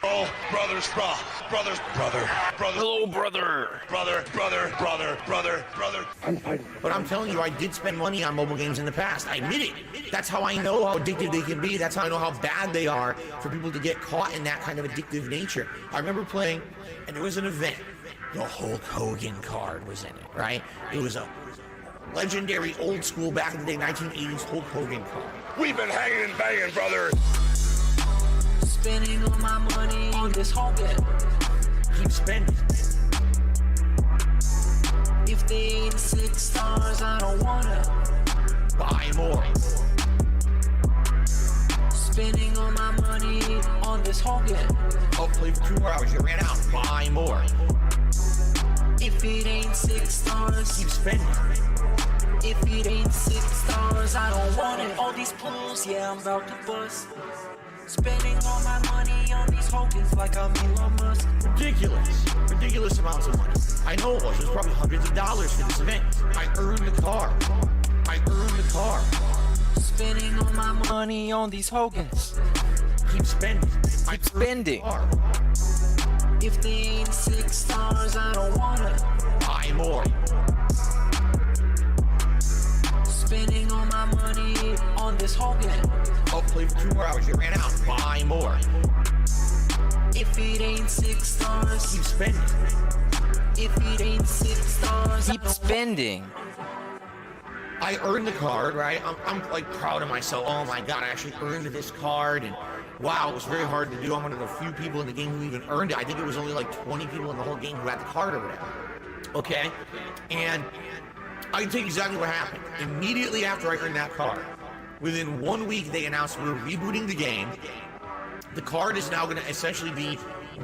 Oh, brothers, brothers, brother. Hello, brother. Brother. But I'm telling you, I did spend money on mobile games in the past. I admit it. That's how I know how addictive they can be. That's how I know how bad they are for people to get caught in that kind of addictive nature. I remember playing, and there was an event. The Hulk Hogan card was in it, right? It was a legendary old school back in the day 1980s Hulk Hogan card. We've been hanging and banging, brother. Spending all my money on this Hogan. Keep spending. If they ain't 6 stars, I don't wanna Buy more. spending all my money on this Hogan. Oh, play for 2 more hours. You ran out. Buy more. If it ain't 6 stars, Keep spending. if it ain't 6 stars, I don't want it. All these pools, yeah, I'm about to bust. Spending all my money on these Hogans like I'm Elon Musk. Ridiculous amounts of money. I know it was probably hundreds of dollars for this event. I earned the car. Spending all my money on these Hogans. Keep spending. Keep spending. If they ain't 6 stars, I don't wanna Buy more. spending all my money on this Hogan. Oh, play for 2 more hours. You ran out. Buy more. If it ain't 6 stars, Keep spending. if it ain't 6 stars, I Keep don't spending. I earned the card, right? I'm like proud of myself. Oh my god, I actually earned this card, and wow, it was very hard to do. I'm one of the few people in the game who even earned it. I think it was only like 20 people in the whole game who had the card or whatever. Okay? And I can tell you exactly what happened. Immediately after I earned that card, within 1 week they announced we're rebooting the game. The card is now going to essentially be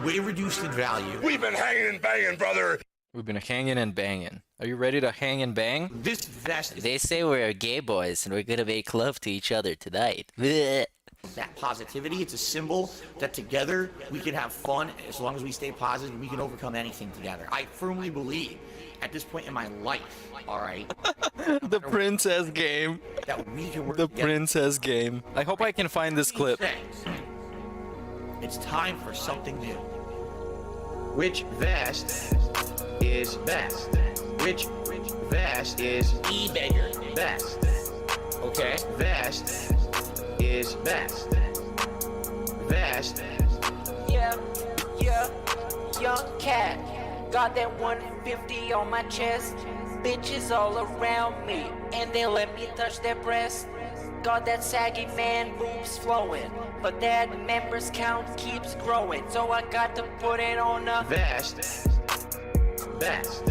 way reduced in value. We've been hanging and banging, brother. We've been hanging and banging. Are you ready to hang and bang? This vest is They say we're gay boys and we're gonna make love to each other tonight. Blech. that positivity. It's a symbol that together we can have fun. As long as we stay positive, we can overcome anything together. I firmly believe at this point in my life, all right, The princess game. that we can work The together. princess game. I hope I can find this clip. It's time for something new. Which vest is best? Which vest is e-beggar best? Okay, vest is best. Vest. Yeah, young cat. Got that 150 on my chest. Bitches all around me, and they let me touch their breast. Got that saggy man boobs flowing, but that members count keeps growing. So I got to put it on a Vest. Best.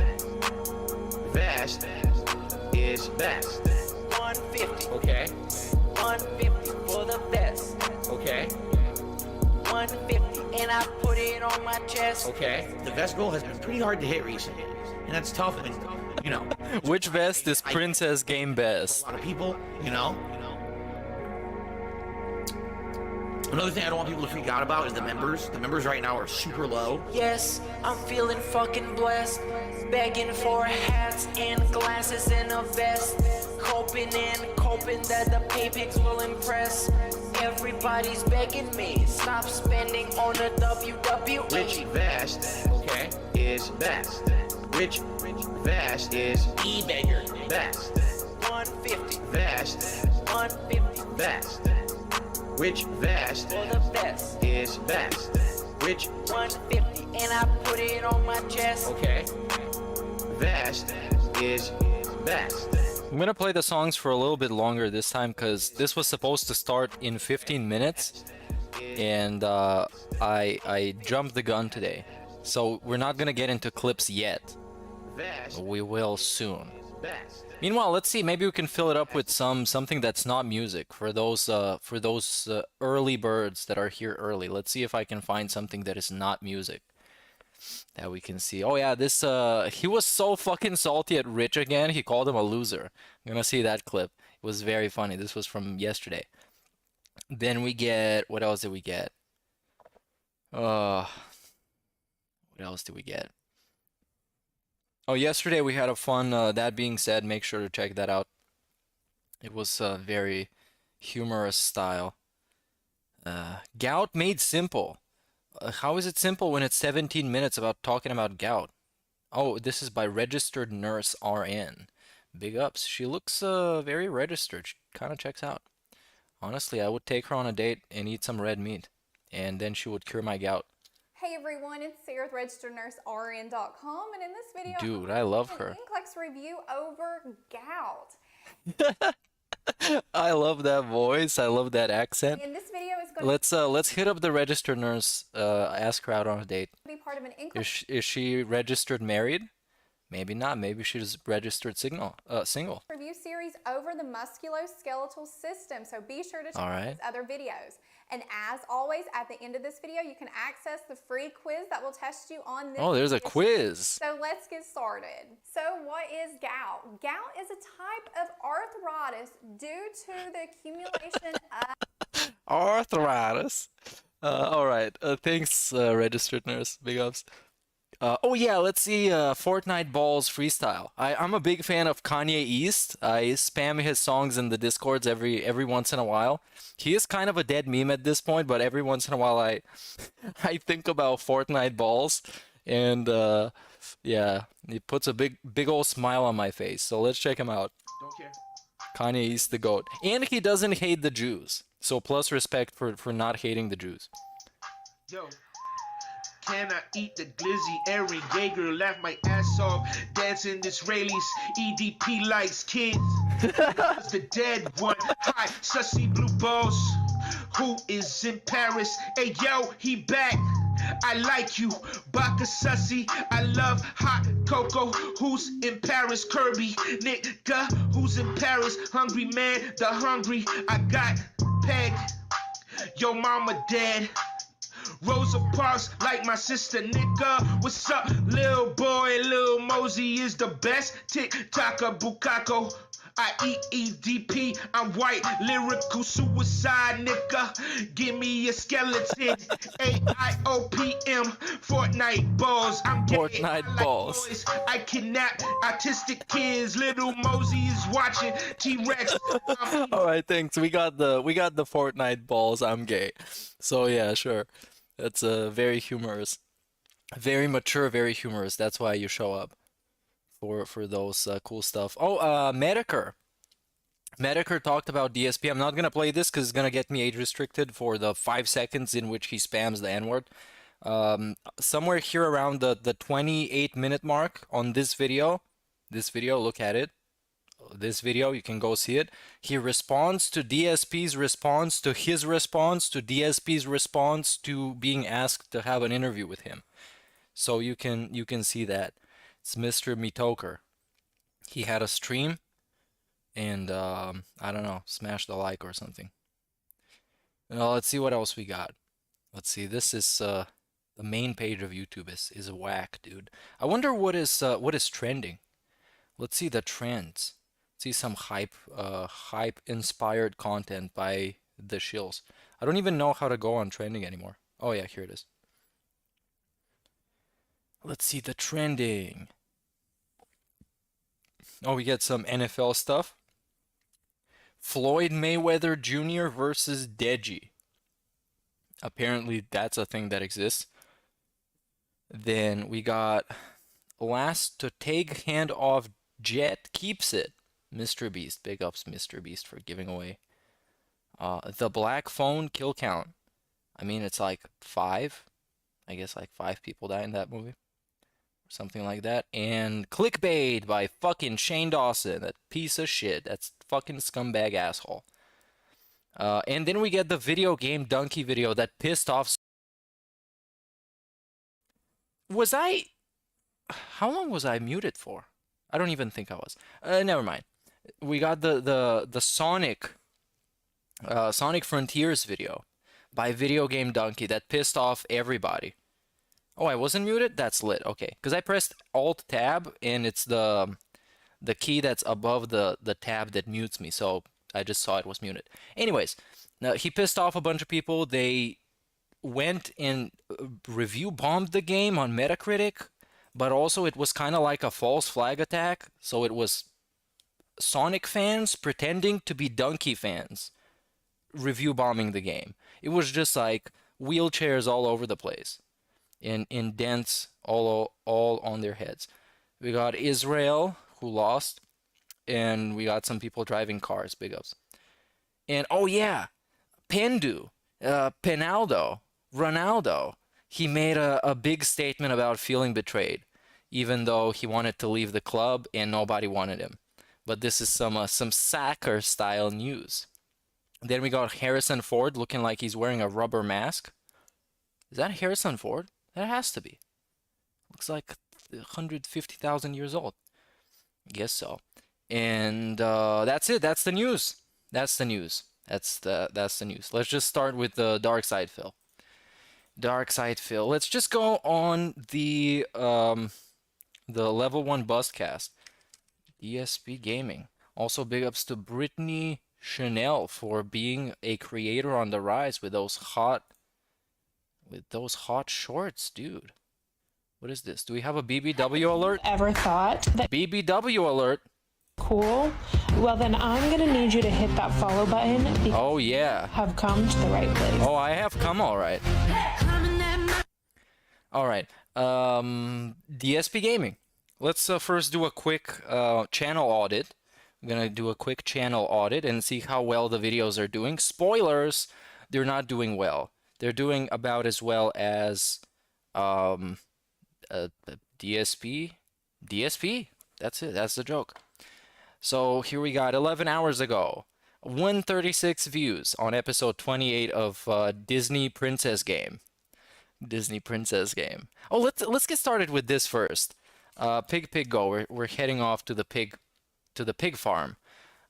Vest is best. 150. Okay, 150 for the vest. okay, 150, and I put it on my chest. okay. The vest goal has been pretty hard to hit recently, and that's tough. And you know, Which vest is princess game a best? lot of people, you know. Another thing I don't want people to freak out about is the members. The members right now are super low. Yes, I'm feeling fucking blessed. Begging for hats and glasses and a vest. Hoping that the pay pigs will impress. Everybody's begging me, stop spending on the WWE. Which vest, okay, is best? Which vest is e-beggar best? 150, Vest, 150 best. Which vest for the best. is best? Which, 150, and I put it on my chest. okay, vest is best. I'm gonna play the songs for a little bit longer this time because this was supposed to start in 15 minutes and I jumped the gun today. So we're not gonna get into clips yet. Vest, We will soon. best. Meanwhile, let's see. Maybe we can fill it up with something that's not music for those early birds that are here early. Let's see if I can find something that is not music that we can see. Oh yeah, this he was so fucking salty at Rich again. He called him a loser. I'm gonna see that clip. It was very funny. This was from yesterday. Then we get, what else did we get? What else did we get? Oh, yesterday we had a fun, that being said, make sure to check that out. It was a very humorous style. Gout Made Simple. How is it simple when it's 17 minutes about talking about gout? Oh, this is by registered nurse RN. Big ups. She looks very registered. She kind of checks out. Honestly, I would take her on a date and eat some red meat, and then she would cure my gout. Hey everyone, it's Sarah with RegisteredNurseRN.com, and in this video, Dude, I love an her. NCLEX review over gout. I love that voice. I love that accent. And this video is going Let's hit up the registered nurse. Ask her out on a date. to be part of an NCLEX Is she registered married? Maybe not. Maybe she's registered single. review series over the musculoskeletal system, so be sure to check All out right. these other videos. And as always, at the end of this video, you can access the free quiz that will test you on this. Oh, there's a issue. quiz. So let's get started. So what is gout? Gout is a type of arthritis due to the accumulation of Arthritis. All right. Thanks, registered nurse. Big ups. Oh yeah, let's see Fortnite Balls freestyle. I'm a big fan of Kanye East. I spam his songs in the Discords every once in a while. He is kind of a dead meme at this point, but every once in a while I I think about Fortnite Balls, and yeah, it puts a big old smile on my face. So let's check him out. Don't care. Kanye East the GOAT. And he doesn't hate the Jews. So plus respect for not hating the Jews. Yo. Can I eat the glizzy? Every gay girl laugh my ass off. Dancing Israelis, EDP likes kids. Who's the dead one? Hi, sussy blue balls. Who is in Paris? Hey yo, he back. I like you, Baka Sussy. I love hot cocoa. Who's in Paris? Kirby, nigga. Who's in Paris? Hungry man, the hungry. I got pegged. Yo, mama dead. Rosa Parks like my sister, nigga. What's up, lil boy? Lil Mosey is the best. Tick-tocker, Bukako. I eat EDP. I'm white, lyrical suicide, nigga. Give me a skeleton. AIOPM. Fortnite balls. I'm gay. Fortnite I like balls. boys. I kidnap autistic kids. Little Mosey is watching T-Rex. All right, thanks. We got the Fortnite balls. I'm gay. So yeah, sure. That's very humorous, very mature, very humorous. That's why you show up for those cool stuff. Oh, Medicare. Medicare talked about DSP. I'm not gonna play this because it's gonna get me age restricted for the 5 seconds in which he spams the N-word. Somewhere here around the 28-minute mark on this video. Look at it. This video, you can go see it. He responds to DSP's response to his response to DSP's response to being asked to have an interview with him. So you can see that. It's Mr. Meetoker. He had a stream, and I don't know, smash the like or something. Let's see what else we got. Let's see. This is the main page of YouTube is whack, dude. I wonder what is trending. Let's see the trends. See some hype inspired content by the shills. I don't even know how to go on trending anymore. Oh yeah, here it is. Let's see the trending. Oh, we get some NFL stuff. Floyd Mayweather Jr. versus Deji. Apparently that's a thing that exists. Then we got last to take hand off Jet keeps it. Mr. Beast. Big ups Mr. Beast for giving away. The Black Phone kill count. I mean, it's like 5. I guess like 5 people died in that movie. Something like that. And Clickbait by fucking Shane Dawson. That piece of shit. That's fucking scumbag asshole. And then we get the video game Dunkey video that pissed off. How long was I muted for? I don't even think I was. Never mind. We got the Sonic Frontiers video by Video Game Dunkey that pissed off everybody. Oh, I wasn't muted? That's lit. Okay, because I pressed Alt Tab and it's the key that's above the tab that mutes me, so I just saw it was muted. Anyways, now he pissed off a bunch of people. They went and review bombed the game on Metacritic, but also it was kind of like a false flag attack. So it was Sonic fans pretending to be Dunkey fans review bombing the game. It was just like, wheelchairs all over the place, in dents all on their heads. We got Israel, who lost, and we got some people driving cars. Big ups. And oh yeah, Pendu, Ronaldo. He made a big statement about feeling betrayed, even though he wanted to leave the club and nobody wanted him. But this is some soccer style news. Then we got Harrison Ford looking like he's wearing a rubber mask. Is that Harrison Ford? That has to be. Looks like 150,000 years old. I guess so. And that's it. That's the news. That's the news. That's the news. Let's just start with the dark side, Phil. Dark side, Phil. Let's just go on the level 1 Bustcast. DSPGaming. Also, big ups to Brittany Chanel for being a creator on the rise with those hot shorts, dude. What is this? Do we have a BBW alert? Ever thought that BBW alert. cool? Well, then I'm gonna need you to hit that follow button because Oh yeah. you have come to the right place. Oh, I have come all right. All right. DSPGaming. Let's first do a quick channel audit. I'm gonna do a quick channel audit and see how well the videos are doing. Spoilers, they're not doing well. They're doing about as well as DSP. That's it. That's the joke. So here we got 11 hours ago, 136 views on episode 28 of Disney Princess Game. Disney Princess Game. Oh, let's get started with this first. Pig Go. We're heading off to the pig farm.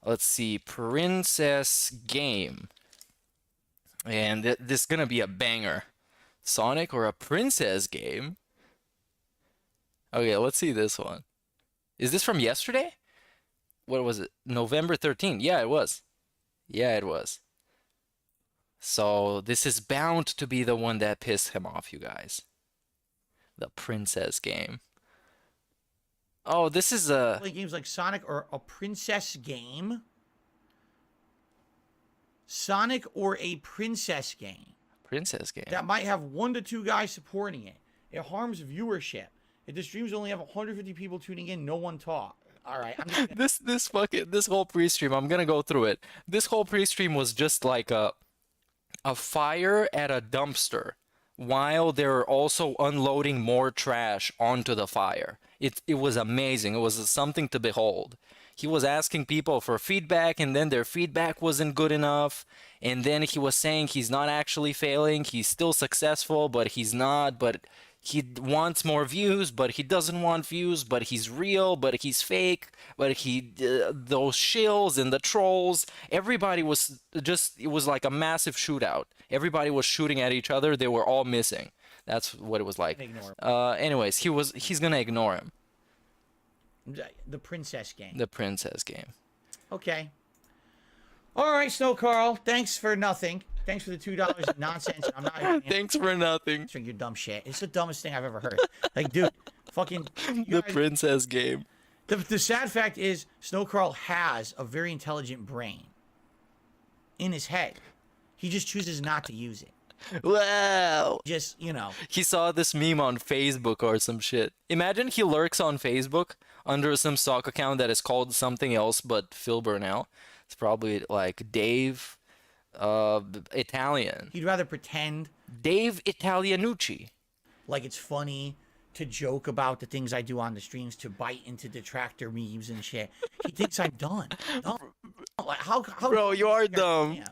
Let's see, Princess Game. And this is gonna be a banger. Sonic or a Princess Game? Okay, let's see this one. Is this from yesterday? What was it? November 13th. Yeah, it was. Yeah, it was. So this is bound to be the one that pissed him off, you guys. The Princess Game. Oh, this is a... Play games like Sonic or a Princess Game? Sonic or a Princess Game? Princess Game. That might have 1 to 2 guys supporting it. It harms viewership. If the streams only have 150 people tuning in, no one talk. All right. I'm just this whole pre-stream, I'm gonna go through it. This whole pre-stream was just like a fire at a dumpster while they're also unloading more trash onto the fire. It was amazing. It was something to behold. He was asking people for feedback, and then their feedback wasn't good enough. And then he was saying he's not actually failing. He's still successful, but he's not. But he wants more views, but he doesn't want views. But he's real, but he's fake. But those shills and the trolls, everybody was just, it was like a massive shootout. Everybody was shooting at each other. They were all missing. That's what it was like. Anyways, he's gonna ignore him. the Princess Game. The Princess Game. Okay. All right, Snow Carl. Thanks for nothing. Thanks for the $2 nonsense. I'm not. Thanks for nothing. Answering your dumb shit. It's the dumbest thing I've ever heard. Like, dude, fucking. The Princess Game. The sad fact is, Snow Carl has a very intelligent brain in his head. He just chooses not to use it. Wow. Just, you know. He saw this meme on Facebook or some shit. Imagine he lurks on Facebook under some stock account that is called something else but Phil Burnell. It's probably like Dave Italian. He'd rather pretend. Dave Italianucci. Like it's funny to joke about the things I do on the streams, to bite into detractor memes and shit. He thinks I'm done. Dumb. Like, how Bro, you are dumb.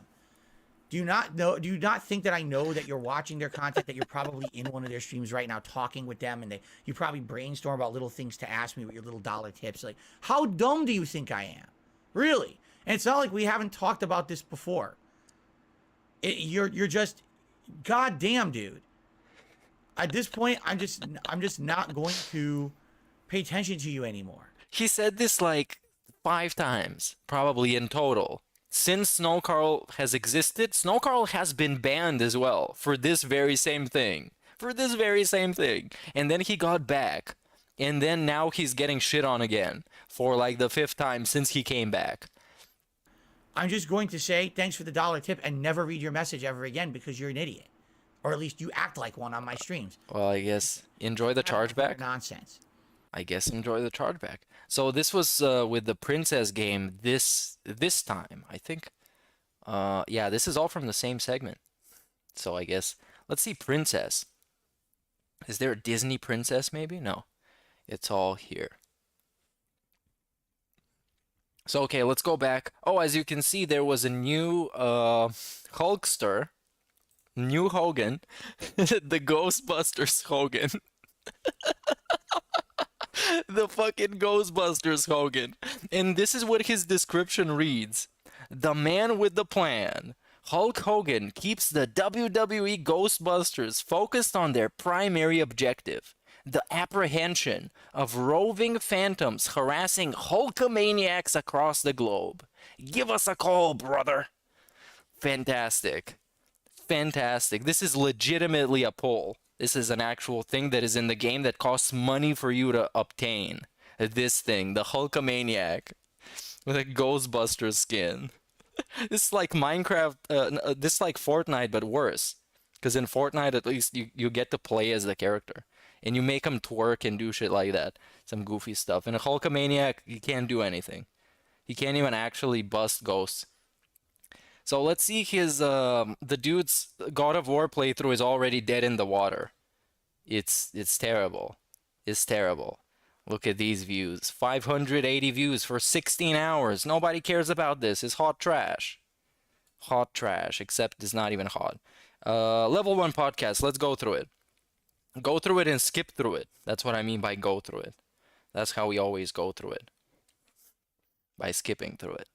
Do you not think that I know that you're watching their content, that you're probably in one of their streams right now talking with them, and you probably brainstorm about little things to ask me with your little dollar tips? Like, how dumb do you think I am? Really? And it's not like we haven't talked about this before. You're just, goddamn, dude. At this point, I'm just not going to pay attention to you anymore. He said this like 5 times, probably in total. Since Snow Carl has existed, Snow Carl has been banned as well for this very same thing. For this very same thing. And then he got back. And then now he's getting shit on again for like the 5th time since he came back. I'm just going to say thanks for the dollar tip and never read your message ever again because you're an idiot. or at least you act like one on my streams. Well, I guess enjoy the chargeback. Nonsense. I guess enjoy the chargeback. So this was with the princess game this time, I think. Yeah, this is all from the same segment. So I guess let's see princess. Is there a Disney princess maybe? No. It's all here. So okay, let's go back. Oh, as you can see, there was a new Hulkster, new Hogan, the Ghostbusters Hogan. The fucking Ghostbusters Hogan. And this is what his description reads. The man with the plan. Hulk Hogan keeps the WWE Ghostbusters focused on their primary objective. The apprehension of roving phantoms harassing Hulkamaniacs across the globe. Give us a call, brother. Fantastic. Fantastic. This is legitimately a poll. This is an actual thing that is in the game that costs money for you to obtain. This thing, the Hulkamaniac with a Ghostbusters skin. This is like Minecraft, this is like Fortnite, but worse. Because in Fortnite, at least you get to play as the character. And you make him twerk and do shit like that. Some goofy stuff. In a Hulkamaniac, he can't do anything. He can't even actually bust ghosts. So let's see his, the dude's God of War playthrough is already dead in the water. It's terrible. It's terrible. Look at these views. 580 views for 16 hours. Nobody cares about this. It's hot trash. Hot trash, except it's not even hot. Level 1 podcast. Let's go through it. Go through it and skip through it. That's what I mean by go through it. That's how we always go through it. By skipping through it.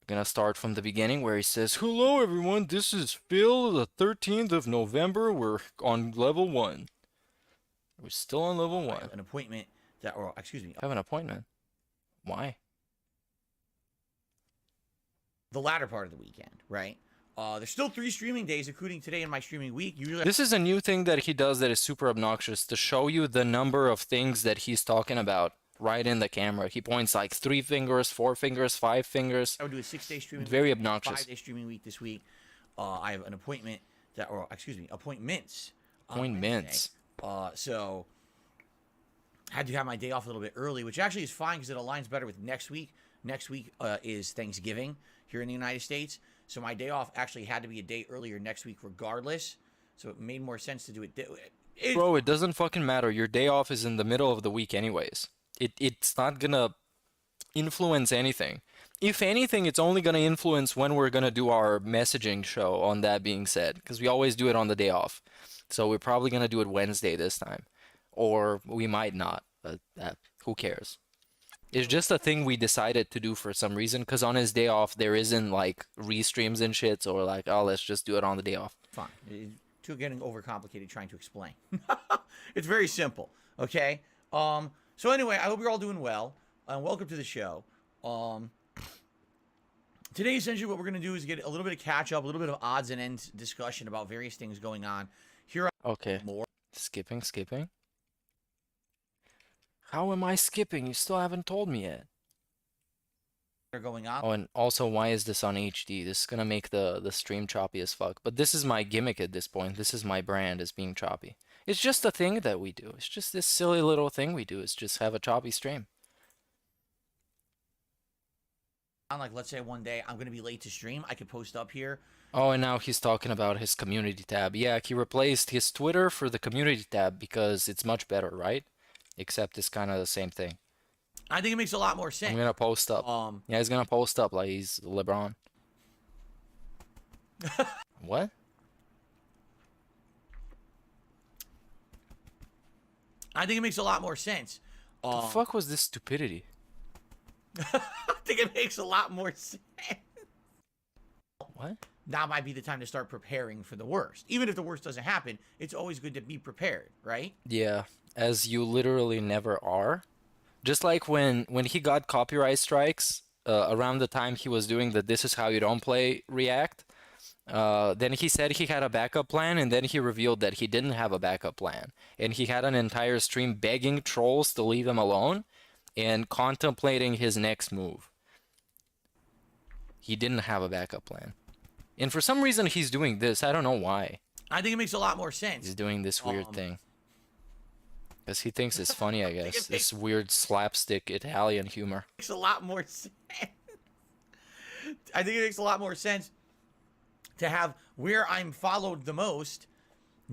Gonna start from the beginning where he says, "Hello everyone, this is Phil, the 13th of November. We're on level 1. We're still on level 1. I have an appointment that, or excuse me, I have an appointment. Why? The latter part of the weekend, right? There's still 3 streaming days, including today in my streaming week. Usually, This is a new thing that he does that is super obnoxious to show you the number of things that he's talking about right in the camera. He points like 3 fingers, 4 fingers, 5 fingers. I would do a 6-day streaming Very week, obnoxious. 5-day streaming week this week. I have an appointment that, or excuse me, appointments. on Appointments. Wednesday. So had to have my day off a little bit early, which actually is fine because it aligns better with next week. Next week is Thanksgiving here in the United States. So my day off actually had to be a day earlier next week regardless. So it made more sense to do it. Bro, it doesn't fucking matter. Your day off is in the middle of the week anyways. It's not gonna influence anything. If anything, it's only gonna influence when we're gonna do our messaging show, on that being said. Because we always do it on the day off. So we're probably gonna do it Wednesday this time. Or we might not. Who cares? It's just a thing we decided to do for some reason, because on his day off, there isn't like restreams and shit, so we're like, oh, let's just do it on the day off. Fine. Too getting overcomplicated trying to explain. It's very simple, okay? So anyway, I hope you're all doing well, and welcome to the show. Today, essentially, what we're going to do is get a little bit of catch-up, a little bit of odds and ends discussion about various things going on. Here Okay. more. Skipping. How am I skipping? You still haven't told me yet. Are going on. Oh, and also, why is this on HD? This is gonna make the stream choppy as fuck. But this is my gimmick at this point. This is my brand, as being choppy. It's just a thing that we do. It's just this silly little thing we do. It's just have a choppy stream. Like, let's say one day I'm going to be late to stream. I could post up here. Oh, and now he's talking about his community tab. Yeah, he replaced his Twitter for the community tab because it's much better, right? Except it's kind of the same thing. I think it makes a lot more sense. I'm gonna post up. Yeah, he's gonna post up like he's LeBron. What? I think it makes a lot more sense. The fuck was this stupidity? I think it makes a lot more sense. What? Now might be the time to start preparing for the worst. Even if the worst doesn't happen, it's always good to be prepared, right? Yeah, as you literally never are. Just like when he got copyright strikes around the time he was doing the "This is how you don't play" react. Then he said he had a backup plan, and then he revealed that he didn't have a backup plan, and he had an entire stream begging trolls to leave him alone and contemplating his next move. He didn't have a backup plan. And for some reason, he's doing this. I don't know why. I think it makes a lot more sense. He's doing this weird thing. Because he thinks it's funny, I guess. This weird slapstick Italian humor. Makes a lot more sense. I think it makes a lot more sense to have where I'm followed the most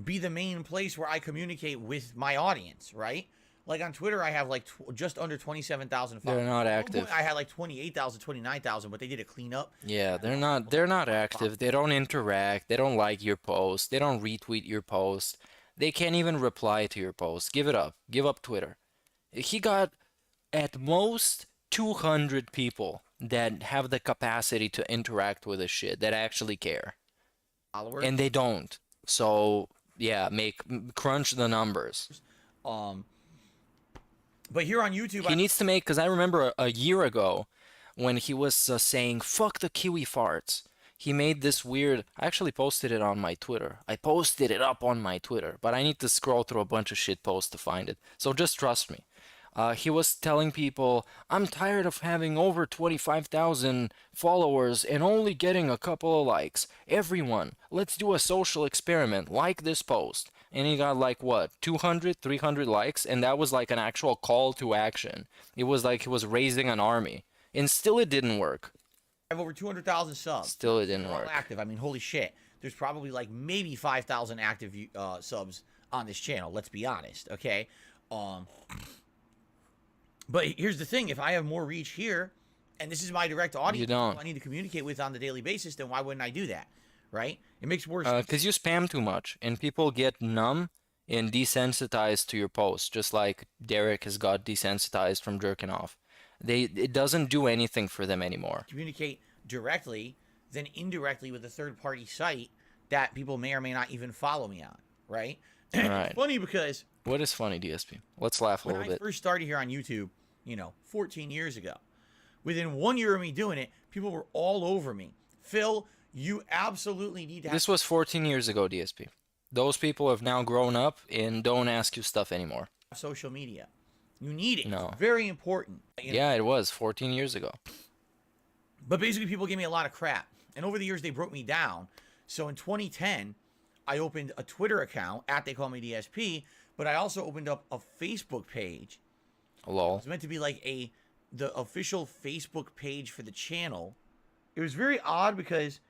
be the main place where I communicate with my audience, right? Like on Twitter, I have like just under 27,000 followers. They're not active. I had like 28,000, 29,000, but they did a cleanup. Yeah, they're not active. They don't interact. They don't like your post. They don't retweet your post. They can't even reply to your post. Give it up. Give up Twitter. He got at most 200 people that have the capacity to interact with his shit, that actually care. Followers. And they don't. So, yeah, crunch the numbers. But here on YouTube, He needs to make, because I remember a year ago when he was saying, fuck the Kiwi farts. He made this weird, I actually posted it on my Twitter. I posted it up on my Twitter, but I need to scroll through a bunch of shit posts to find it. So just trust me. He was telling people, I'm tired of having over 25,000 followers and only getting a couple of likes. Everyone, let's do a social experiment, like this post. And he got like, what, 200, 300 likes? And that was like an actual call to action. It was like he was raising an army. And still it didn't work. I have over 200,000 subs. Still it didn't They're all work. active. I mean, holy shit. There's probably like maybe 5,000 active subs on this channel. Let's be honest, okay? But here's the thing. If I have more reach here, and this is my direct audience, You don't. who I need to communicate with on the daily basis, then why wouldn't I do that, right? It makes more sense. Because you spam too much, and people get numb and desensitized to your posts, just like Derek has got desensitized from jerking off. It doesn't do anything for them anymore. Communicate directly than indirectly with a third-party site that people may or may not even follow me on, right? Right. It's funny because What is funny, DSP? Let's laugh a when little I bit. first started here on YouTube, 14 years ago, within 1 year of me doing it, people were all over me. Phil, you absolutely need to have This was 14 years ago, DSP. Those people have now grown up and don't ask you stuff anymore. social media. You need it. No. It's very important. Yeah, it was 14 years ago. But basically, people gave me a lot of crap. And over the years, they broke me down. So in 2010, I opened a Twitter account, They Call Me DSP, but I also opened up a Facebook page. Lol. It's meant to be like the official Facebook page for the channel. It was very odd because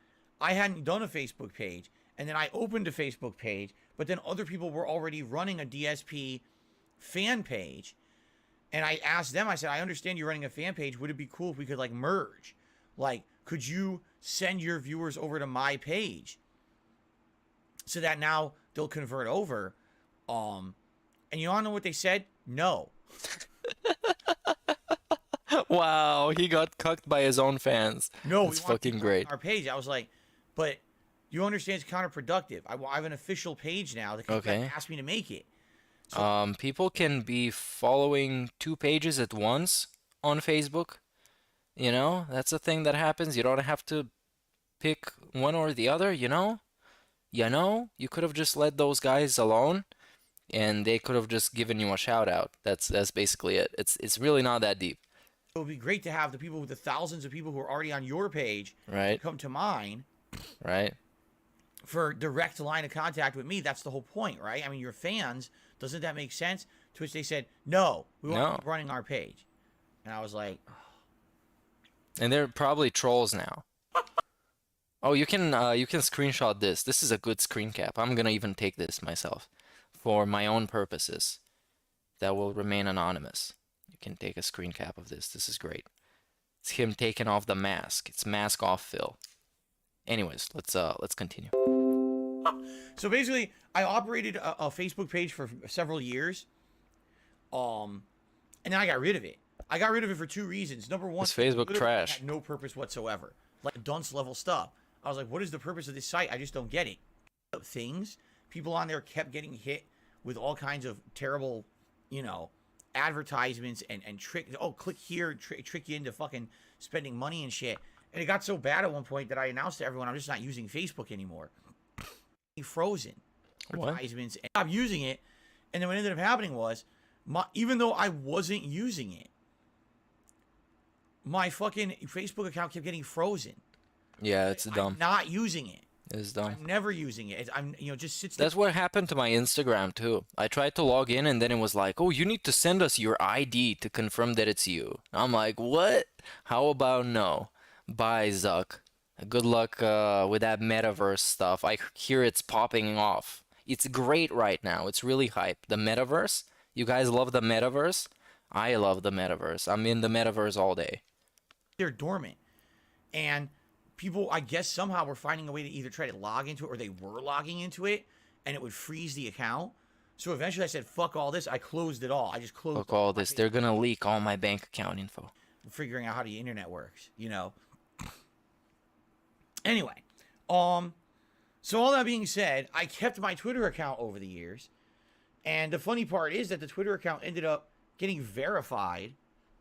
I hadn't done a Facebook page. And then I opened a Facebook page, but then other people were already running a DSP fan page. And I asked them, I said, I understand you're running a fan page. Would it be cool if we could like merge? Like, could you send your viewers over to my page so that now they'll convert over? And you all know what they said? No. Wow, he got cucked by his own fans. No, That's we want fucking people on great. our page. I was like, but you understand it's counterproductive. I have an official page now that Okay. asked me to make it. People can be following 2 pages at once on Facebook. You know, that's a thing that happens. You don't have to pick one or the other, you know? You could have just let those guys alone and they could have just given you a shout out. That's basically it. It's really not that deep. It would be great to have the people with the thousands of people who are already on your page Right? come to mine Right? for direct line of contact with me. That's the whole point, right? I mean, your fans, doesn't that make sense? To which they said, no, we want No. you running our page. And I was like, And they're probably trolls now. Oh, you can screenshot this. This is a good screen cap. I'm gonna even take this myself for my own purposes. That will remain anonymous. You can take a screen cap of this. This is great. It's him taking off the mask. It's mask off Phil. Anyways, let's continue. so basically, I operated a Facebook page for several years. And then I got rid of it. I got rid of it for 2 reasons. Number one, Is Facebook literally trash? had no purpose whatsoever. Like dunce level stuff. I was like, what is the purpose of this site? I just don't get it. Things. People on there kept getting hit with all kinds of terrible, advertisements and trick. Oh, click here, trick you into fucking spending money and shit. And it got so bad at one point that I announced to everyone I'm just not using Facebook anymore. Frozen What? advertisements. And I stopped using it. And then what ended up happening was, even though I wasn't using it, my fucking Facebook account kept getting frozen. Yeah, it's dumb. I'm not using it. It's dumb. I'm never using it. I'm just sits. That's what happened to my Instagram too. I tried to log in and then it was like, "Oh, you need to send us your ID to confirm that it's you." I'm like, "What? How about no?" Bye, Zuck. Good luck with that metaverse stuff. I hear it's popping off. It's great right now. It's really hype. The metaverse? You guys love the metaverse? I love the metaverse. I'm in the metaverse all day. They're dormant, and people, I guess, somehow were finding a way to either try to log into it or they were logging into it, and it would freeze the account. So eventually, I said, "Fuck all this." I closed it all. I just closed. Fuck all this. They're gonna leak all my bank account info. Figuring out how the internet works, you know. Anyway, so all that being said, I kept my Twitter account over the years, and the funny part is that the Twitter account ended up getting verified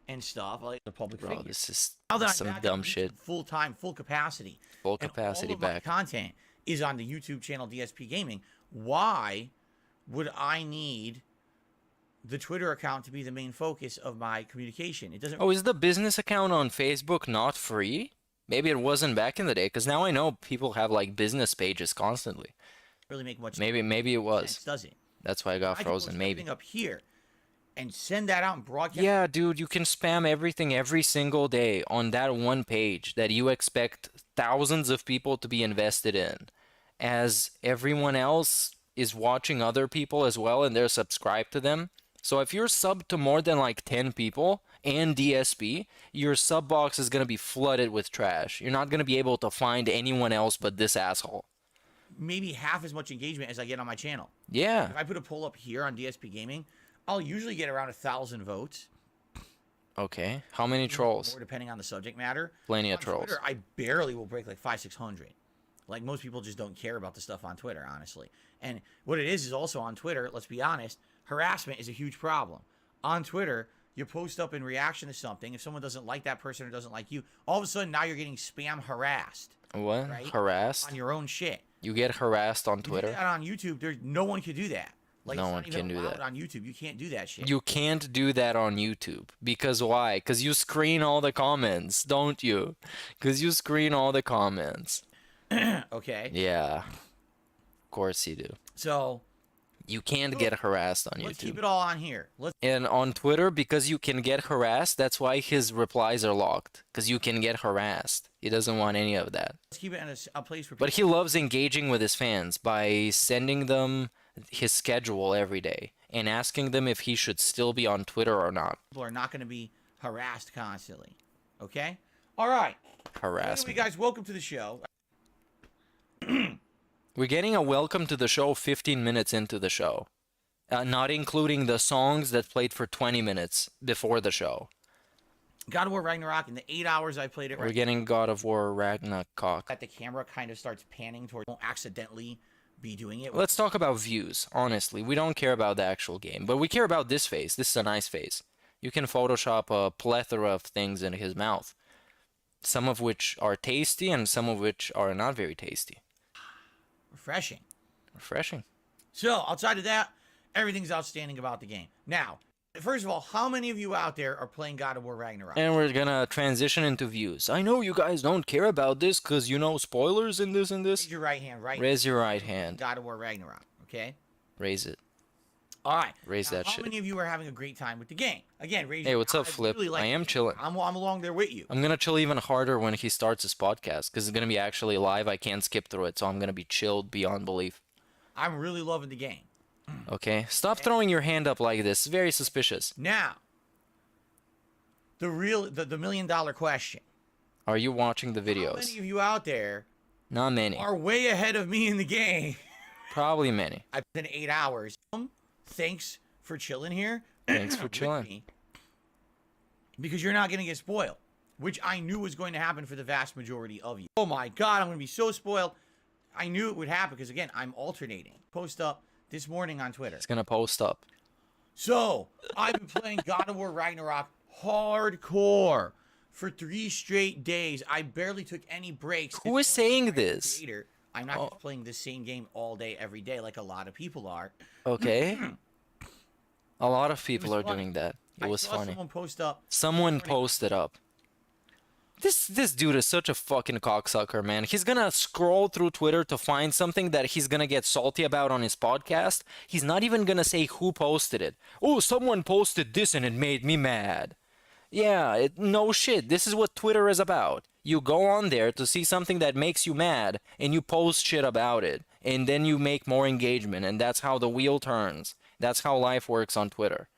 and stuff, like the public Bro, figure. this is Now that I'm some back dumb on YouTube shit. full time, full capacity. Full and capacity all of my back. content is on the YouTube channel DSP Gaming. Why would I need the Twitter account to be the main focus of my communication? It doesn't Oh, is the business account on Facebook not free? Maybe it wasn't back in the day, because now I know people have like business pages constantly. really make much Maybe it was. sense, does it? That's why I got I can frozen. post Maybe. everything up here and send that out and broadcast. Yeah, dude, you can spam everything every single day on that one page that you expect thousands of people to be invested in, as everyone else is watching other people as well and they're subscribed to them. So if you're subbed to more than like 10 people and DSP, your sub box is going to be flooded with trash. You're not going to be able to find anyone else but this asshole. Maybe half as much engagement as I get on my channel. Yeah. If I put a poll up here on DSP Gaming, I'll usually get around 1,000 votes. Okay. How many trolls? More depending on the subject matter. Plenty of On trolls. Twitter, I barely will break like 500-600. Like most people just don't care about the stuff on Twitter, honestly. And what it is also on Twitter, let's be honest, harassment is a huge problem. On Twitter, you post up in reaction to something. If someone doesn't like that person or doesn't like you, all of a sudden now you're getting spam harassed. What? Right? Harassed? On your own shit. You get harassed on You do Twitter? that on YouTube, there's no one can do that. Like, No it's one not even can do allowed that. on YouTube. You can't do that shit. You can't do that on YouTube. Because why? Because you screen all the comments, don't you? Because you screen all the comments. Okay. Yeah. Of course you do. So You can't get harassed on let's keep YouTube. it all on here. Let's And on Twitter, because you can get harassed, that's why his replies are locked. Because you can get harassed. He doesn't want any of that. keep it in a place where But he loves engaging with his fans by sending them his schedule every day and asking them if he should still be on Twitter or not. people are not going to be harassed constantly. Okay? All right. Harass Anyway, me. guys, welcome to the show. We're getting a welcome to the show 15 minutes into the show. Not including the songs that played for 20 minutes before the show. God of War Ragnarok, in the 8 hours I played it, We're right, getting God of War Ragnarok. that the camera kind of starts panning toward, won't accidentally be doing it. Let's talk about views, honestly. We don't care about the actual game, but we care about this face. This is a nice face. You can Photoshop a plethora of things in his mouth. Some of which are tasty and some of which are not very tasty. Refreshing. Refreshing. So, outside of that, everything's outstanding about the game. Now, first of all, how many of you out there are playing God of War Ragnarok? And we're gonna transition into views. I know you guys don't care about this because you know spoilers in this and this. Raise your right hand, right? Raise your right hand. God of War Ragnarok, okay? Raise it. All right. Raise Now, that how shit. many of you are having a great time with the game? Again, raise Hey, your what's up, I Flip? really like I am it. chilling. I'm along there with you. I'm gonna chill even harder when he starts his podcast because it's gonna be actually live. I can't skip through it, so I'm gonna be chilled beyond belief. I'm really loving the game. Okay? Stop throwing your hand up like this. It's very suspicious. Now, the $1 million question. Are you watching the How many videos? of you out there Not many. are way ahead of me in the game? Probably many. I've been 8 hours. Thanks for chilling here. Thanks for with chilling. me, because you're not going to get spoiled, which I knew was going to happen for the vast majority of you. Oh my God, I'm going to be so spoiled. I knew it would happen because, again, I'm alternating. Post up this morning on Twitter. It's gonna post up. So, I've been playing God of War Ragnarok hardcore for 3 straight days. I barely took any breaks. Who is It's only saying by the this? creator. I'm not Oh. just playing the same game all day, every day, like a lot of people are. Okay? A lot of It people was are funny. doing that. It I was saw funny. someone post up. Someone posted up. This dude is such a fucking cocksucker, man. He's gonna scroll through Twitter to find something that he's gonna get salty about on his podcast. He's not even gonna say who posted it. Oh, someone posted this and it made me mad. Yeah, no shit. This is what Twitter is about. You go on there to see something that makes you mad, and you post shit about it. And then you make more engagement, and that's how the wheel turns. That's how life works on Twitter.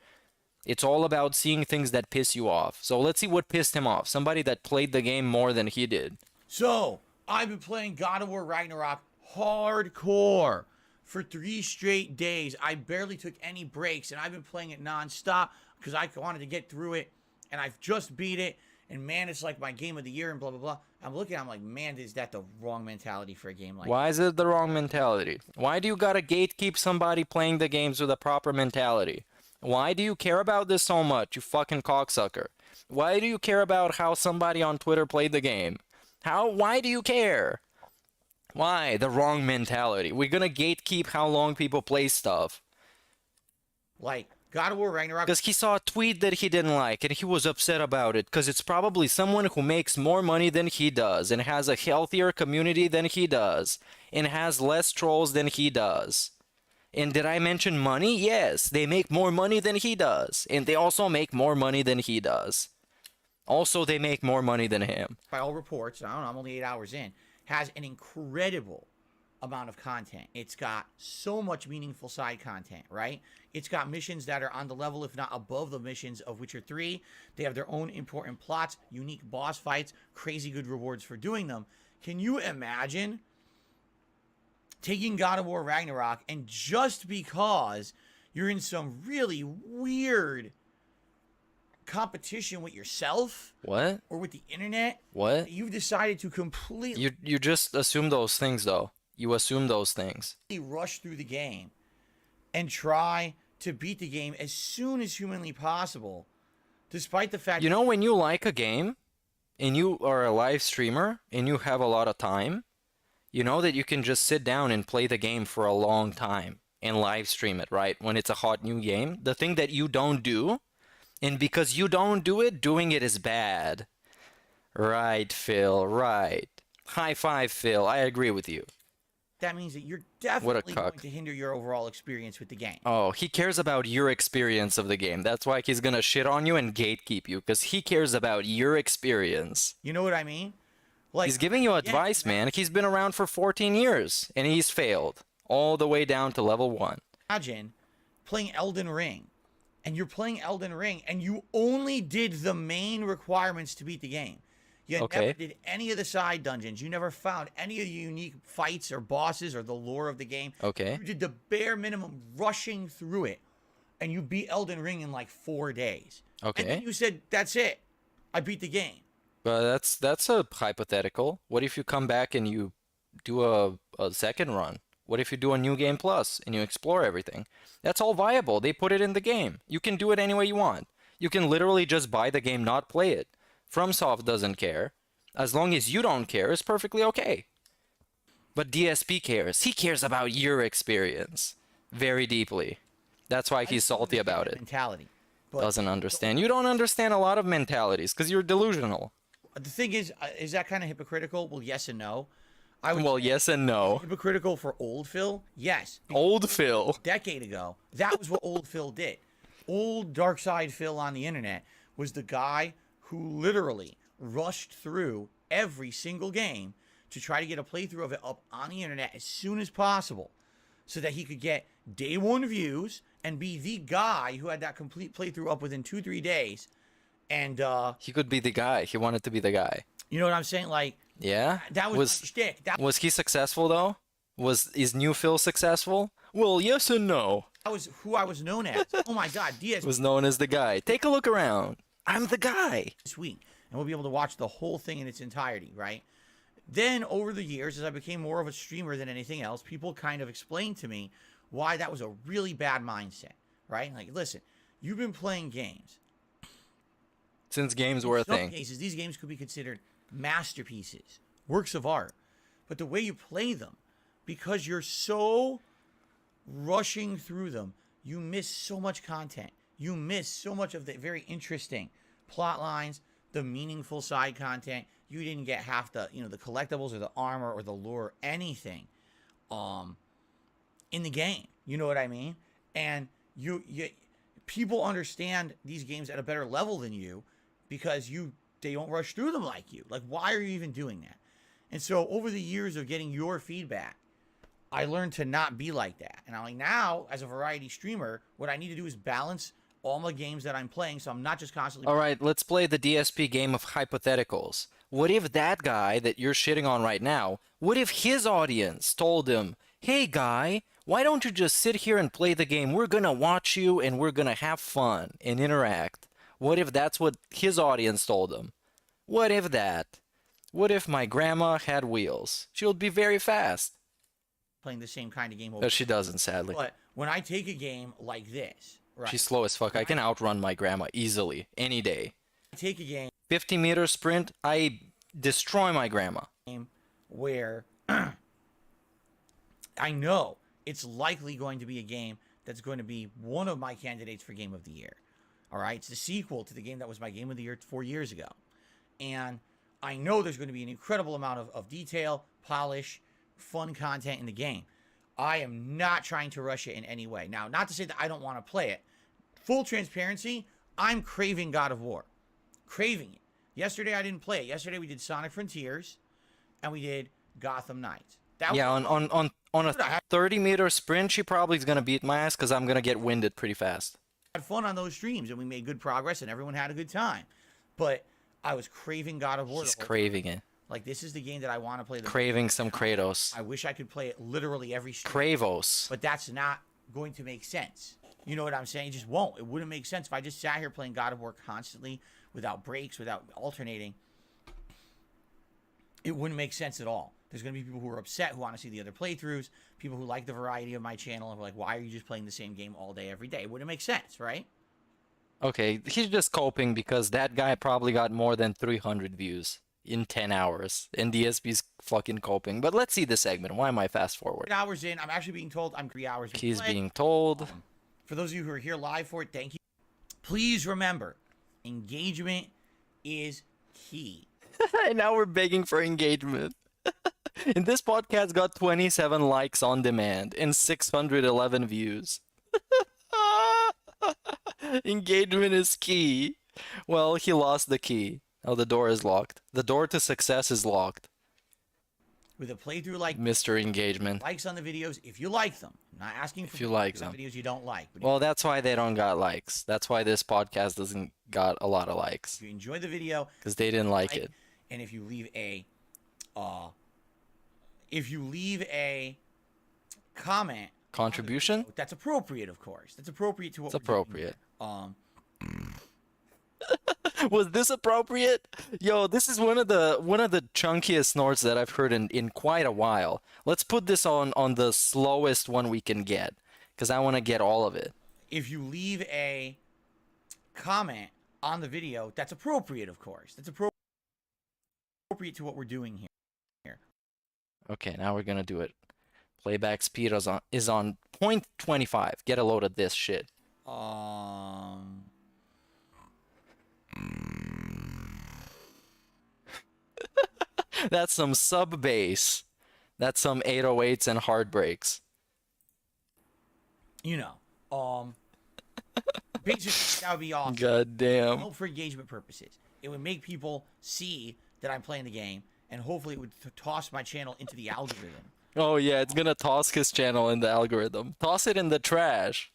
It's all about seeing things that piss you off. So let's see what pissed him off. Somebody that played the game more than he did. So, I've been playing God of War Ragnarok hardcore for 3 straight days. I barely took any breaks, and I've been playing it nonstop because I wanted to get through it, and I've just beat it, and man, it's like my game of the year, and blah, blah, blah. I'm like, man, is that the wrong mentality for a game like Why is it the wrong mentality? Why do you gotta gatekeep somebody playing the games with a proper mentality? Why do you care about this so much, you fucking cocksucker? Why do you care about how somebody on Twitter played the game? Why do you care? Why? The wrong mentality. We're gonna gatekeep how long people play stuff. Like, God of War Ragnarok. Because he saw a tweet that he didn't like, and he was upset about it, because it's probably someone who makes more money than he does, and has a healthier community than he does, and has less trolls than he does. And did I mention money? Yes, they make more money than he does. And they also make more money than he does. Also, they make more money than him. By all reports, I don't know, I'm only 8 hours in, has an incredible amount of content. It's got so much meaningful side content, right? It's got missions that are on the level, if not above the missions of Witcher 3. They have their own important plots, unique boss fights, crazy good rewards for doing them. Can you imagine taking God of War Ragnarok, and just because you're in some really weird competition with yourself, What? or with the internet, What? you've decided to completely You just assume those things, though. You assume those things. rush through the game and try to beat the game as soon as humanly possible, despite the fact You know, when you like a game, and you are a live streamer, and you have a lot of time, you know that you can just sit down and play the game for a long time and live stream it, right? When it's a hot new game. The thing that you don't do, and because you don't do it, doing it is bad. Right, Phil, right. High five, Phil. I agree with you. that means that you're definitely going cuck. to hinder your overall experience with the game. Oh, he cares about your experience of the game. That's why he's gonna shit on you and gatekeep you, because he cares about your experience. You know what I mean? Like, He's giving you advice, man. He's been around for 14 years, and he's failed. All the way down to level 1. Imagine playing Elden Ring, and you're playing Elden Ring, and you only did the main requirements to beat the game. You never did any of the side dungeons. You never found any of the unique fights or bosses or the lore of the game. Okay. You did the bare minimum rushing through it, and you beat Elden Ring in like 4 days. Okay. And then you said, that's it. I beat the game. But that's a hypothetical. What if you come back and you do a second run? What if you do a new game plus and you explore everything? That's all viable. They put it in the game. You can do it any way you want. You can literally just buy the game, not play it. FromSoft doesn't care. As long as you don't care, it's perfectly okay. But DSP cares. He cares about your experience very deeply. That's why he's salty about it. Mentality. But Doesn't understand. You don't understand a lot of mentalities because you're delusional. the thing is that kind of hypocritical? Well, yes and no. I would Well, say yes and no. hypocritical for old Phil? Yes. Old Phil. A decade ago, that was what old Phil did. Old Dark Side Phil on the internet was the guy who literally rushed through every single game to try to get a playthrough of it up on the internet as soon as possible so that he could get day 1 views and be the guy who had that complete playthrough up within 2-3 days. And He could be the guy. He wanted to be the guy. you know what I'm saying? Like, Yeah? that was my shtick. Was he successful though? Is new Phil successful? Well, yes and no. That was who I was known as. Oh my God, DSP Was known as the guy. Take a look around. I'm the guy. this week, and we'll be able to watch the whole thing in its entirety, right? Then over the years, as I became more of a streamer than anything else, people kind of explained to me why that was a really bad mindset, right? Like, listen, you've been playing games. Since games were a In some thing. cases, these games could be considered masterpieces, works of art. But the way you play them, because you're so rushing through them, you miss so much content. You miss so much of the very interesting plot lines, the meaningful side content. You didn't get half the, the collectibles or the armor or the lore, anything, in the game. You know what I mean? And you people understand these games at a better level than you because they don't rush through them like you. Like, why are you even doing that? And so over the years of getting your feedback, I learned to not be like that. And I'm like, now, as a variety streamer, what I need to do is balance all my games that I'm playing, so I'm not just constantly... All right, let's play the DSP game of hypotheticals. What if that guy that you're shitting on right now, what if his audience told him, hey guy, why don't you just sit here and play the game? We're gonna watch you and we're gonna have fun and interact. What if that's what his audience told him? What if that? What if my grandma had wheels? She would be very fast. Playing the same kind of game over. But she doesn't, sadly. But when I take a game like this, right? She's slow as fuck. I can outrun my grandma easily, any day. I take a game 50-meter sprint, I destroy my grandma. where I know it's likely going to be a game that's going to be one of my candidates for Game of the Year. All right? It's the sequel to the game that was my Game of the Year 4 years ago. And I know there's going to be an incredible amount of detail, polish, fun content in the game. I am not trying to rush it in any way. Now, not to say that I don't want to play it. Full transparency, I'm craving God of War. Craving it. Yesterday, I didn't play it. Yesterday, we did Sonic Frontiers, and we did Gotham Knights. Yeah, on a 30-meter sprint, she probably is going to beat my ass because I'm going to get winded pretty fast. Had fun on those streams, and we made good progress, and everyone had a good time. But I was craving God of War. He's craving it. Like, this is the game that I want to play. Craving some Kratos. I wish I could play it literally every stream. Kravos. But that's not going to make sense. You know what I'm saying? It just won't. It wouldn't make sense if I just sat here playing God of War constantly, without breaks, without alternating. It wouldn't make sense at all. There's going to be people who are upset, who want to see the other playthroughs, people who like the variety of my channel, and are like, why are you just playing the same game all day, every day? It wouldn't make sense, right? Okay, he's just coping because that guy probably got more than 300 views in 10 hours, and DSP's fucking coping. But let's see the segment. Why am I fast forward? 8 hours in, I'm actually being told I'm 3 hours in. He's being told. For those of you who are here live for it, thank you. Please remember, engagement is key. And now we're begging for engagement. And this podcast got 27 likes on demand and 611 views. Engagement is key. Well, he lost the key. Oh, the door is locked. The door to success is locked. With a playthrough like Mr. Engagement. likes on the videos, if you like them. I'm not asking for If you like them. videos you don't like. But Well, that's why they don't got likes. That's why this podcast doesn't got a lot of likes. if you enjoy the video, Because they didn't like it. and if you leave a comment, Contribution? that's appropriate, of course. That's appropriate to what It's we're doing appropriate. here. Was this appropriate? Yo, this is one of the chunkiest snorts that I've heard in quite a while. Let's put this on the slowest one we can get, because I want to get all of it. If you leave a comment on the video, that's appropriate, of course. That's appropriate to what we're doing here. Okay, now we're gonna do it. Playback speed is on 0.25. Get a load of this shit. That's some sub bass. That's some 808s and heartbreaks. Basically, that would be awesome. God damn. Help for engagement purposes. It would make people see that I'm playing the game, and hopefully it would toss my channel into the algorithm. Oh yeah, it's gonna toss his channel in the algorithm. Toss it in the trash.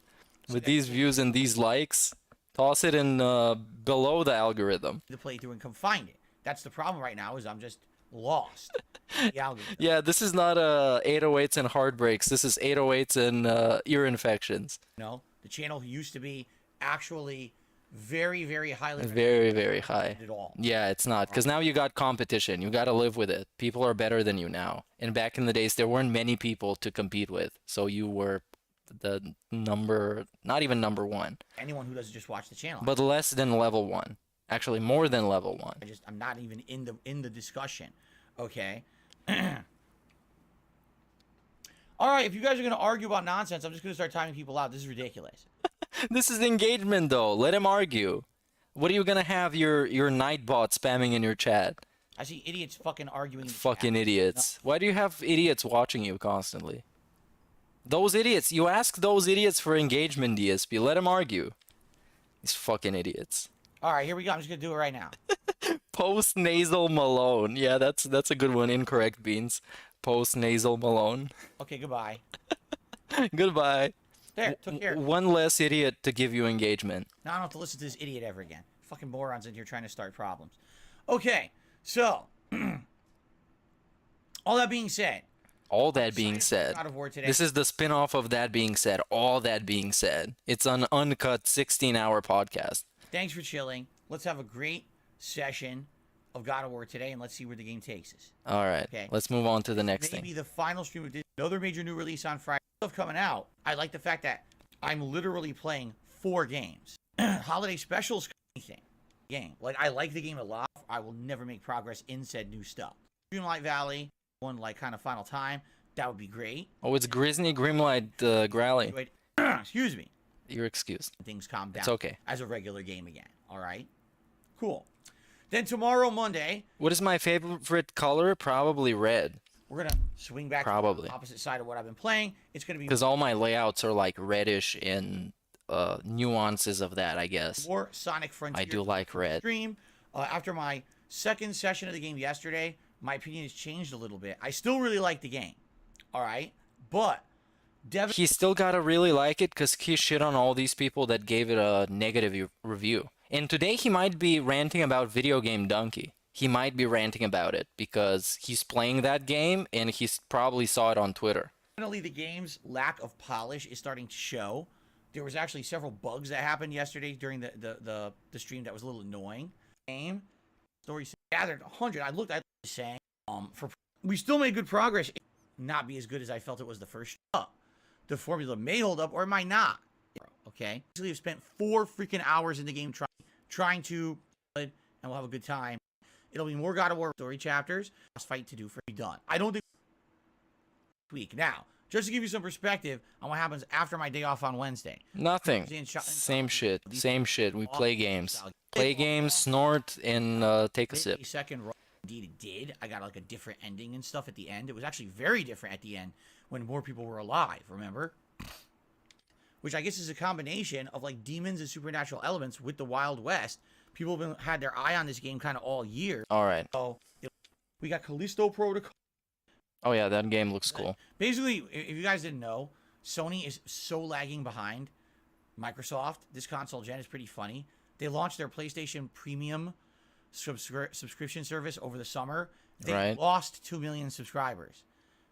With these views and these likes, toss it in below the algorithm. The playthrough and come find it. That's the problem right now, is I'm just lost in the algorithm. Yeah, this is not 808s and heartbreaks. This is 808s and ear infections. The channel used to be actually very, very highly Very, very high. at all. Yeah, it's not. Because now you got competition. You got to live with it. People are better than you now. And back in the days, there weren't many people to compete with. So you were the not even number one. Anyone who doesn't just watch the channel. But less than level one. Actually, more than level one. I'm not even in the discussion. Okay. All right, if you guys are gonna argue about nonsense, I'm just gonna start timing people out. This is ridiculous. This is engagement, though. Let him argue. What are you gonna have your Nightbot spamming in your chat? I see idiots fucking arguing. In the Fucking chat. idiots. Why do you have idiots watching you constantly? Those idiots. You ask those idiots for engagement, DSP. Let them argue. These fucking idiots. All right, here we go. I'm just gonna do it right now. Post nasal Malone. Yeah, that's a good one. Incorrect, Beans. Post nasal Malone. Okay, goodbye. Goodbye. There, took care. One less idiot to give you engagement. Now I don't have to listen to this idiot ever again. Fucking morons in here trying to start problems. Okay, so all that being said, All that being said, God of War today. this is the spin-off of That Being Said. All that being said, it's an uncut 16-hour podcast. Thanks for chilling. Let's have a great session of God of War today, and let's see where the game takes us. All right, Okay. let's move on to the next Maybe thing. the final stream of this. Another major new release on Friday. Stuff coming out. I like the fact that I'm literally playing 4 games. Holiday specials, anything. Game. Like, I like the game a lot. I will never make progress in said new stuff. Dreamlight Valley, one like kind of final time. That would be great. Oh, it's Grizzly Grimlight Growly. Wait, excuse me. You're excused. Things calm down. It's okay. As a regular game again. All right. Cool. Then tomorrow, Monday, What is my favorite color? Probably red. we're gonna swing back Probably. to the opposite side of what I've been playing. It's gonna be Because all my layouts are like reddish and nuances of that, I guess. more Sonic Frontier. I do like red. Stream. After my second session of the game yesterday, my opinion has changed a little bit. I still really like the game. All right, but Devin. He still gotta really like it because he shit on all these people that gave it a negative review. And today he might be ranting about video game Dunkey. He might be ranting about it because he's playing that game and he's probably saw it on Twitter. Definitely the game's lack of polish is starting to show. There was actually several bugs that happened yesterday during the stream that was a little annoying. Game story gathered 100. I looked at saying we still made good progress. It may not be as good as I felt it was the first. The formula may hold up or it might not. Okay. Basically, I've spent 4 freaking hours in the game trying to, and we'll have a good time. It'll be more God of War story chapters. Boss fight to do for be done. I don't think week now. Just to give you some perspective on what happens after my day off on Wednesday. Nothing. Same shit. Same shit. We play games. Play games, snort, and take a sip. Second, indeed it did. I got like a different ending and stuff at the end. It was actually very different at the end when more people were alive, remember? Which I guess is a combination of like demons and supernatural elements with the Wild West. People have had their eye on this game kind of all year. All right. So we got Callisto Protocol. Oh yeah, that game looks cool. Basically, if you guys didn't know, Sony is so lagging behind Microsoft. This console gen is pretty funny. They launched their PlayStation Premium subscription service over the summer. They lost 2 million subscribers.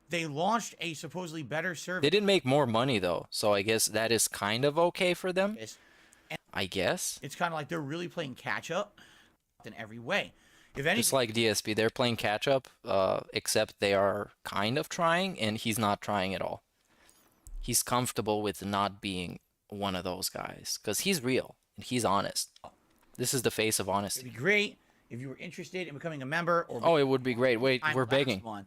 They launched a supposedly better service. They did make more money though, so I guess that is kind of okay for them. And I guess. it's kind of like they're really playing catch up in every way. If any, Just like DSP, they're playing catch up, except they are kind of trying, and he's not trying at all. He's comfortable with not being one of those guys, because he's real and he's honest. This is the face of honesty. it'd be great if you were interested in becoming a member. Or Oh, it would be great. Wait, we're begging. One,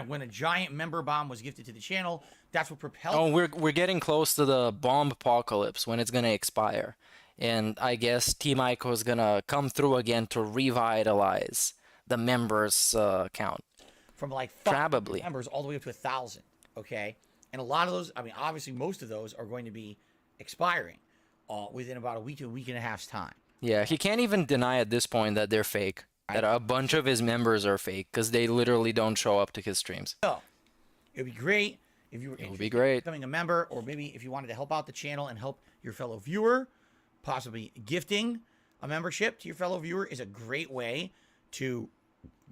when a giant member bomb was gifted to the channel, that's what propelled. Oh, we're getting close to the bomb apocalypse when it's gonna expire, and I guess Team Ico is gonna come through again to revitalize the members count. From like Probably. members all the way up to 1,000. Okay, and a lot of those, I mean, obviously most of those are going to be expiring within about a week to a week and a half's time. Yeah, he can't even deny at this point that they're fake. That a bunch of his members are fake because they literally don't show up to his streams. So it'd be great if you were It would interested be in great. becoming a member, or maybe if you wanted to help out the channel and help your fellow viewer, possibly gifting a membership to your fellow viewer is a great way to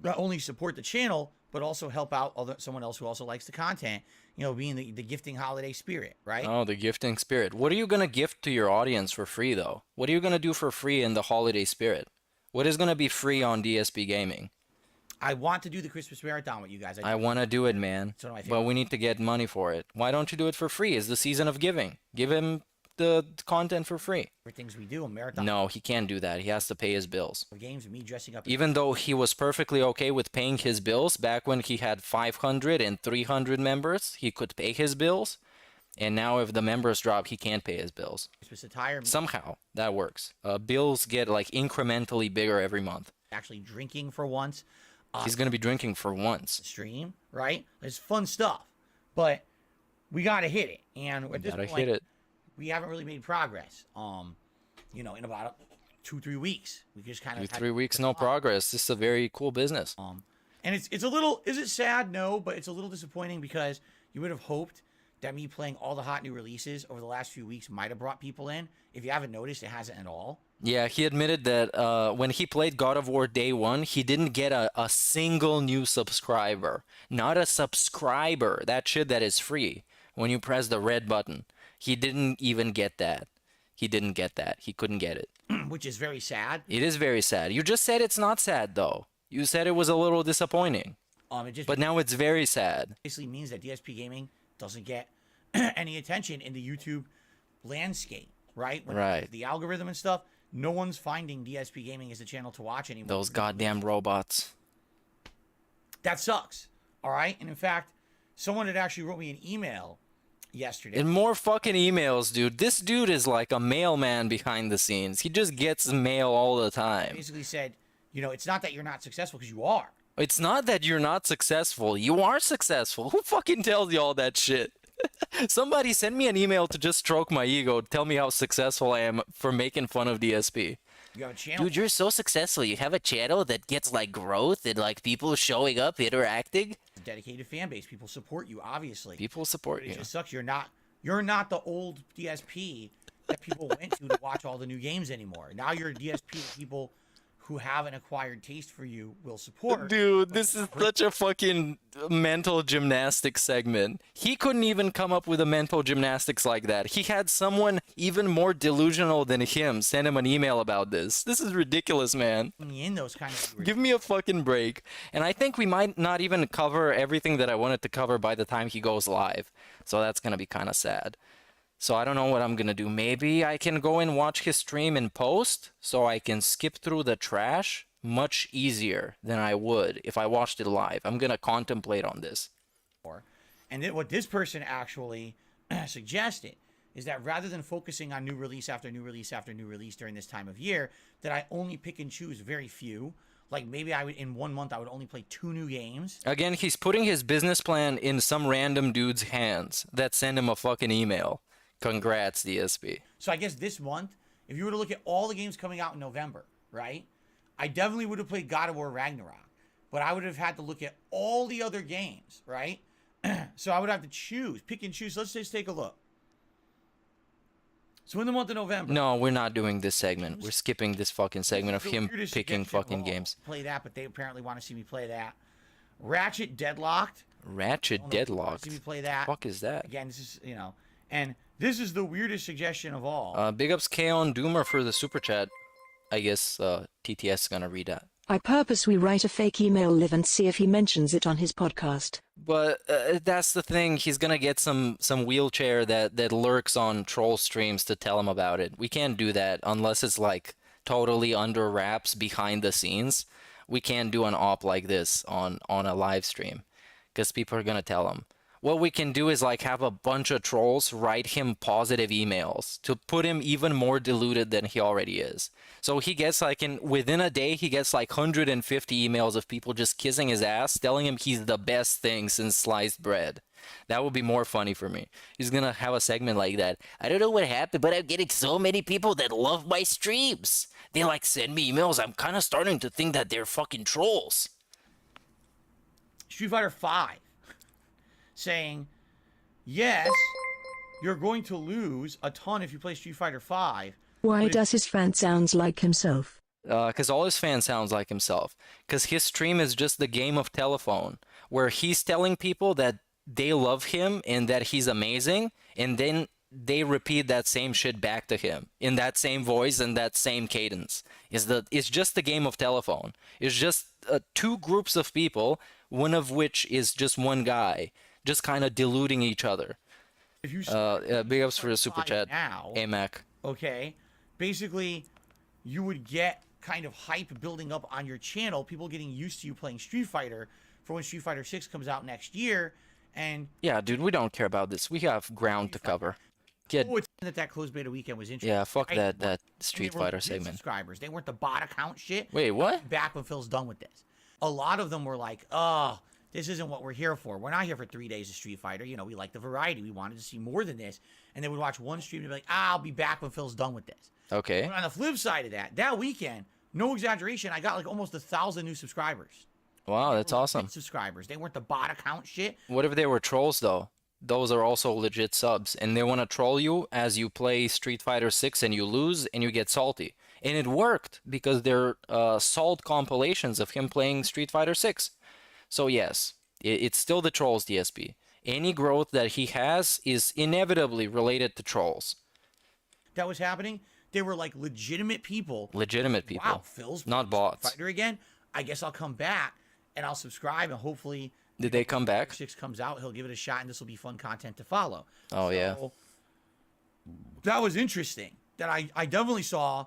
not only support the channel but also help out someone else who also likes the content. You know, being the gifting holiday spirit, right? Oh, the gifting spirit. What are you gonna gift to your audience for free though? What are you gonna do for free in the holiday spirit? What is gonna be free on DSPGaming? I want to do the Christmas marathon with you guys. I wanna do it, man. It's one of my But favorite. we need to get money for it. Why don't you do it for free? It's the season of giving. Give him the content for free. Things we do a marathon No, he can't do that. He has to pay his bills. of games of me dressing up. Even though he was perfectly okay with paying his bills back when he had 500 and 300 members, he could pay his bills. And now if the members drop, he can't pay his bills. Christmas attire. Somehow that works. Bills get like incrementally bigger every month. Actually drinking for once. He's gonna be drinking for once. Stream, right? It's fun stuff, but we gotta hit it. And at this point, we haven't really made progress. In about 2-3 weeks, we just kind of 2-3 weeks, no progress. This is a very cool business. And it's a little. Is it sad? No, but it's a little disappointing because you would have hoped that me playing all the hot new releases over the last few weeks might have brought people in. If you haven't noticed, it hasn't at all. Yeah, he admitted that when he played God of War Day 1, he didn't get a single new subscriber. Not a subscriber. That shit that is free when you press the red button. He didn't even get that. He didn't get that. He couldn't get it. Which is very sad. It is very sad. You just said it's not sad, though. You said it was a little disappointing. But now it's very sad. Basically means that DSP Gaming doesn't get any attention in the YouTube landscape, right? Right. The algorithm and stuff, no one's finding DSP Gaming as a channel to watch anymore. Those goddamn robots. That sucks. All right. And in fact, someone had actually wrote me an email yesterday. And more fucking emails, dude. This dude is like a mailman behind the scenes. He just gets mail all the time. Basically said, it's not that you're not successful because you are. It's not that you're not successful. You are successful. Who fucking tells you all that shit? Somebody send me an email to just stroke my ego. Tell me how successful I am for making fun of DSP. You have a channel. Dude, you're so successful. You have a channel that gets like growth and like people showing up, interacting. Dedicated fan base. People support you, obviously. People support you. It just sucks. You're not the old DSP that people went to watch all the new games anymore. Now you're a DSP that people who have an acquired taste for you will support. Dude, this is such a fucking mental gymnastics segment. He couldn't even come up with a mental gymnastics like that. He had someone even more delusional than him send him an email about this. This is ridiculous, man. In those kind of Give me a fucking break. And I think we might not even cover everything that I wanted to cover by the time he goes live. So that's going to be kind of sad. So I don't know what I'm going to do. Maybe I can go and watch his stream in post so I can skip through the trash much easier than I would if I watched it live. I'm going to contemplate on this. And what this person actually suggested is that rather than focusing on new release after new release after new release during this time of year, that I only pick and choose very few. Like maybe I would, in 1 month, I would only play 2 new games. Again, he's putting his business plan in some random dude's hands that send him a fucking email. Congrats, DSP. So I guess this month, if you were to look at all the games coming out in November, right? I definitely would have played God of War Ragnarok, but I would have had to look at all the other games, right? So I would have to pick and choose. Let's just take a look. So in the month of November. No, we're not doing this segment. We're skipping this fucking segment of him picking fucking games. Play that, but they apparently want to see me play that. Ratchet Deadlocked. Ratchet Deadlocked? See me play that. Fuck is that? Again, this is, and this is the weirdest suggestion of all. Big ups K-On Doomer for the super chat. I guess TTS is gonna read that. I purposely write a fake email live and see if he mentions it on his podcast. But that's the thing. He's gonna get some wheelchair that lurks on troll streams to tell him about it. We can't do that unless it's like totally under wraps behind the scenes. We can't do an op like this on a live stream because people are gonna tell him. What we can do is like have a bunch of trolls write him positive emails to put him even more deluded than he already is. So he gets like within a day, he gets like 150 emails of people just kissing his ass, telling him he's the best thing since sliced bread. That would be more funny for me. He's gonna have a segment like that. I don't know what happened, but I'm getting so many people that love my streams. They like send me emails. I'm kind of starting to think that they're fucking trolls. Street Fighter 5. Saying, yes, you're going to lose a ton if you play Street Fighter 5. Why does his fan sounds like himself? Because all his fans sounds like himself. Because his stream is just the game of telephone, where he's telling people that they love him and that he's amazing, and then they repeat that same shit back to him in that same voice and that same cadence. It's just the game of telephone. It's just 2 groups of people, one of which is just one guy, just kind of deluding each other. If you big ups for the super chat, now, AMAC. Okay, basically, you would get kind of hype building up on your channel, people getting used to you playing Street Fighter for when Street Fighter 6 comes out next year, And Yeah, dude, we don't care about this. We have ground to cover. Get oh, it's that closed beta weekend was interesting. yeah, fuck right? that And Street they were Fighter legit segment. subscribers. They weren't the bot account shit. Wait, what? Back when Phil's done with this, a lot of them were like, "Oh, this isn't what we're here for. We're not here for 3 days of Street Fighter. You know, we like the variety. We wanted to see more than this." And they would watch one stream and be like, "I'll be back when Phil's done with this." Okay. But on the flip side of that weekend, no exaggeration, I got like almost 1,000 new subscribers. Wow, that's awesome. Subscribers. They weren't the bot account shit. What if they were trolls though? Those are also legit subs, and they want to troll you as you play Street Fighter 6 and you lose and you get salty. And it worked because they're salt compilations of him playing Street Fighter 6. So yes, it's still the trolls, DSP. Any growth that he has is inevitably related to trolls. That was happening. They were like legitimate people. Legitimate people. Wow, Phil's not bots. Fighter again. I guess I'll come back and I'll subscribe and hopefully. Did they come back? 6 comes out, he'll give it a shot, and this will be fun content to follow. Oh, yeah. That was interesting. That I definitely saw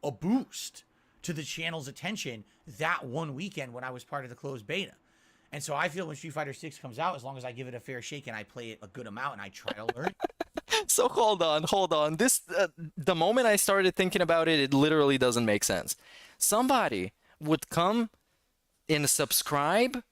a boost to the channel's attention that one weekend when I was part of the closed beta. And so I feel when Street Fighter 6 comes out, as long as I give it a fair shake and I play it a good amount and I try to learn. So hold on. This the moment I started thinking about it, it literally doesn't make sense. Somebody would come and subscribe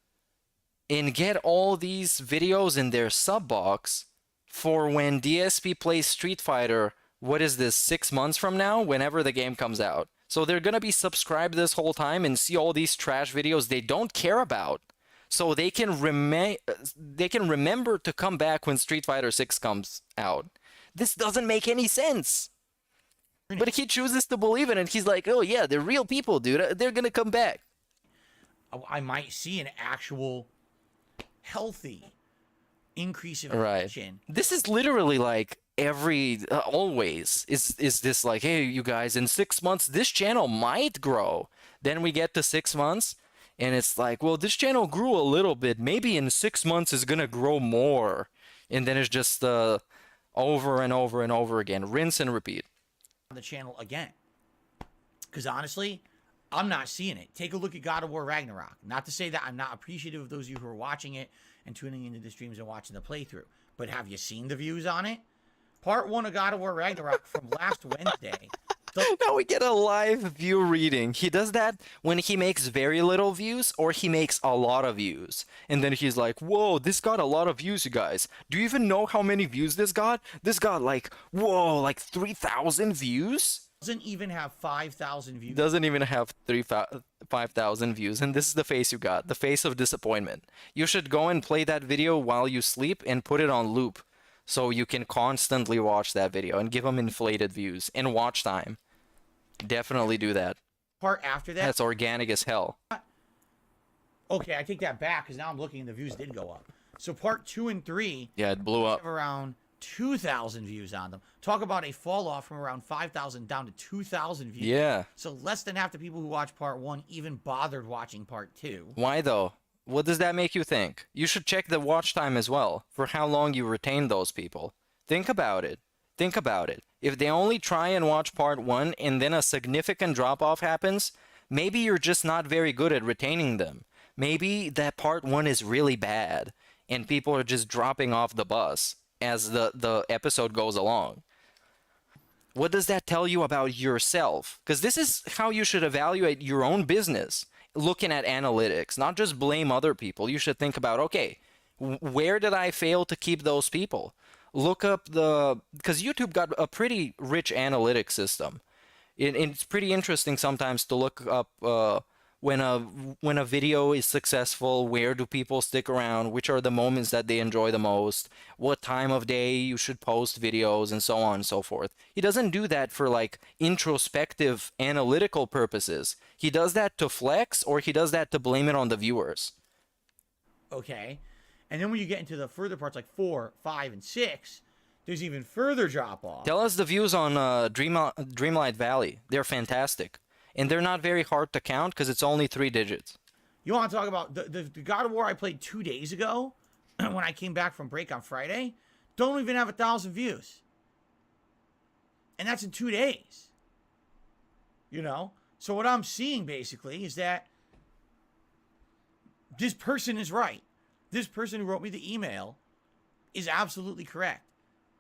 and get all these videos in their sub box for when DSP plays Street Fighter, what is this, 6 months from now, whenever the game comes out. So they're gonna be subscribed this whole time and see all these trash videos they don't care about. So they can remember to come back when Street Fighter 6 comes out. This doesn't make any sense. But he chooses to believe it, and he's like, oh yeah, they're real people, dude. They're gonna come back. I might see an actual healthy increase in Right. attention. This is literally like every always is this like, hey, you guys, in 6 months this channel might grow. Then we get to 6 months and it's like, well, this channel grew a little bit, maybe in 6 months is gonna grow more. And then it's just over and over and over again, rinse and repeat. The channel again, because honestly, I'm not seeing it. Take a look at God of War Ragnarok. Not to say that I'm not appreciative of those of you who are watching it and tuning into the streams and watching the playthrough, but have you seen the views on it? Part 1 of God of War Ragnarok from last Wednesday. Now we get a live view reading. He does that when he makes very little views or he makes a lot of views. And then he's like, whoa, this got a lot of views, you guys. Do you even know how many views this got? This got like, whoa, like 3,000 views? Doesn't even have 5,000 views. Doesn't even have 5,000 views. And this is the face you got, the face of disappointment. You should go and play that video while you sleep and put it on loop, so you can constantly watch that video and give them inflated views and watch time. Definitely do that. Part after that. That's organic as hell. Okay, I take that back because now I'm looking and the views did go up. So part 2 and 3. Yeah, it blew up. Have around 2,000 views on them. Talk about a fall off from around 5,000 down to 2,000 views. Yeah. So less than half the people who watched part 1 even bothered watching part 2. Why though? What does that make you think? You should check the watch time as well, for how long you retain those people. Think about it. Think about it. If they only try and watch part 1 and then a significant drop-off happens, maybe you're just not very good at retaining them. Maybe that part 1 is really bad, and people are just dropping off the bus as the episode goes along. What does that tell you about yourself? Because this is how you should evaluate your own business. Looking at analytics, not just blame other people. You should think about, okay, where did I fail to keep those people? Look up because YouTube got a pretty rich analytics system. It's pretty interesting sometimes to look up when a video is successful, where do people stick around, which are the moments that they enjoy the most, what time of day you should post videos, and so on and so forth. He doesn't do that for like introspective analytical purposes. He does that to flex, or he does that to blame it on the viewers. Okay. And then when you get into the further parts like 4, 5, and 6, there's even further drop off. Tell us the views on Dreamlight Valley. They're fantastic. And they're not very hard to count because it's only 3 digits. You want to talk about the God of War I played 2 days ago when I came back from break on Friday? Don't even have 1,000 views. And that's in 2 days. You know? So what I'm seeing basically is that this person is right. this person who wrote me the email is absolutely correct.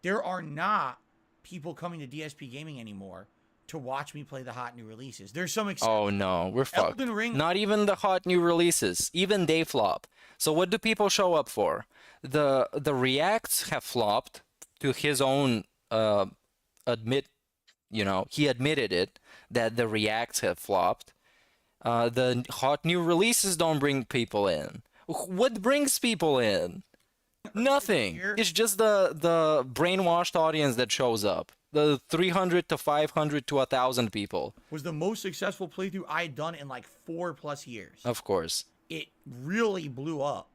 There are not people coming to DSP Gaming anymore to watch me play the hot new releases. There's some exceptions. Oh no, we're fucked. Elden Ring. Not even the hot new releases, even they flop. So what do people show up for? The reacts have flopped to his own he admitted it that the reacts have flopped. The hot new releases don't bring people in. What brings people in? Nothing. It's just the brainwashed audience that shows up. The 300 to 500 to 1,000 people. Was the most successful playthrough I had done in like 4+ years. Of course. It really blew up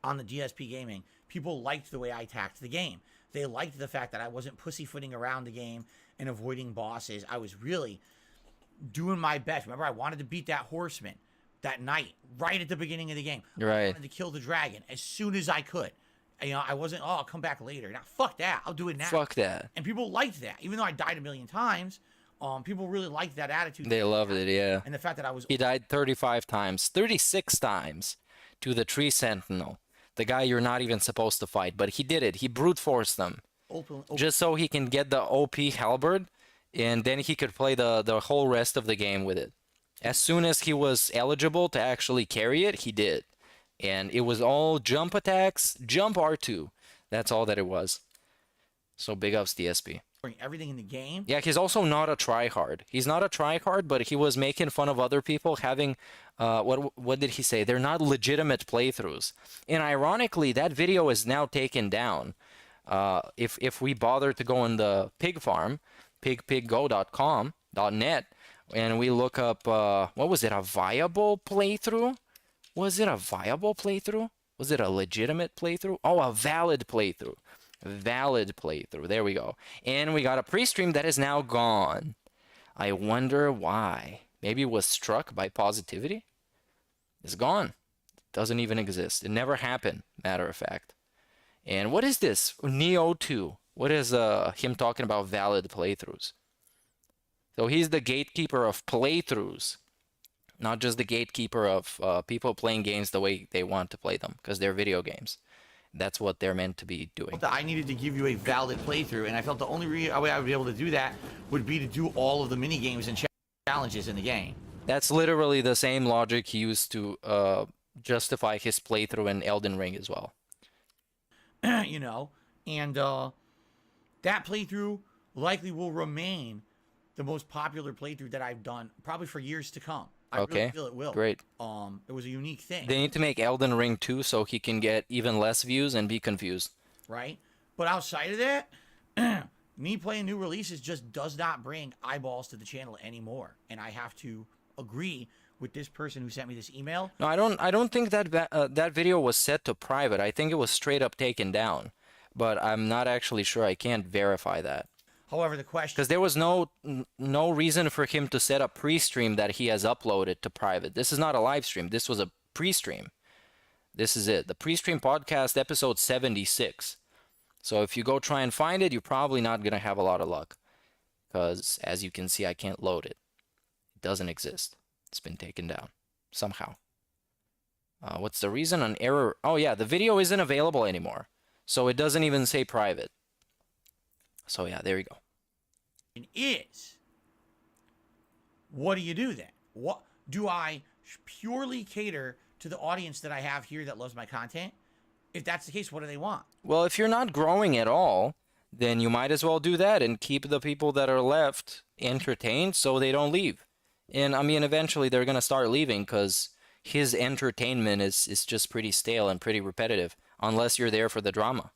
on the DSP Gaming. People liked the way I attacked the game. They liked the fact that I wasn't pussyfooting around the game and avoiding bosses. I was really doing my best. Remember, I wanted to beat that horseman that night, right at the beginning of the game. Right. I wanted to kill the dragon as soon as I could. I wasn't, I'll come back later. Now, fuck that. I'll do it now. Fuck that. And people liked that. Even though I died a million times, people really liked that attitude. They loved it, yeah. And the fact that I was... He died 35 times, 36 times to the Tree Sentinel. The guy you're not even supposed to fight, but he did it. He brute forced them. Just so he can get the OP halberd, and then he could play the whole rest of the game with it. As soon as he was eligible to actually carry it, he did. And it was all jump attacks, jump R2. That's all that it was. So big ups DSP. Everything in the game. Yeah, he's also not a tryhard. He's not a tryhard, but he was making fun of other people having, what did he say? They're not legitimate playthroughs. And ironically, that video is now taken down. If we bother to go in the pig farm, pigpiggo.com.net, and we look up, what was it, a viable playthrough? Was it a viable playthrough? Was it a legitimate playthrough? Oh, a valid playthrough. Valid playthrough. There we go. And we got a pre-stream that is now gone. I wonder why. Maybe it was struck by positivity? It's gone. It doesn't even exist. It never happened, matter of fact. And what is this? Neo 2. What is him talking about valid playthroughs? So he's the gatekeeper of playthroughs. Not just the gatekeeper of people playing games the way they want to play them. Because they're video games. That's what they're meant to be doing. I needed to give you a valid playthrough, and I felt the only way I would be able to do that would be to do all of the mini games and challenges in the game. That's literally the same logic he used to justify his playthrough in Elden Ring as well. You know, and that playthrough likely will remain the most popular playthrough that I've done probably for years to come. I really feel it will. Great. It was a unique thing. They need to make Elden Ring 2 so he can get even less views and be confused. Right? But outside of that, me playing new releases just does not bring eyeballs to the channel anymore. And I have to agree with this person who sent me this email. No, I don't think that that video was set to private. I think it was straight up taken down. But I'm not actually sure. I can't verify that. However, the question... Because there was no reason for him to set up pre-stream that he has uploaded to private. This is not a live stream. This was a pre-stream. This is it. The pre-stream podcast, episode 76. So if you go try and find it, you're probably not going to have a lot of luck. Because, as you can see, I can't load it. It doesn't exist. It's been taken down. Somehow. What's the reason? An error. Oh, yeah. The video isn't available anymore. So it doesn't even say private. So, yeah. There you go. Is what do you do then? What do I purely cater to the audience that I have here that loves my content? If that's the case, what do they want? Well, if you're not growing at all, then you might as well do that and keep the people that are left entertained so they don't leave. And I mean, eventually they're going to start leaving because his entertainment is just pretty stale and pretty repetitive unless you're there for the drama.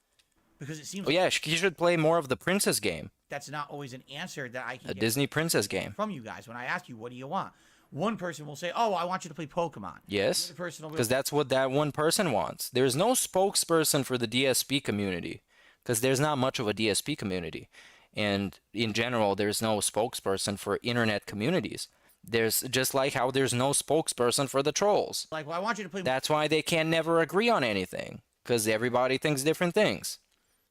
Because it seems oh, yeah, he should play more of the princess game. That's not always an answer that I can get Disney princess game from you guys. When I ask you, what do you want? One person will say, oh, I want you to play Pokemon. Yes, because that's what that one person wants. There's no spokesperson for the DSP community because there's not much of a DSP community. And in general, there's no spokesperson for internet communities. There's just like how there's no spokesperson for the trolls. Like, well, I want you to play... That's why they can never agree on anything because everybody thinks different things.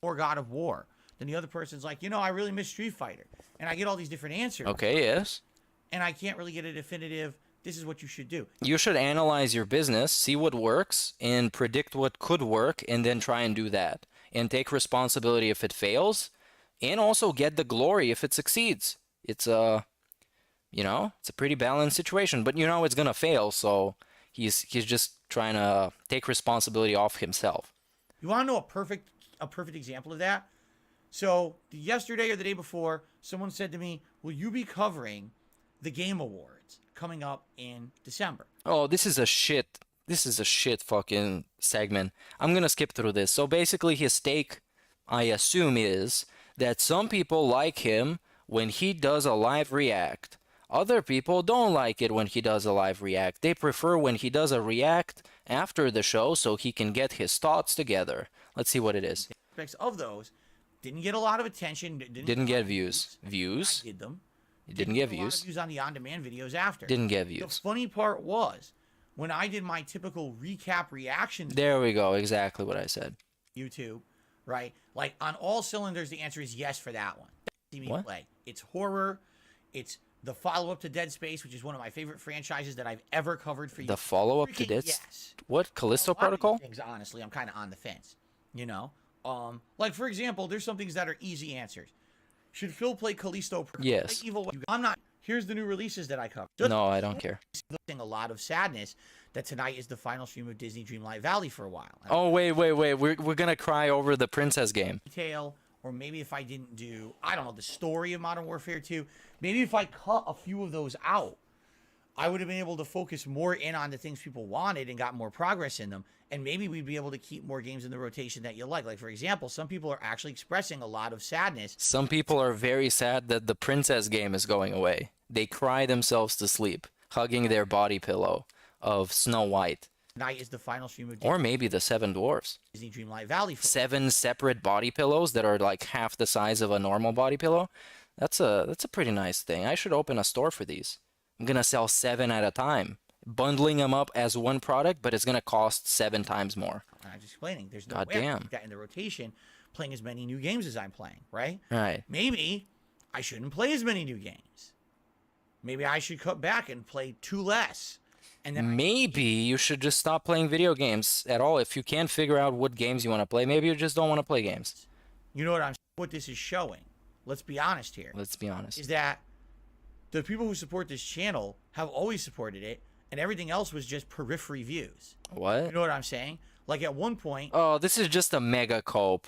Or God of War. Then the other person's like, you know, I really miss Street Fighter. And I get all these different answers. Okay, yes. And I can't really get a definitive, this is what you should do. You should analyze your business, see what works, and predict what could work, and then try and do that. And take responsibility if it fails, and also get the glory if it succeeds. It's a, it's a pretty balanced situation. But it's gonna fail, so he's just trying to take responsibility off himself. You want to know a perfect example of that? So yesterday or the day before, someone said to me, "Will you be covering the Game Awards coming up in December?" Oh, this is a shit fucking segment. I'm gonna skip through this. So basically his take, I assume, is that some people like him when he does a live react. Other people don't like it when he does a live react. They prefer when he does a react after the show so he can get his thoughts together. Let's see what it is. Aspects of those didn't get a lot of attention. Didn't get views. Views? I did them. Didn't get A lot views. of views on the on-demand videos after. Didn't get The views. funny part was, when I did my typical recap reactions There we go. Exactly what I said. YouTube, right? Like on all cylinders, the answer is yes for that one. See me What? play. It's horror. It's the follow-up to Dead Space, which is one of my favorite franchises that I've ever covered for you. The follow-up to Freaking this? Yes. What? Callisto A lot of these Protocol? things, honestly, I'm kind of on the fence. Like for example, there's some things that are easy answers. Should Phil play Callisto Protocol? Yes. Play Evil. I'm not. Here's the new releases that I covered. No, I don't care. A lot of sadness that tonight is the final stream of Disney Dreamlight Valley for a while. Oh, wait. We're gonna cry over the princess game. Detail, or maybe if I didn't do, I don't know, the story of Modern Warfare 2, maybe if I cut a few of those out, I would have been able to focus more in on the things people wanted and got more progress in them. And maybe we'd be able to keep more games in the rotation that you like. Like, for example, some people are actually expressing a lot of sadness. Some people are very sad that the princess game is going away. They cry themselves to sleep, hugging their body pillow of Snow White. Tonight is the final stream of Or maybe the Seven Dwarfs. Disney Dreamlight Valley. 7 separate body pillows that are like half the size of a normal body pillow. That's a pretty nice thing. I should open a store for these. I'm gonna sell 7 at a time, bundling them up as one product, but it's gonna cost 7 times more. I'm just explaining. There's no God way I can damn. keep that in the rotation, playing as many new games as I'm playing, right? Right. Maybe I shouldn't play as many new games. Maybe I should cut back and play 2 less. And then Maybe you should just stop playing video games at all. If you can't figure out what games you want to play, maybe you just don't want to play games. you know what this is showing. Let's be honest here. Let's be honest. Is that the people who support this channel have always supported it, and everything else was just periphery views. What? You know what I'm saying? Like at one point, Oh, this is just a mega cope.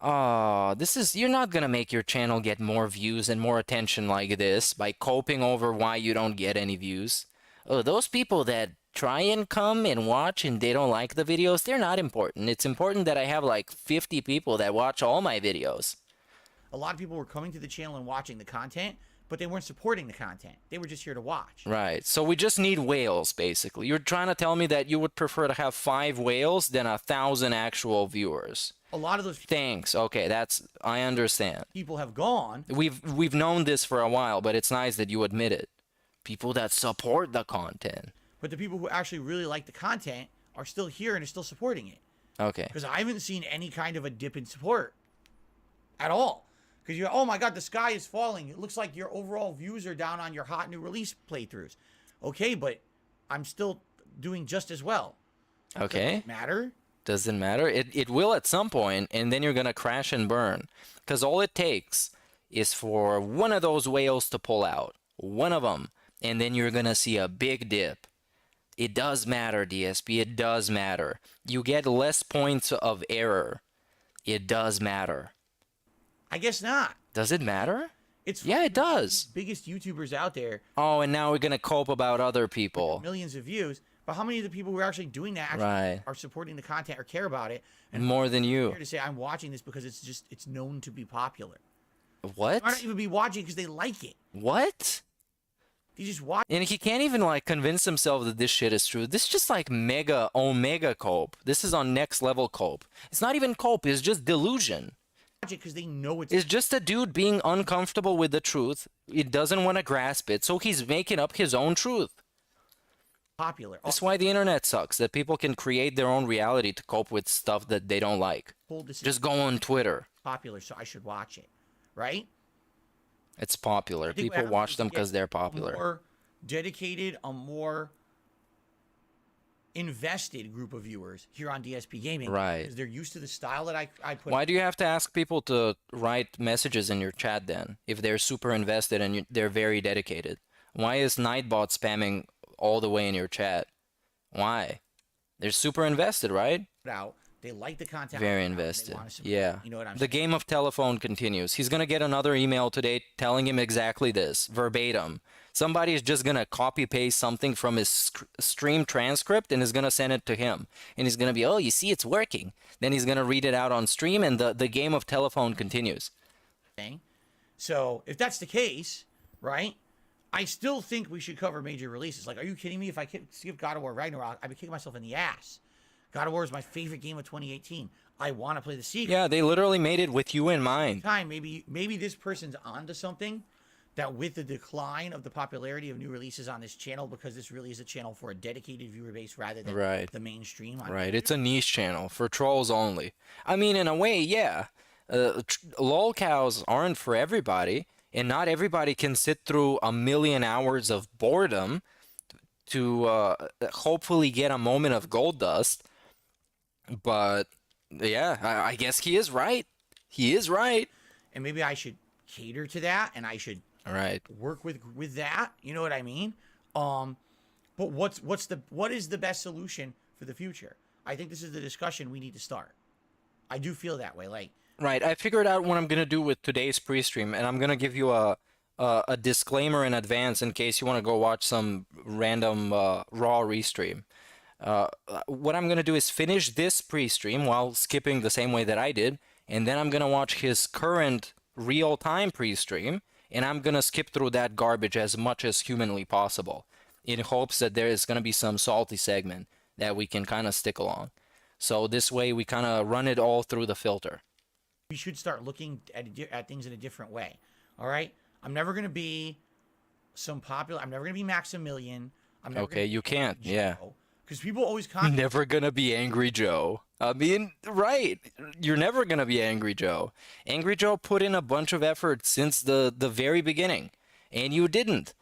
Oh, you're not gonna make your channel get more views and more attention like this by coping over why you don't get any views. Oh, those people that try and come and watch and they don't like the videos, they're not important. It's important that I have like 50 people that watch all my videos. a lot of people were coming to the channel and watching the content, but they weren't supporting the content. They were just here to watch. Right. So we just need whales, basically. You're trying to tell me that you would prefer to have 5 whales than 1,000 actual viewers. A lot of those Thanks. Okay, I understand. people have gone. We've known this for a while, but it's nice that you admit it. People that support the content. But the people who actually really like the content are still here and are still supporting it. Okay. Because I haven't seen any kind of a dip in support at all. Because you're, oh my God, the sky is falling. It looks like your overall views are down on your hot new release playthroughs. Okay, but I'm still doing just as well. Okay. Does it matter? Doesn't matter. It will at some point, and then you're going to crash and burn. Because all it takes is for one of those whales to pull out. One of them. And then you're going to see a big dip. It does matter, DSP. It does matter. You get less points of error. It does matter. I guess not. Does it matter? It's Yeah, it does. biggest YouTubers out there, Oh, and now we're going to cope about other people. millions of views. But how many of the people who are actually doing that actually Right. are supporting the content or care about it? And More than I'm you. here to say I'm watching this because it's known to be popular. What? They might not even be watching because they like it. What? They just watch And he can't even like convince himself that this shit is true. This is just like mega omega cope. This is on next level cope. It's not even cope, it's just delusion. it because they know it's It's just a dude being uncomfortable with the truth. He doesn't want to grasp it, so he's making up his own truth. popular. That's why the internet sucks, that people can create their own reality to cope with stuff that they don't like. Told this is Just go on Twitter. popular, so I should watch it, right? It's popular. I think what People happens watch is them you get because they're popular. More dedicated, a more invested group of viewers here on DSP Gaming. Right. Because they're used to the style that I put. Why do you have to ask people to write messages in your chat then, if they're super invested and they're very dedicated? Why is Nightbot spamming all the way in your chat? Why? They're super invested, right? Out. They like the content. Very and they invested. wanna support. Yeah. You know what I'm The saying? game of telephone continues. He's going to get another email today telling him exactly this, verbatim. Somebody is just going to copy paste something from his stream transcript and is going to send it to him. And he's going to be, oh, you see, it's working. Then he's going to read it out on stream and the game of telephone continues. So if that's the case, right, I still think we should cover major releases. Like, are you kidding me? If I skip God of War Ragnarok, I'd be kicking myself in the ass. God of War is my favorite game of 2018. I want to play the sequel. Yeah, they literally made it with you in mind. Maybe this person's onto something, that with the decline of the popularity of new releases on this channel, because this really is a channel for a dedicated viewer base rather than the mainstream. Right, it's a niche channel for trolls only. I mean, in a way, yeah. LOL cows aren't for everybody, and not everybody can sit through a million hours of boredom to hopefully get a moment of gold dust. But yeah, I guess he is right. He is right. And maybe I should cater to that, and I should work with that. You know what I mean? But what is the best solution for the future? I think this is the discussion we need to start. I do feel that way. Like, right, I figured out what I'm gonna do with today's pre-stream, and I'm gonna give you a disclaimer in advance in case you want to go watch some random raw restream. What I'm gonna do is finish this pre-stream while skipping the same way that I did, and then I'm gonna watch his current real-time pre-stream, and I'm gonna skip through that garbage as much as humanly possible, in hopes that there is gonna be some salty segment that we can kind of stick along. So this way we kind of run it all through the filter. we should start looking at things in a different way. All right? I'm never gonna be I'm never gonna be Maximilian. I'm never Okay, you can't. Yeah. Because people always Never gonna be Angry Joe. I mean, right. You're never gonna be Angry Joe. Angry Joe put in a bunch of effort since the very beginning. And you didn't.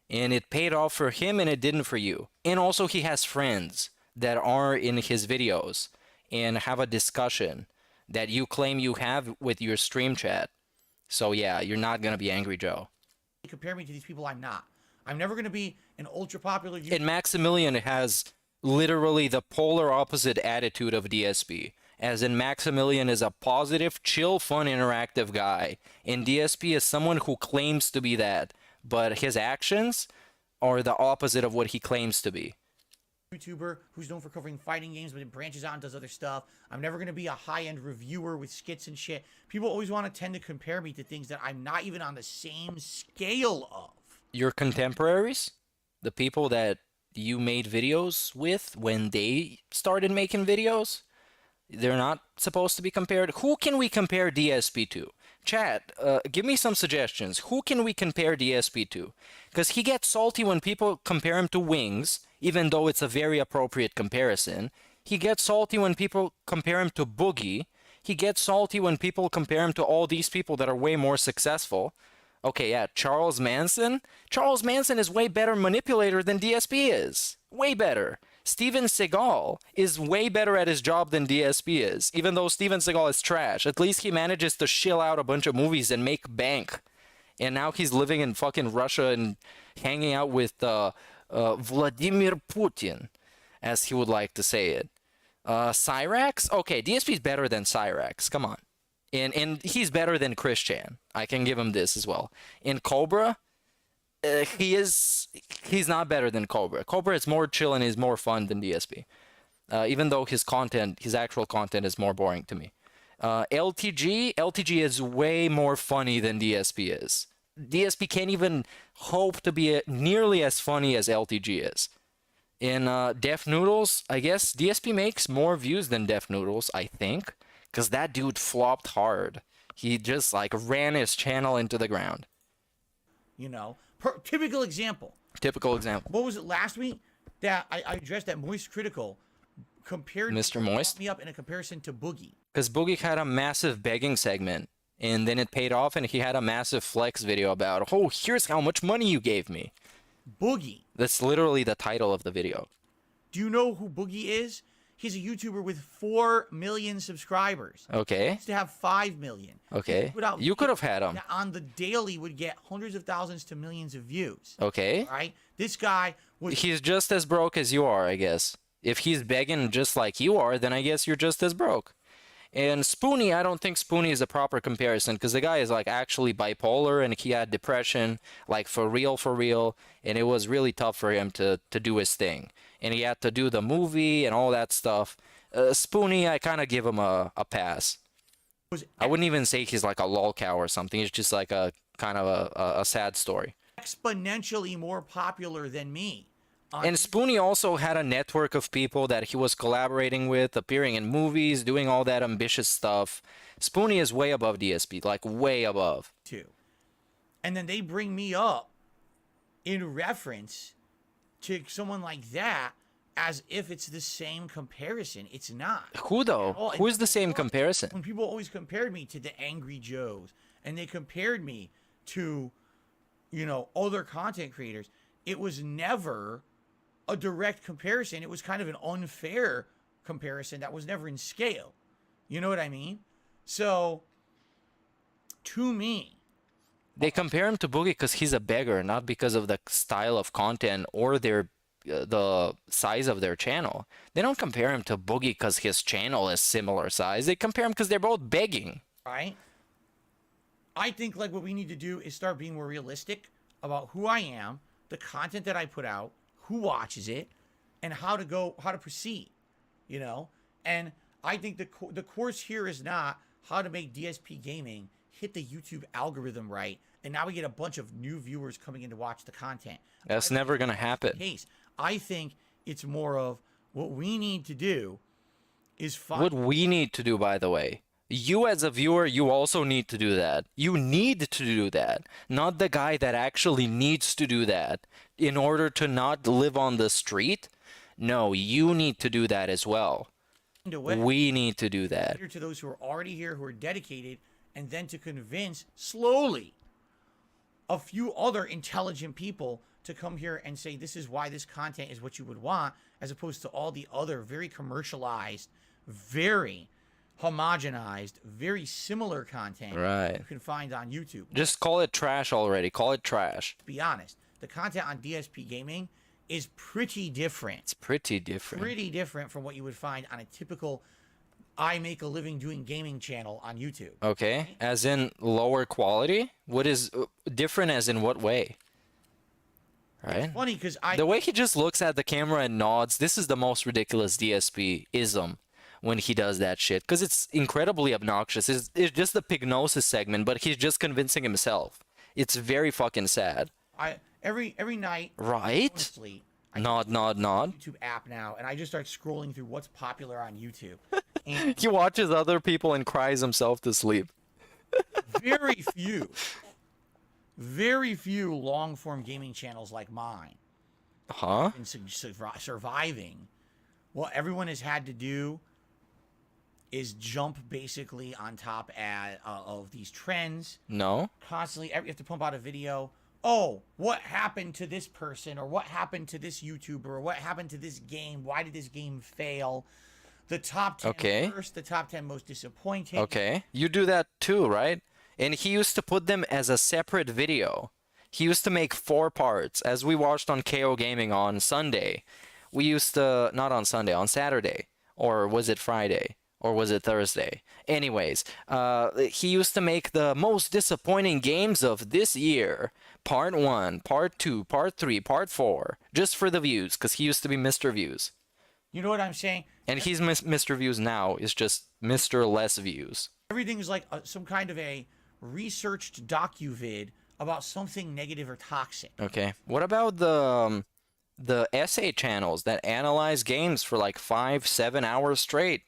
And it paid off for him and it didn't for you. And also he has friends that are in his videos and have a discussion that you claim you have with your stream chat. So yeah, you're not gonna be Angry Joe. compare me to these people. I'm not. I'm never gonna be an ultra popular YouTuber. And Maximilian has literally the polar opposite attitude of DSP. As in, Maximilian is a positive, chill, fun, interactive guy. And DSP is someone who claims to be that, but his actions are the opposite of what he claims to be. YouTuber who's known for covering fighting games, but it branches out and does other stuff. I'm never going to be a high-end reviewer with skits and shit. People always want to tend to compare me to things that I'm not even on the same scale of. Your contemporaries? The people that you made videos with when they started making videos? They're not supposed to be compared. Who can we compare DSP to? Chat, give me some suggestions. Who can we compare DSP to? Because he gets salty when people compare him to Wings, even though it's a very appropriate comparison. He gets salty when people compare him to Boogie. He gets salty when people compare him to all these people that are way more successful. Okay, yeah, Charles Manson. Charles Manson is way better manipulator than DSP is. Way better. Steven Seagal is way better at his job than DSP is. Even though Steven Seagal is trash, at least he manages to shill out a bunch of movies and make bank. And now he's living in fucking Russia and hanging out with Vladimir Putin, as he would like to say it. Cyrax? Okay, DSP's better than Cyrax. Come on. And he's better than Christian. I can give him this as well. In Cobra, he's not better than Cobra. Cobra is more chill and is more fun than DSP. Even though his actual content is more boring to me. LTG is way more funny than DSP is. DSP can't even hope to be nearly as funny as LTG is. In Def Noodles, I guess DSP makes more views than Def Noodles, I think. Because that dude flopped hard. He just, like, ran his channel into the ground. You know, typical example. Typical example. What was it last week that I addressed that Moist Critical compared Mr. Moist? me up in a comparison to Boogie? Because Boogie had a massive begging segment. And then it paid off and he had a massive flex video about, oh, here's how much money you gave me. Boogie. That's literally the title of the video. Do you know who Boogie is? He's a YouTuber with 4 million subscribers. Okay. He used to have 5 million. Okay. You could have had him. On the daily would get hundreds of thousands to millions of views. Okay. Right? This guy was... He's just as broke as you are, I guess. If he's begging just like you are, then I guess you're just as broke. And Spoonie, I don't think Spoonie is a proper comparison because the guy is like actually bipolar and he had depression, like for real, and it was really tough for him to do his thing. And he had to do the movie and all that stuff. Spoonie, I kind of give him a pass. I wouldn't even say he's like a lolcow or something. It's just like a kind of a sad story. Exponentially more popular than me. And Spoonie also had a network of people that he was collaborating with, appearing in movies, doing all that ambitious stuff. Spoonie is way above DSP, like way above. Too. And then they bring me up in reference to someone like that as if it's the same comparison. It's not. Who though? Who is the same comparison? When people always compared me to the Angry Joes and they compared me to, you know, other content creators, it was never a direct comparison. It was kind of an unfair comparison that was never in scale. You know what I mean? So, to me, they compare him to Boogie because he's a beggar, not because of the style of content or their the size of their channel. They don't compare him to Boogie because his channel is similar size. They compare him because they're both begging. Right? I think like what we need to do is start being more realistic about who I am, the content that I put out, who watches it, and how to proceed, you know? And I think the course here is not how to make DSP Gaming hit the YouTube algorithm right, and now we get a bunch of new viewers coming in to watch the content. That's never going to happen. Case. I think it's more of what we need to do is find... What we need to do, by the way. You as a viewer, you also need to do that. You need to do that. Not the guy that actually needs to do that in order to not live on the street. No, you need to do that as well. We need to do that. To those who are already here, who are dedicated, and then to convince slowly a few other intelligent people to come here and say this is why this content is what you would want, as opposed to all the other very commercialized, very homogenized, very similar content you can find on YouTube. Just call it trash already. Call it trash. To be honest, the content on DSP Gaming is pretty different. It's pretty different. Pretty different from what you would find on a typical I make a living doing gaming channel on YouTube. Okay, as in lower quality? What is different as in what way? Right? It's funny because the way he just looks at the camera and nods, this is the most ridiculous DSP-ism when he does that shit. Because it's incredibly obnoxious. It's just the Pignosis segment, but he's just convincing himself. It's very fucking sad. Every night, right? Honestly, nod. YouTube app now, and I just start scrolling through what's popular on YouTube. And he watches other people and cries himself to sleep. very few long-form gaming channels like mine. In surviving. What everyone has had to do is jump basically on top of these trends. No. Constantly, you have to pump out a video. Oh, what happened to this person, or what happened to this YouTuber, or what happened to this game? Why did this game fail? The top 10 first, the top 10 most disappointing. Okay, you do that too, right? And he used to put them as a separate video. He used to make 4 parts, as we watched on KO Gaming on Sunday. We used to, not on Sunday, on Saturday. Or was it Friday? Or was it Thursday? Anyways, he used to make the most disappointing games of this year. Part 1, Part 2, Part 3, Part 4. Just for the views, because he used to be Mr. Views. You know what I'm saying? And he's Mr. Views now. It's just Mr. Less Views. Everything is like some kind of a researched docu-vid about something negative or toxic. Okay. What about the essay channels that analyze games for like 5-7 hours straight?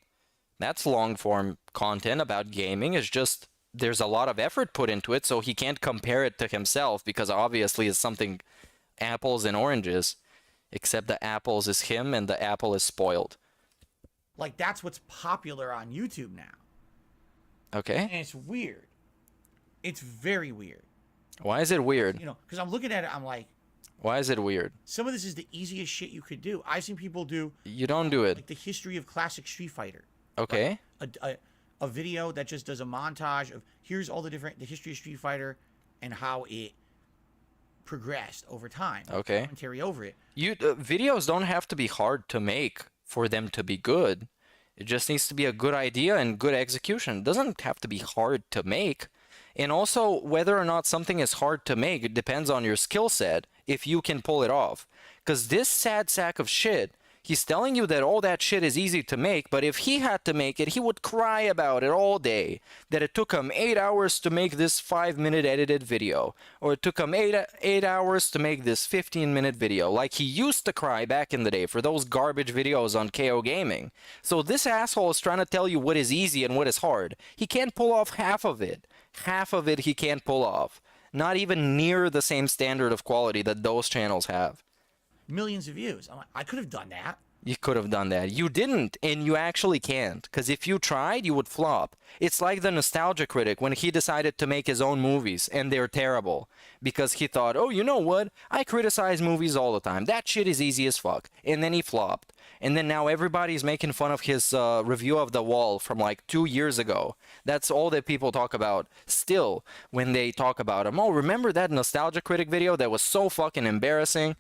That's long-form content about gaming. It's just there's a lot of effort put into it, so he can't compare it to himself because obviously it's something apples and oranges. Except the apples is him and the apple is spoiled. Like, that's what's popular on YouTube now. Okay. And it's weird. It's very weird. Why is it weird? You know, because I'm looking at it, I'm like, Why is it weird? Some of this is the easiest shit you could do. I've seen people do You don't do it. like the history of classic Street Fighter. Okay. A video that just does a montage of here's all the history of Street Fighter and how it progressed over time. Okay. Commentary over it. Videos don't have to be hard to make for them to be good. It just needs to be a good idea and good execution. It doesn't have to be hard to make. And also, whether or not something is hard to make, it depends on your skill set, if you can pull it off. Because this sad sack of shit, he's telling you that all that shit is easy to make, but if he had to make it, he would cry about it all day. That it took him 8 hours to make this 5-minute edited video. Or it took him 8 hours to make this 15-minute video. Like he used to cry back in the day for those garbage videos on KO Gaming. So this asshole is trying to tell you what is easy and what is hard. He can't pull off half of it. Half of it he can't pull off. Not even near the same standard of quality that those channels have. Millions of views. I'm like, I could have done that. You could have done that. You didn't, and you actually can't. Because if you tried, you would flop. It's like the Nostalgia Critic when he decided to make his own movies, and they're terrible. Because he thought, oh, you know what? I criticize movies all the time. That shit is easy as fuck. And then he flopped. And then now everybody's making fun of his review of The Wall from like 2 years ago. That's all that people talk about still when they talk about him. Oh, remember that Nostalgia Critic video that was so fucking embarrassing?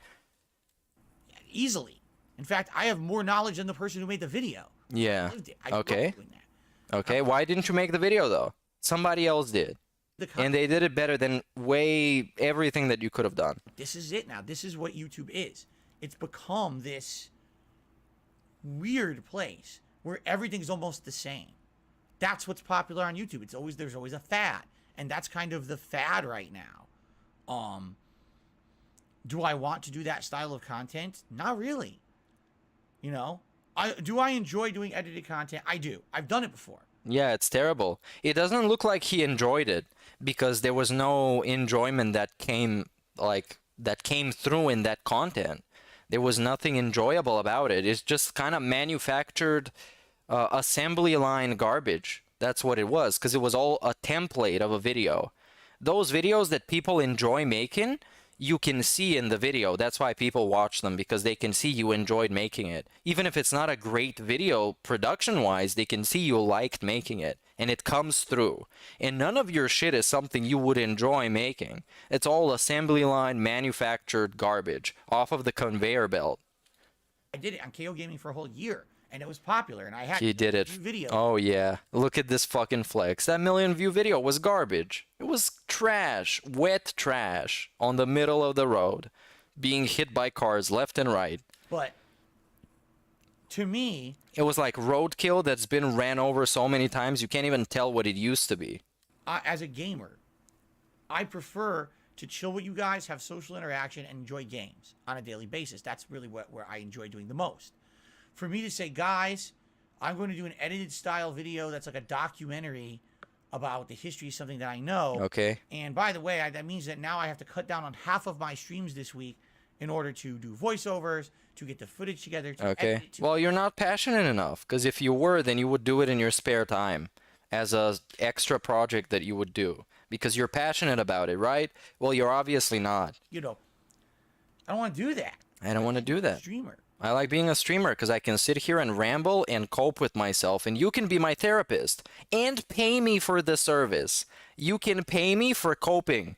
Easily. In fact, I have more knowledge than the person who made the video. Yeah. I grew up Okay. doing that. Okay. Why didn't you make the video though? Somebody else did. And they did it better than everything that you could have done. This is it now. This is what YouTube is. It's become this weird place where everything's almost the same. That's what's popular on YouTube. There's always a fad, and that's kind of the fad right now. Do I want to do that style of content? Not really. You know, do I enjoy doing edited content? I do. I've done it before. Yeah, it's terrible. It doesn't look like he enjoyed it because there was no enjoyment that came through in that content. There was nothing enjoyable about it. It's just kind of manufactured assembly line garbage. That's what it was, because it was all a template of a video. Those videos that people enjoy making, you can see in the video. That's why people watch them, because they can see you enjoyed making it. Even if it's not a great video production-wise, they can see you liked making it, and it comes through. And none of your shit is something you would enjoy making. It's all assembly line manufactured garbage off of the conveyor belt. I did it on KO Gaming for a whole year, and it was popular, and I had He did it. videos. Oh yeah, look at this fucking flex. That 1 million view video was garbage. It was trash, wet trash on the middle of the road, being hit by cars left and right. But to me, it was like roadkill that's been ran over so many times you can't even tell what it used to be. as a gamer, I prefer to chill with you guys, have social interaction, and enjoy games on a daily basis. That's really where I enjoy doing the most. For me to say, guys, I'm going to do an edited style video that's like a documentary about the history of something that I know. Okay. And by the way, that means that now I have to cut down on half of my streams this week in order to do voiceovers, to get the footage together. To Okay. edit it, Well, you're not passionate enough, because if you were, then you would do it in your spare time as a extra project that you would do, because you're passionate about it, right? Well, you're obviously not. You know, I don't want to do that. I don't want to do that. Streamer. I like being a streamer because I can sit here and ramble and cope with myself, and you can be my therapist and pay me for the service. You can pay me for coping.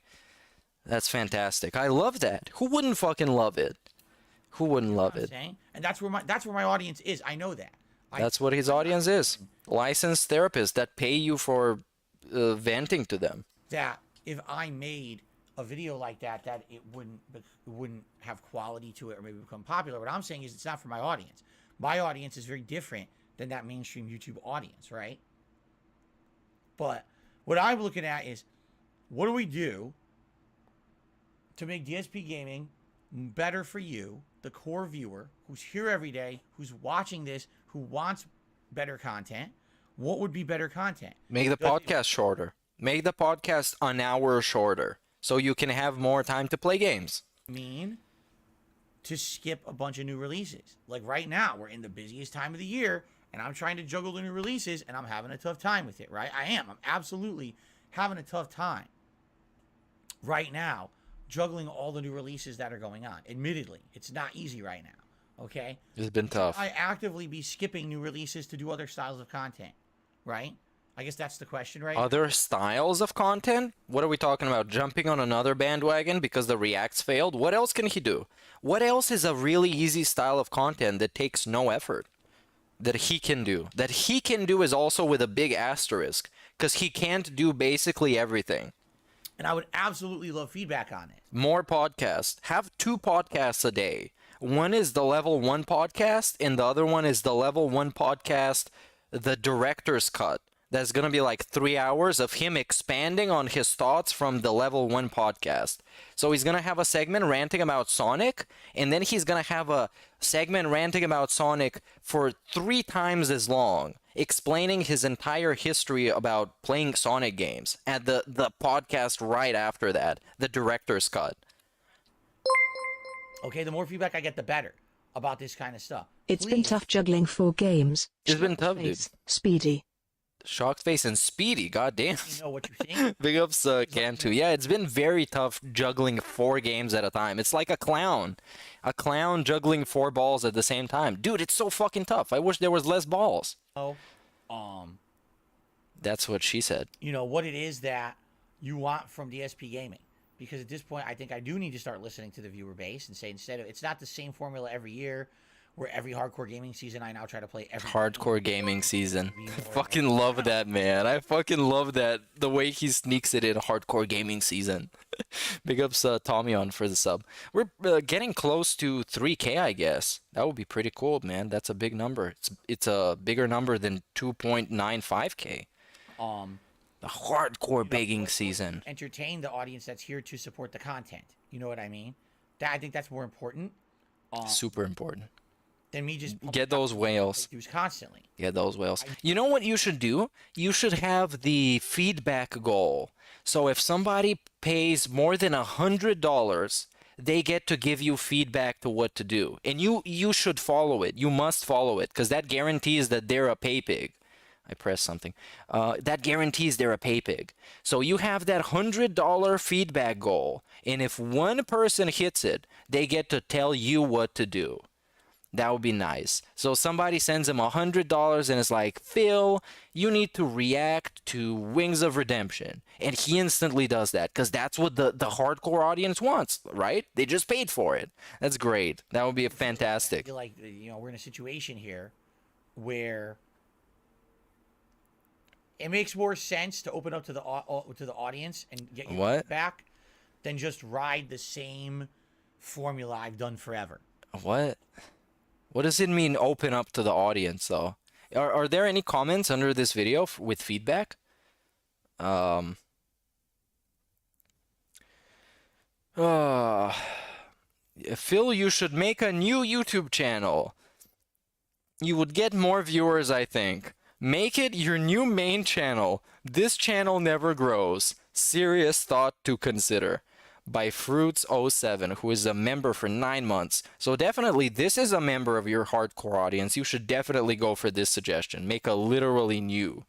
That's fantastic. I love that. Who wouldn't fucking love it? Who wouldn't love it? Saying? And that's where my audience is. I know that. That's what his audience is. Licensed therapists that pay you for venting to them. That if I made a video like that, that it wouldn't have quality to it or maybe become popular. What I'm saying is it's not for my audience. My audience is very different than that mainstream YouTube audience, right? But what I'm looking at is, what do we do to make DSP Gaming better for you, the core viewer, who's here every day, who's watching this, who wants better content? What would be better content? Make the podcast shorter. Make the podcast an hour shorter, so you can have more time to play games. To skip a bunch of new releases. Like right now, we're in the busiest time of the year, and I'm trying to juggle the new releases, and I'm having a tough time with it, right? I am. I'm absolutely having a tough time right now juggling all the new releases that are going on. Admittedly, it's not easy right now. Okay? It's been tough. I actively be skipping new releases to do other styles of content, right? I guess that's the question, right? Other styles of content? What are we talking about? Jumping on another bandwagon because the reacts failed? What else can he do? What else is a really easy style of content that takes no effort? That he can do. That he can do is also with a big asterisk. Because he can't do basically everything. And I would absolutely love feedback on it. More podcasts. Have 2 podcasts a day. One is the level 1 podcast, and the other one is the level 1 podcast, the director's cut. That's going to be like 3 hours of him expanding on his thoughts from the level 1 podcast. So he's going to have a segment ranting about Sonic, and then he's going to have a segment ranting about Sonic for 3 times as long, explaining his entire history about playing Sonic games. And the podcast right after that, the director's cut. Okay, the more feedback I get, the better about this kind of stuff. It's been tough juggling 4 games. It's been tough, dude. Speedy. Shockface and Speedy, goddamn. You know what you're saying? Big ups, Cantu. Yeah, it's been very tough juggling 4 games at a time. It's like a clown. A clown juggling 4 balls at the same time. Dude, it's so fucking tough. I wish there was less balls. Oh, That's what she said. you know, what it is that you want from DSP Gaming. Because at this point, I think I do need to start listening to the viewer base and say, instead of, it's not the same formula every year, where every hardcore gaming season I now try to play every Hardcore gaming season. I fucking love that, man. I fucking love that. The way he sneaks it in hardcore gaming season. Big ups Tommy on for the sub. We're getting close to 3K, I guess. That would be pretty cool, man. That's a big number. It's a bigger number than 2.95K. The hardcore begging season. Entertain the audience that's here to support the content. You know what I mean? I think that's more important. Super important. Than me just get those whales. Constantly. Get those whales. You know what you should do? You should have the feedback goal. So if somebody pays more than $100, they get to give you feedback to what to do. And you should follow it. You must follow it because that guarantees that they're a pay pig. I pressed something. That guarantees they're a pay pig. So you have that $100 feedback goal. And if one person hits it, they get to tell you what to do. That would be nice. So somebody sends him $100 and is like, Phil, you need to react to Wings of Redemption. And he instantly does that because that's what the hardcore audience wants, right? They just paid for it. That's great. That would be fantastic. I feel like, you know, we're in a situation here where it makes more sense to open up to the audience and get your feedback than just ride the same formula I've done forever. What? What does it mean open up to the audience, though? Are there any comments under this video with feedback? Phil, you should make a new YouTube channel. You would get more viewers, I think. Make it your new main channel. This channel never grows. Serious thought to consider. By Fruits07, who is a member for 9 months. So definitely, this is a member of your hardcore audience. You should definitely go for this suggestion. Make a literally new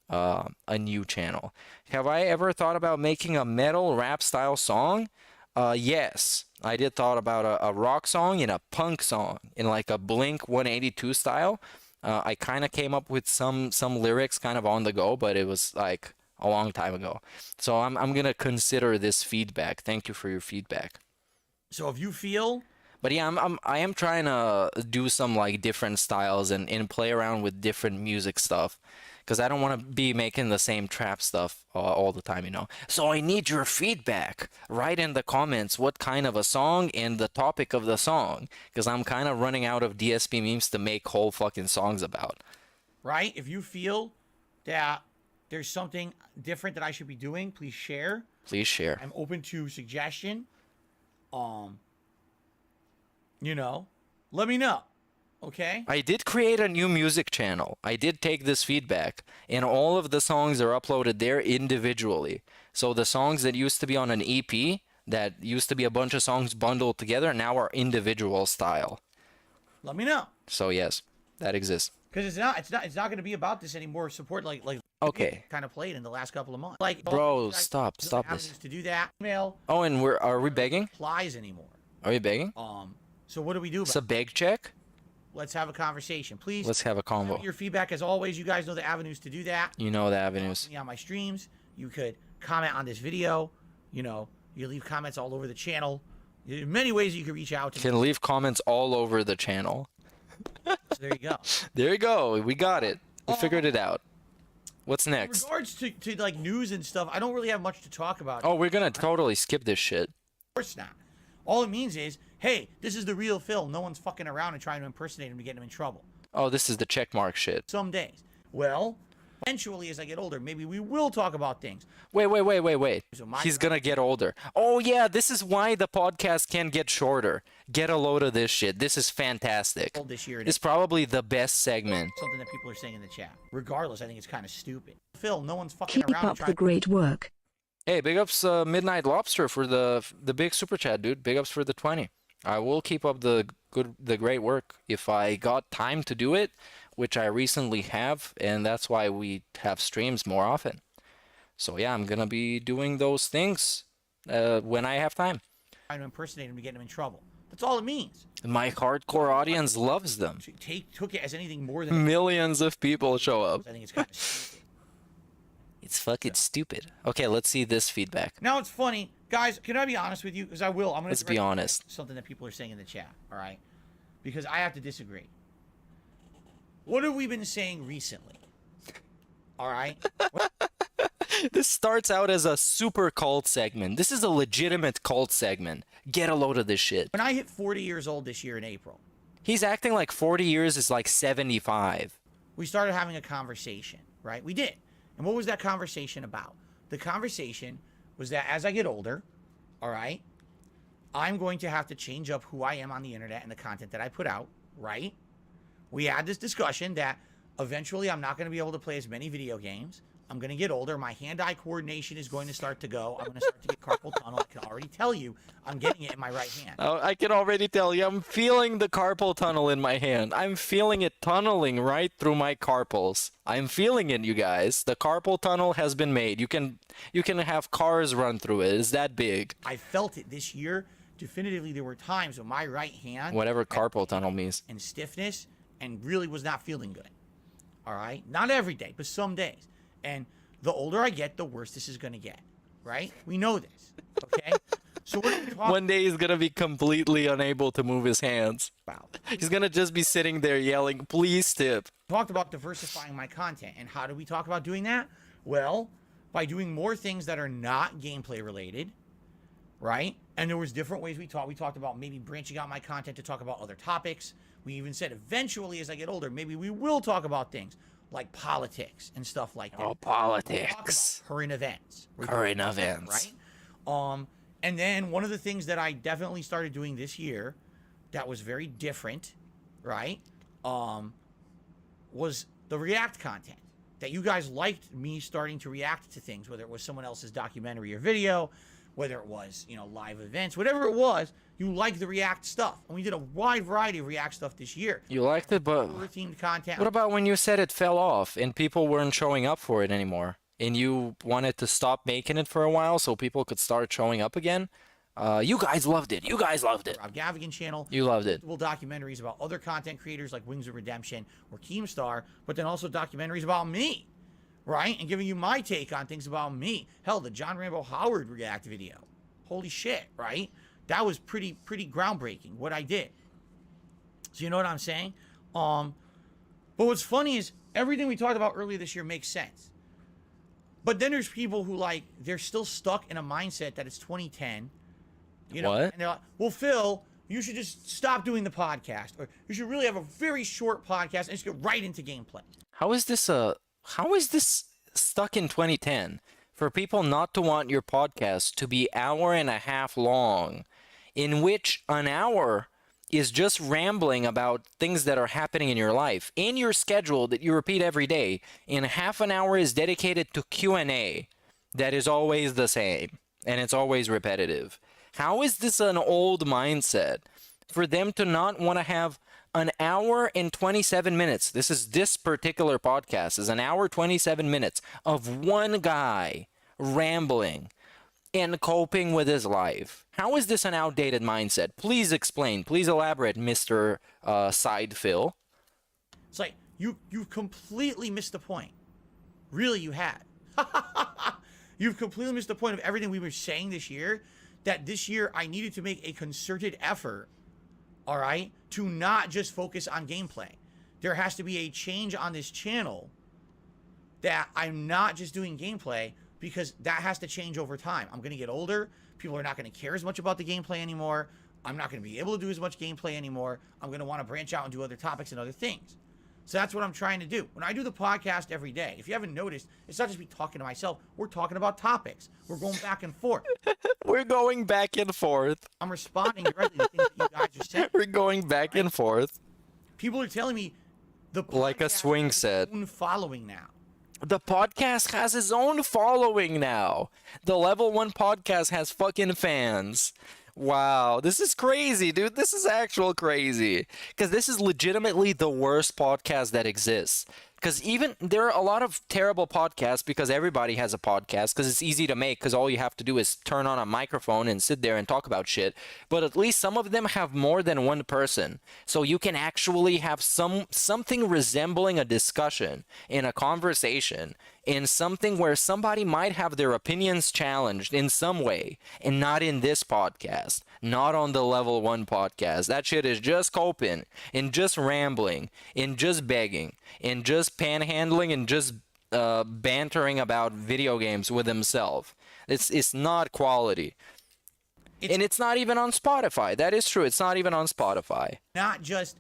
channel. Have I ever thought about making a metal rap style song? Yes. I did thought about a rock song and a punk song in like a Blink 182 style. I kind of came up with some lyrics kind of on the go, but it was like a long time ago. So I'm gonna consider this feedback. Thank you for your feedback. So if you feel, but yeah, I am trying to do some like different styles and play around with different music stuff, because I don't want to be making the same trap stuff all the time, you know. So I need your feedback. Write in the comments what kind of a song and the topic of the song, because I'm kind of running out of DSP memes to make whole fucking songs about. Right? If you feel that there's something different that I should be doing, please share. Please share. I'm open to suggestion. You know, let me know. Okay? I did create a new music channel. I did take this feedback, and all of the songs are uploaded there individually. So the songs that used to be on an EP, that used to be a bunch of songs bundled together, now are individual style. Let me know. So yes, that exists. Because it's not going to be about this anymore. Support like Okay. Kind of played in the last couple of months. Like, Bro, stop this. To do that, email Oh, and are we begging? applies anymore. Are we begging? So what do we do about It's a beg check? Let's have a conversation, please. Let's have a convo. Your feedback, as always. You guys know the avenues to do that. You know the avenues. Me on my streams. You could comment on this video. You know, you leave comments all over the channel. There are many ways you can reach out to me. Can leave comments all over the channel. So there you go. There you go. We got it. We figured it out. What's next? In regards to like news and stuff, I don't really have much to talk about. Oh, we're gonna totally skip this shit. Of course not. All it means is, hey, this is the real Phil. No one's fucking around and trying to impersonate him to get him in trouble. Oh, this is the checkmark shit. Some days. Well, eventually, as I get older, maybe we will talk about things. Wait. He's gonna get older. Oh, yeah, this is why the podcast can get shorter. Get a load of this shit. This is fantastic. This year, It's probably the best segment. something that people are saying in the chat. Regardless, I think it's kind of stupid. Phil, no one's fucking Keep around. up the great work. Hey, big ups Midnight Lobster for the big super chat, dude. Big ups for the 20. I will keep up the great work if I got time to do it, which I recently have, and that's why we have streams more often. So yeah, I'm gonna be doing those things when I have time. Trying to impersonate him to get him in trouble. That's all it means. My hardcore audience loves them. Took it as anything more than Millions of people show up. I think it's kind of stupid. It's fucking stupid. Okay, let's see this feedback. Now it's funny, guys. Can I be honest with you? Because I will. I'm gonna. Let's be honest. Something that people are saying in the chat. All right, because I have to disagree. What have we been saying recently? All right. This starts out as a super cult segment. This is a legitimate cult segment. Get a load of this shit. When I hit 40 years old this year in April, he's acting like 40 years is like 75. We started having a conversation, right? We did. And what was that conversation about? The conversation was that as I get older, all right, I'm going to have to change up who I am on the internet and the content that I put out, right? We had this discussion that eventually I'm not going to be able to play as many video games. I'm going to get older. My hand-eye coordination is going to start to go. I'm going to start to get carpal tunnel. I can already tell you I'm getting it in my right hand. Oh, I can already tell you. I'm feeling the carpal tunnel in my hand. I'm feeling it tunneling right through my carpals. I'm feeling it, you guys. The carpal tunnel has been made. You can have cars run through it. It's that big. I felt it this year. Definitively, there were times when my right hand... Whatever carpal tunnel means. ...and stiffness and really was not feeling good. All right? Not every day, but some days. And the older I get, the worse this is going to get, right? We know this, okay? So what are we talking One day he's going to be completely unable to move his hands. about? He's going to just be sitting there yelling, please tip. Talked about diversifying my content. And how do we talk about doing that? Well, by doing more things that are not gameplay related, right? And there was different ways we talked. We talked about maybe branching out my content to talk about other topics. We even said eventually as I get older, maybe we will talk about things like politics and stuff like that. Oh, politics. Current events. Current events. Right? And then one of the things that I definitely started doing this year that was very different, right? Was the React content. That you guys liked me starting to react to things, whether it was someone else's documentary or video, whether it was, live events, whatever it was, you liked the React stuff. And we did a wide variety of React stuff this year. You liked it, but Themed content. what about when you said it fell off and people weren't showing up for it anymore? And you wanted to stop making it for a while so people could start showing up again? You guys loved it. You guys loved it. Rob Gavigan channel. You loved it. Documentaries about other content creators like Wings of Redemption or Keemstar, but then also documentaries about me, right? And giving you my take on things about me. Hell, the John Rambo Howard React video. Holy shit, right? That was pretty groundbreaking, what I did. So you know what I'm saying? But what's funny is everything we talked about earlier this year makes sense. But then there's people who they're still stuck in a mindset that it's 2010. What? And they're like, well, Phil, you should just stop doing the podcast. Or you should really have a very short podcast and just get right into gameplay. How is this stuck in 2010? For people not to want your podcast to be hour and a half long, in which an hour is just rambling about things that are happening in your life, in your schedule that you repeat every day, and half an hour is dedicated to Q&A that is always the same, and it's always repetitive. How is this an old mindset? For them to not want to have An hour and 27 minutes. This particular podcast is an hour 27 minutes of one guy rambling and coping with his life. How is this an outdated mindset? Please explain. Please elaborate, Mr. Side Phil. It's like you've completely missed the point. Really, you had. You've completely missed the point of everything we were saying this year. That this year I needed to make a concerted effort, all right, to not just focus on gameplay. There has to be a change on this channel that I'm not just doing gameplay, because that has to change over time. I'm going to get older. People are not going to care as much about the gameplay anymore. I'm not going to be able to do as much gameplay anymore. I'm going to want to branch out and do other topics and other things. So that's what I'm trying to do. When I do the podcast every day, if you haven't noticed, it's not just me talking to myself. We're talking about topics. We're going back and forth. We're going back and forth. I'm responding directly to things that you guys are saying. We're going back and forth. People are telling me the podcast Like a swing set. has its own following now. The podcast has its own following now. The Level 1 podcast has fucking fans. Wow, this is crazy, dude. This is actual crazy. Because this is legitimately the worst podcast that exists. Because even there are a lot of terrible podcasts because everybody has a podcast because it's easy to make because all you have to do is turn on a microphone and sit there and talk about shit. But at least some of them have more than one person. So you can actually have something resembling a discussion in a conversation in something where somebody might have their opinions challenged in some way and not in this podcast. Not on the Level 1 podcast. That shit is just coping and just rambling and just begging and just panhandling and just bantering about video games with himself. It's not quality. And it's not even on Spotify. That is true. It's not even on Spotify. Not just,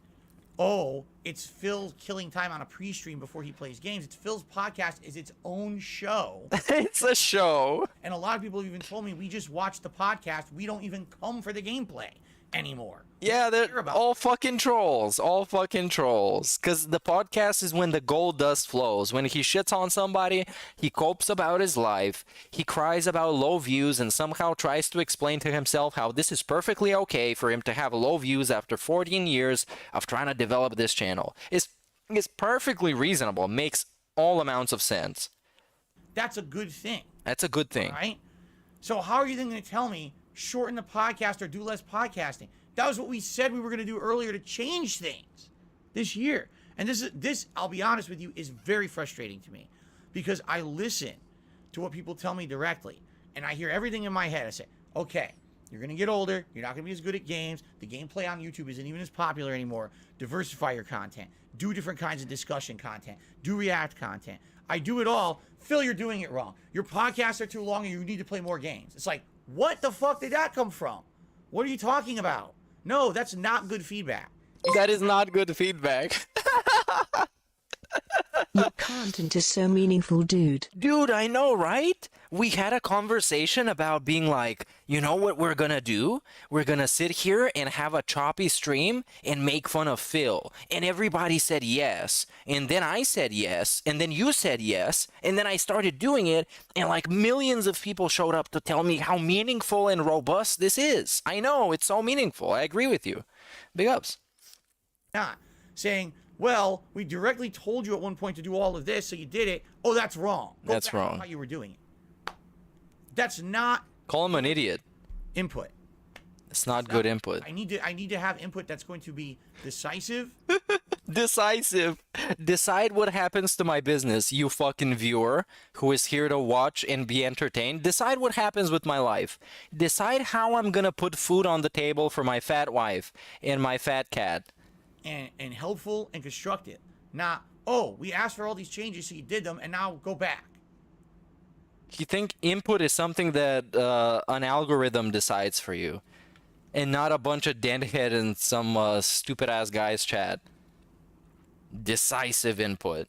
oh, it's Phil killing time on a pre-stream before he plays games. It's Phil's podcast is its own show. It's a show. And a lot of people have even told me we just watch the podcast. We don't even come for the gameplay anymore. Yeah, they're all fucking trolls. All fucking trolls. Because the podcast is when the gold dust flows. When he shits on somebody, he copes about his life. He cries about low views and somehow tries to explain to himself how this is perfectly okay for him to have low views after 14 years of trying to develop this channel. It's perfectly reasonable. Makes all amounts of sense. That's a good thing. That's a good thing. All right? So how are you then going to tell me shorten the podcast or do less podcasting? That was what we said we were going to do earlier to change things this year. And this, I'll be honest with you, is very frustrating to me because I listen to what people tell me directly and I hear everything in my head. I say, okay, you're going to get older. You're not going to be as good at games. The gameplay on YouTube isn't even as popular anymore. Diversify your content. Do different kinds of discussion content. Do React content. I do it all. Phil, you're doing it wrong. Your podcasts are too long and you need to play more games. It's like, what the fuck did that come from? What are you talking about? No, that's not good feedback. That is not good feedback. Your content is so meaningful, dude. Dude, I know, right? We had a conversation about being like, you know what we're gonna do? We're gonna sit here and have a choppy stream and make fun of Phil. And everybody said yes. And then I said yes. And then you said yes. And then I started doing it. And like millions of people showed up to tell me how meaningful and robust this is. I know, it's so meaningful. I agree with you. Big ups. Not saying, well, we directly told you at one point to do all of this, so you did it. Oh, that's wrong. Go That's back wrong. to how you were doing it. That's not Call him an idiot. input. It's not good input. I need to have input that's going to be decisive. Decisive. Decide what happens to my business, you fucking viewer who is here to watch and be entertained. Decide what happens with my life. Decide how I'm gonna put food on the table for my fat wife and my fat cat. and helpful and constructive. Not, oh, we asked for all these changes, so you did them, and now go back. You think input is something that an algorithm decides for you, and not a bunch of deadhead and some stupid-ass guy's chat. Decisive input.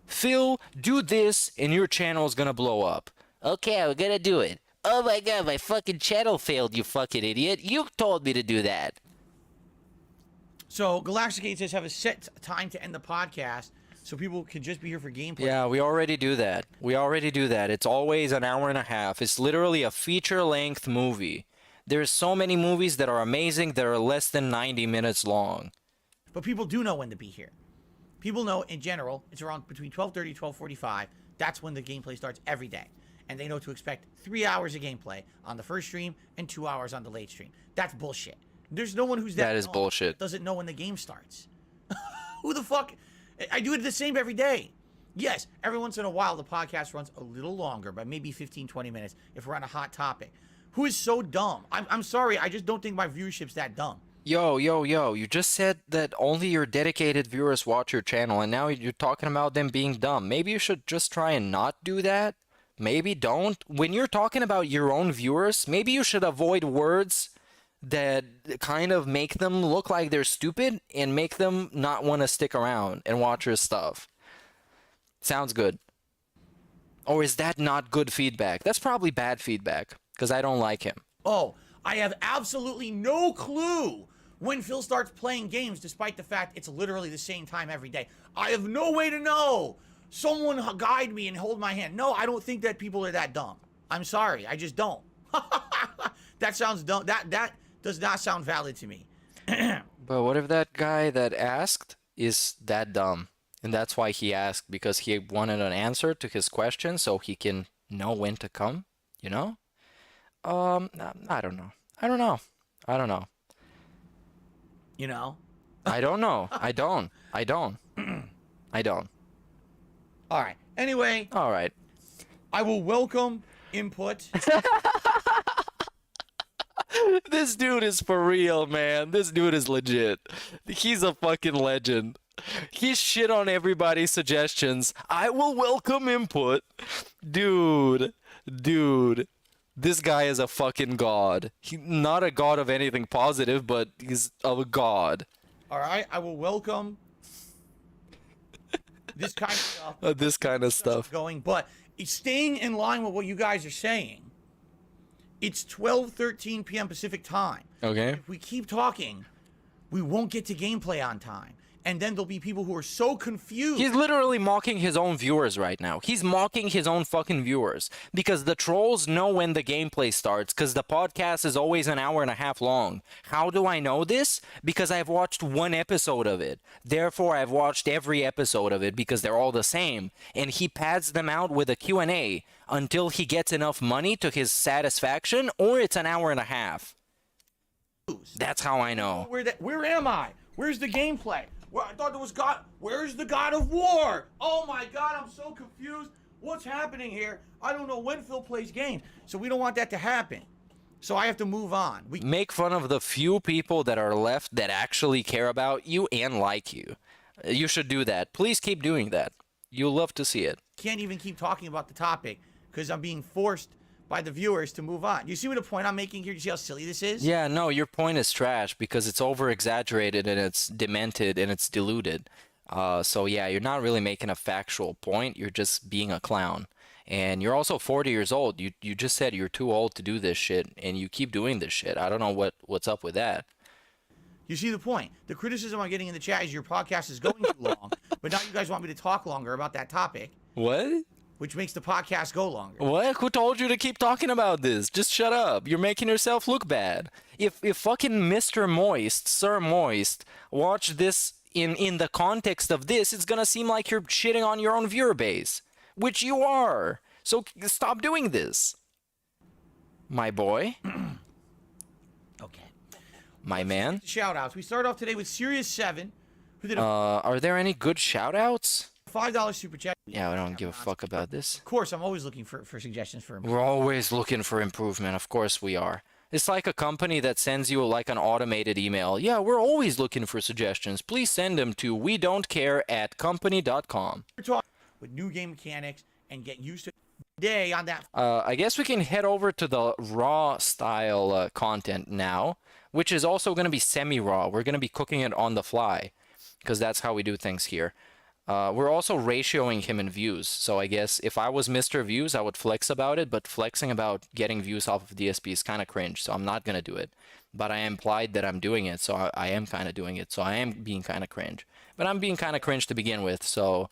Phil, do this, and your channel's gonna blow up. Okay, I'm gonna do it. Oh my god, my fucking channel failed, you fucking idiot. You told me to do that. So Galactic says have a set time to end the podcast so people can just be here for gameplay. Yeah, we already do that. We already do that. It's always an hour and a half. It's literally a feature-length movie. There's so many movies that are amazing that are less than 90 minutes long. But people do know when to be here. People know in general it's around between 12:30 12:45. That's when the gameplay starts every day. And they know to expect 3 hours of gameplay on the first stream and 2 hours on the late stream. That's bullshit. There's no one who's That is dumb bullshit. doesn't know when the game starts. Who the fuck? I do it the same every day. Yes, every once in a while the podcast runs a little longer, by maybe 15, 20 minutes if we're on a hot topic. Who is so dumb? I'm sorry, I just don't think my viewership's that dumb. Yo, you just said that only your dedicated viewers watch your channel, and now you're talking about them being dumb. Maybe you should just try and not do that. Maybe don't. When you're talking about your own viewers, maybe you should avoid words that kind of make them look like they're stupid and make them not want to stick around and watch your stuff. Sounds good. Or is that not good feedback? That's probably bad feedback, because I don't like him. Oh, I have absolutely no clue when Phil starts playing games, despite the fact it's literally the same time every day. I have no way to know. Someone guide me and hold my hand. No, I don't think that people are that dumb. I'm sorry, I just don't. That sounds dumb. That does not sound valid to me. But what if that guy that asked is that dumb? And that's why he asked, because he wanted an answer to his question so he can know when to come, you know? I don't know. I don't know. You know? I don't know. I don't. All right. Anyway. All right. I will welcome input. This dude is for real, man. This dude is legit. He's a fucking legend. He shit on everybody's suggestions. I will welcome input. Dude. This guy is a fucking god. Not a god of anything positive, but he's a god. All right. I will welcome this kind of stuff. This kind of stuff. Going, but it's staying in line with what you guys are saying. It's 12:13 p.m. Pacific time. Okay. If we keep talking, we won't get to gameplay on time. And then there'll be people who are so confused. He's literally mocking his own viewers right now. He's mocking his own fucking viewers. Because the trolls know when the gameplay starts. Because the podcast is always an hour and a half long. How do I know this? Because I've watched one episode of it. Therefore, I've watched every episode of it because they're all the same. And he pads them out with a Q&A until he gets enough money to his satisfaction, or it's an hour and a half. That's how I know. Where am I? Where's the gameplay? I thought there was God. Where's the God of War? Oh my God, I'm so confused. What's happening here? I don't know when Phil plays games. So we don't want that to happen. So I have to move on. We make fun of the few people that are left that actually care about you and like you. You should do that. Please keep doing that. You'll love to see it. Can't even keep talking about the topic because I'm being forced by the viewers to move on. You see what the point I'm making here? You see how silly this is? Yeah, no, your point is trash because it's over-exaggerated and it's demented and it's diluted. So yeah, you're not really making a factual point. You're just being a clown. And you're also 40 years old. You just said you're too old to do this shit, and you keep doing this shit. I don't know what's up with that. You see the point? The criticism I'm getting in the chat is your podcast is going too long, but now you guys want me to talk longer about that topic. What? Which makes the podcast go longer. What? Who told you to keep talking about this? Just shut up. You're making yourself look bad. If fucking Mr. Moist, Sir Moist, watch this in the context of this, it's gonna seem like you're shitting on your own viewer base. Which you are. So stop doing this. My boy. Okay. My man. Shout outs. We start off today with Sirius 7, who did a are there any good shout outs? $5 super chat. Yeah, I don't give a fuck about this. Of course, I'm always looking for suggestions for improvement. We're always looking for improvement. Of course we are. It's like a company that sends you like an automated email. Yeah, we're always looking for suggestions. Please send them to wedon'tcare@company.com. We're talking with new game mechanics and get used to day on that. I guess we can head over to the raw style content now, which is also going to be semi-raw. We're going to be cooking it on the fly because that's how we do things here. We're also ratioing him in views. So I guess if I was Mr. Views, I would flex about it, but flexing about getting views off of DSP is kind of cringe, so I'm not going to do it. But I implied that I'm doing it, so I am kind of doing it, so I am being kind of cringe. But I'm being kind of cringe to begin with, so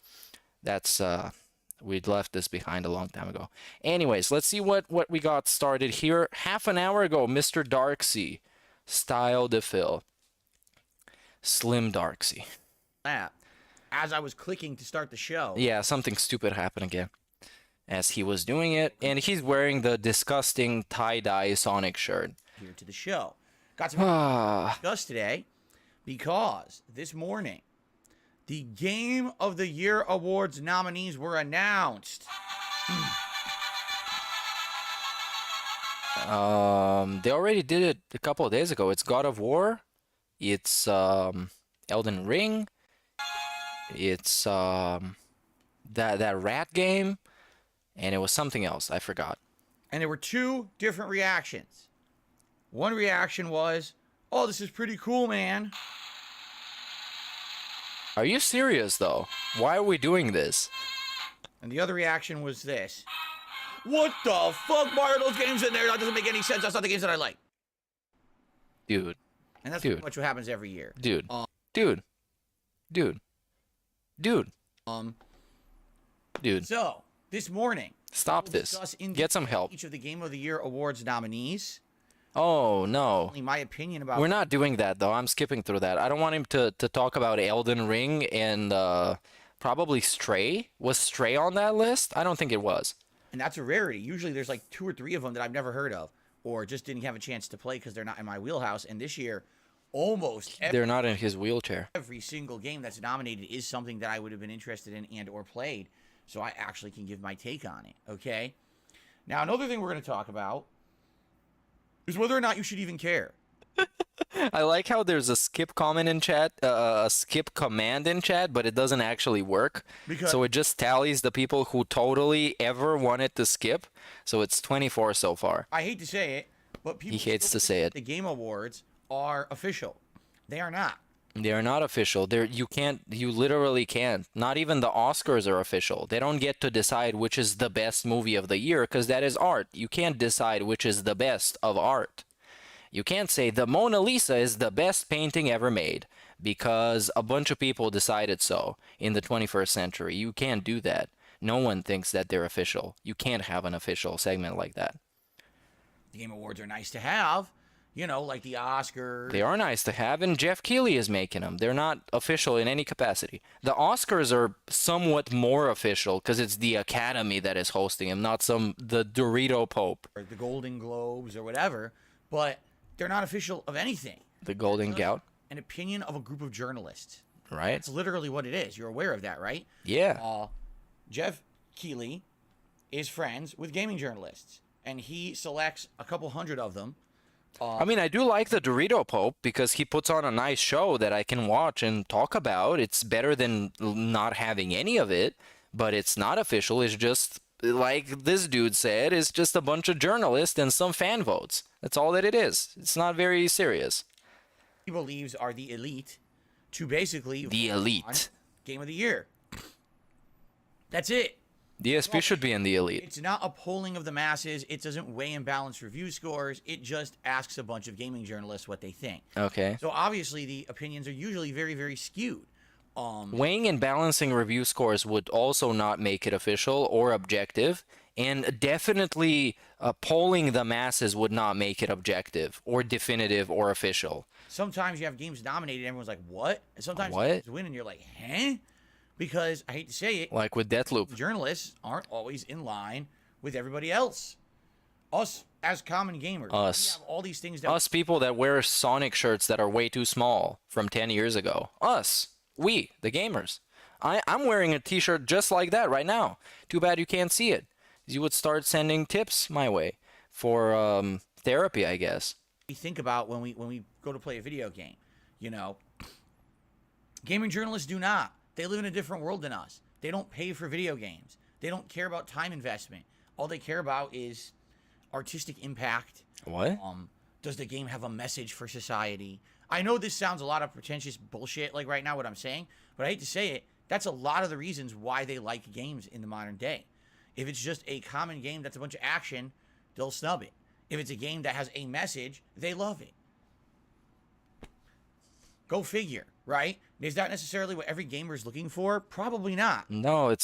that's, we'd left this behind a long time ago. Anyways, let's see what we got started here. Half an hour ago, Mr. Darksea, Style de Phil. Slim Darksy. that as I was clicking to start the show. Yeah, something stupid happened again as he was doing it, and he's wearing the disgusting tie-dye Sonic shirt. Here to the show. Got some to discuss today because this morning the Game of the Year Awards nominees were announced. They already did it a couple of days ago. It's God of War, it's Elden Ring, it's that rat game, and it was something else. I forgot. And there were two different reactions. One reaction was, "Oh, this is pretty cool, man." Are you serious though? Why are we doing this? And the other reaction was this: "What the fuck? Why are those games in there? That doesn't make any sense. That's not the games that I like." Dude. And that's pretty much what happens every year. Dude. Dude. So, this morning, Stop we'll this. discuss in Get some detail help. each of the Game of the Year Awards nominees. Oh, no. Only my opinion about We're not doing that, though. I'm skipping through that. I don't want him to talk about Elden Ring and probably Stray. Was Stray on that list? I don't think it was. And that's a rarity. Usually there's like 2 or 3 of them that I've never heard of or just didn't have a chance to play because they're not in my wheelhouse. And this year, almost They're not in his wheelchair. every single game that's nominated is something that I would have been interested in and or played. So I actually can give my take on it, okay? Now, another thing we're going to talk about is whether or not you should even care. I like how there's a skip comment in chat, a skip command in chat, but it doesn't actually work. So it just tallies the people who totally ever wanted to skip. So it's 24 so far. I hate to say it, but people He hates still to say think it. the Game Awards are official. They are not. They are not official. You literally can't. Not even the Oscars are official. They don't get to decide which is the best movie of the year because that is art. You can't decide which is the best of art. You can't say the Mona Lisa is the best painting ever made because a bunch of people decided so in the 21st century. You can't do that. No one thinks that they're official. You can't have an official segment like that. The Game Awards are nice to have, you know, like the Oscars. They are nice to have, and Jeff Keighley is making them. They're not official in any capacity. The Oscars are somewhat more official because it's the Academy that is hosting them, not the Dorito Pope. Or the Golden Globes or whatever, but they're not official of anything. The Golden Gout. An opinion of a group of journalists. Right. That's literally what it is. You're aware of that, right? Yeah. Jeff Keighley is friends with gaming journalists, and he selects a couple hundred of them. I mean, I do like the Dorito Pope because he puts on a nice show that I can watch and talk about. It's better than not having any of it, but it's not official. It's just, like this dude said, it's just a bunch of journalists and some fan votes. That's all that it is. It's not very serious. He believes are the elite to basically The vote elite. on Game of the Year. That's it. DSP should be in the elite. It's not a polling of the masses. It doesn't weigh and balance review scores. It just asks a bunch of gaming journalists what they think. Okay. So obviously the opinions are usually very, very skewed. Weighing and balancing review scores would also not make it official or objective, and definitely polling the masses would not make it objective or definitive or official. Sometimes you have games nominated and everyone's like, what? And sometimes What? games win and you're like, huh? Because, I hate to say it, Like with Deathloop. journalists aren't always in line with everybody else. Us, as common gamers, Us. we have all these things that Us people that wear Sonic shirts that are way too small from 10 years ago. Us. We, the gamers. I'm wearing a t-shirt just like that right now. Too bad you can't see it. You would start sending tips my way for therapy, I guess. we think about when we go to play a video game. You know, gaming journalists do not. They live in a different world than us. They don't pay for video games. They don't care about time investment. All they care about is artistic impact. What? Does the game have a message for society? I know this sounds a lot of pretentious bullshit like right now what I'm saying, but I hate to say it, that's a lot of the reasons why they like games in the modern day. If it's just a common game that's a bunch of action, they'll snub it. If it's a game that has a message, they love it. Go figure, right? Is that necessarily what every gamer is looking for? Probably not. No,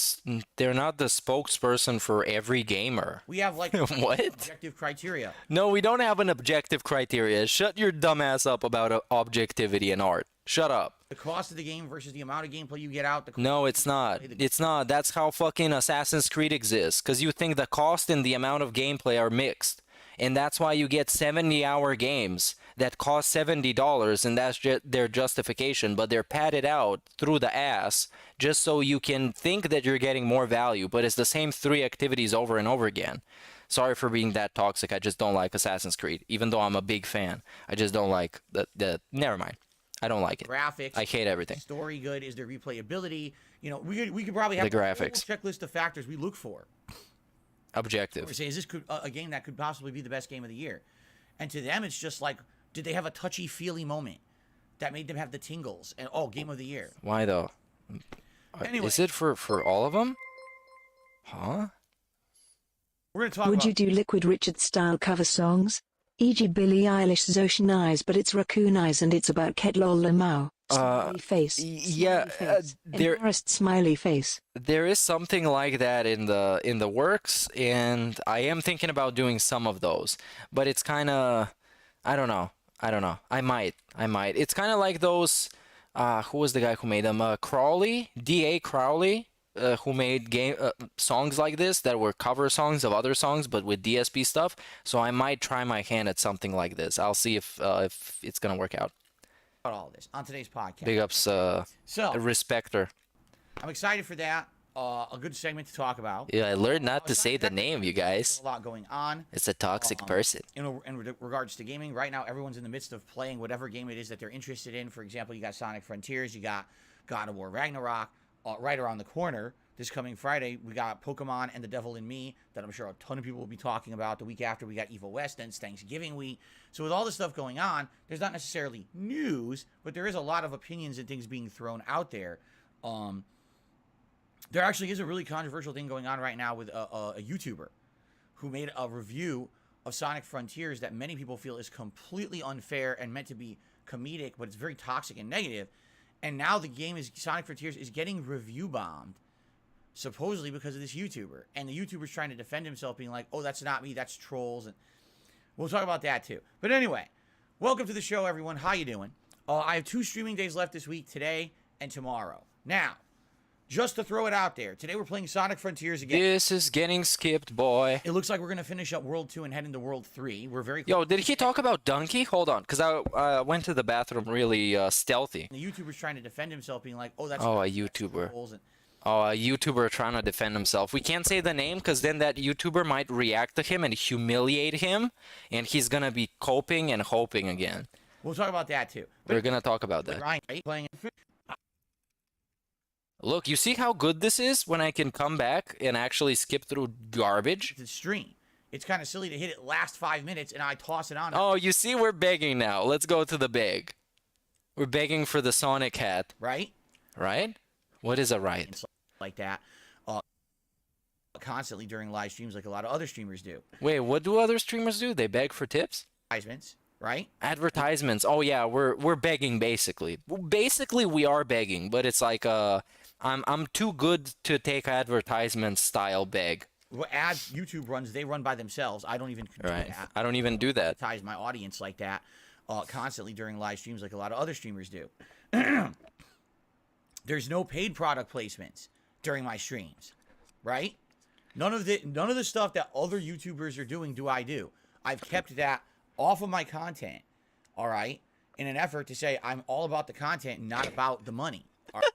they're not the spokesperson for every gamer. We have like What? objective criteria. No, we don't have an objective criteria. Shut your dumb ass up about objectivity in art. Shut up. The cost of the game versus the amount of gameplay you get out. No, it's not. It's not. That's how fucking Assassin's Creed exists. Because you think the cost and the amount of gameplay are mixed. And that's why you get 70-hour games that cost $70, and that's their justification. But they're padded out through the ass just so you can think that you're getting more value. But it's the same 3 activities over and over again. Sorry for being that toxic. I just don't like Assassin's Creed. Even though I'm a big fan. I just don't like the never mind. I don't like it. Graphics. I hate everything. Story good. Is there replayability? You know, we could probably have the graphics. A checklist of factors we look for. Objective. We say, is this a game that could possibly be the best game of the year? And to them, it's just like, did they have a touchy-feely moment that made them have the tingles? And game of the year. Why though? Anyway, is it for all of them? Huh? We're gonna talk. Would about you do Liquid Richard style cover songs? E.g. Billie Eilish's Ocean Eyes, but it's Raccoon Eyes and it's about Ketlol Lamau. Smiley face. Yeah, Embarrassed smiley face. There is something like that in the works, and I am thinking about doing some of those. But it's kind of, I don't know. I might. It's kind of like those. Who was the guy who made them? Crowley, D.A. Crowley. Who made songs like this that were cover songs of other songs but with DSP stuff. So I might try my hand at something like this. I'll see if it's gonna work out. All this on today's podcast. Big ups, Respecter. I'm excited for that. A good segment to talk about. Yeah, I learned not to say the name, you guys. A lot going on. It's a toxic person. In regards to gaming, right now everyone's in the midst of playing whatever game it is that they're interested in. For example, you got Sonic Frontiers, you got God of War Ragnarok. Right around the corner, this coming Friday, we got Pokemon and The Devil in Me that I'm sure a ton of people will be talking about. The week after, we got Evo West, then it's Thanksgiving week. So with all this stuff going on, there's not necessarily news, but there is a lot of opinions and things being thrown out there. There actually is a really controversial thing going on right now with a YouTuber who made a review of Sonic Frontiers that many people feel is completely unfair and meant to be comedic, but it's very toxic and negative. And now the game Sonic Frontiers is getting review bombed, supposedly because of this YouTuber. And the YouTuber's trying to defend himself, being like, oh, that's not me, that's trolls. And we'll talk about that too. But anyway, welcome to the show, everyone. How you doing? I have 2 streaming days left this week, today and tomorrow. Now, just to throw it out there, today we're playing Sonic Frontiers again. This is getting skipped, boy. It looks like we're going to finish up World 2 and head into World 3. We're very... Yo, did he talk about Dunkey? Hold on, because I went to the bathroom really stealthy. The YouTuber's trying to defend himself, being like, oh, that's... Oh, a YouTuber. Oh, a YouTuber trying to defend himself. We can't say the name, because then that YouTuber might react to him and humiliate him, and he's going to be coping and hoping again. We'll talk about that, too. We're going to talk about that. Ryan, playing... Look, you see how good this is when I can come back and actually skip through garbage? The stream. It's kind of silly to hit it last 5 minutes and I toss it on. Oh, you see, we're begging now. Let's go to the beg. We're begging for the Sonic hat. Right? Right? What is a right? Like that. Constantly during live streams like a lot of other streamers do. Wait, what do other streamers do? They beg for tips? Advertisements, right? Advertisements. Oh, yeah, we're begging, basically. Basically, we are begging, but it's like... I'm too good to take advertisement style beg. Well, ads YouTube runs, they run by themselves. I don't even do that. I don't even do that. Advertise my audience like that constantly during live streams like a lot of other streamers do. There's no paid product placements during my streams, right? None of the stuff that other YouTubers are doing do I do. I've kept that off of my content, all right, in an effort to say I'm all about the content, not about the money. All right?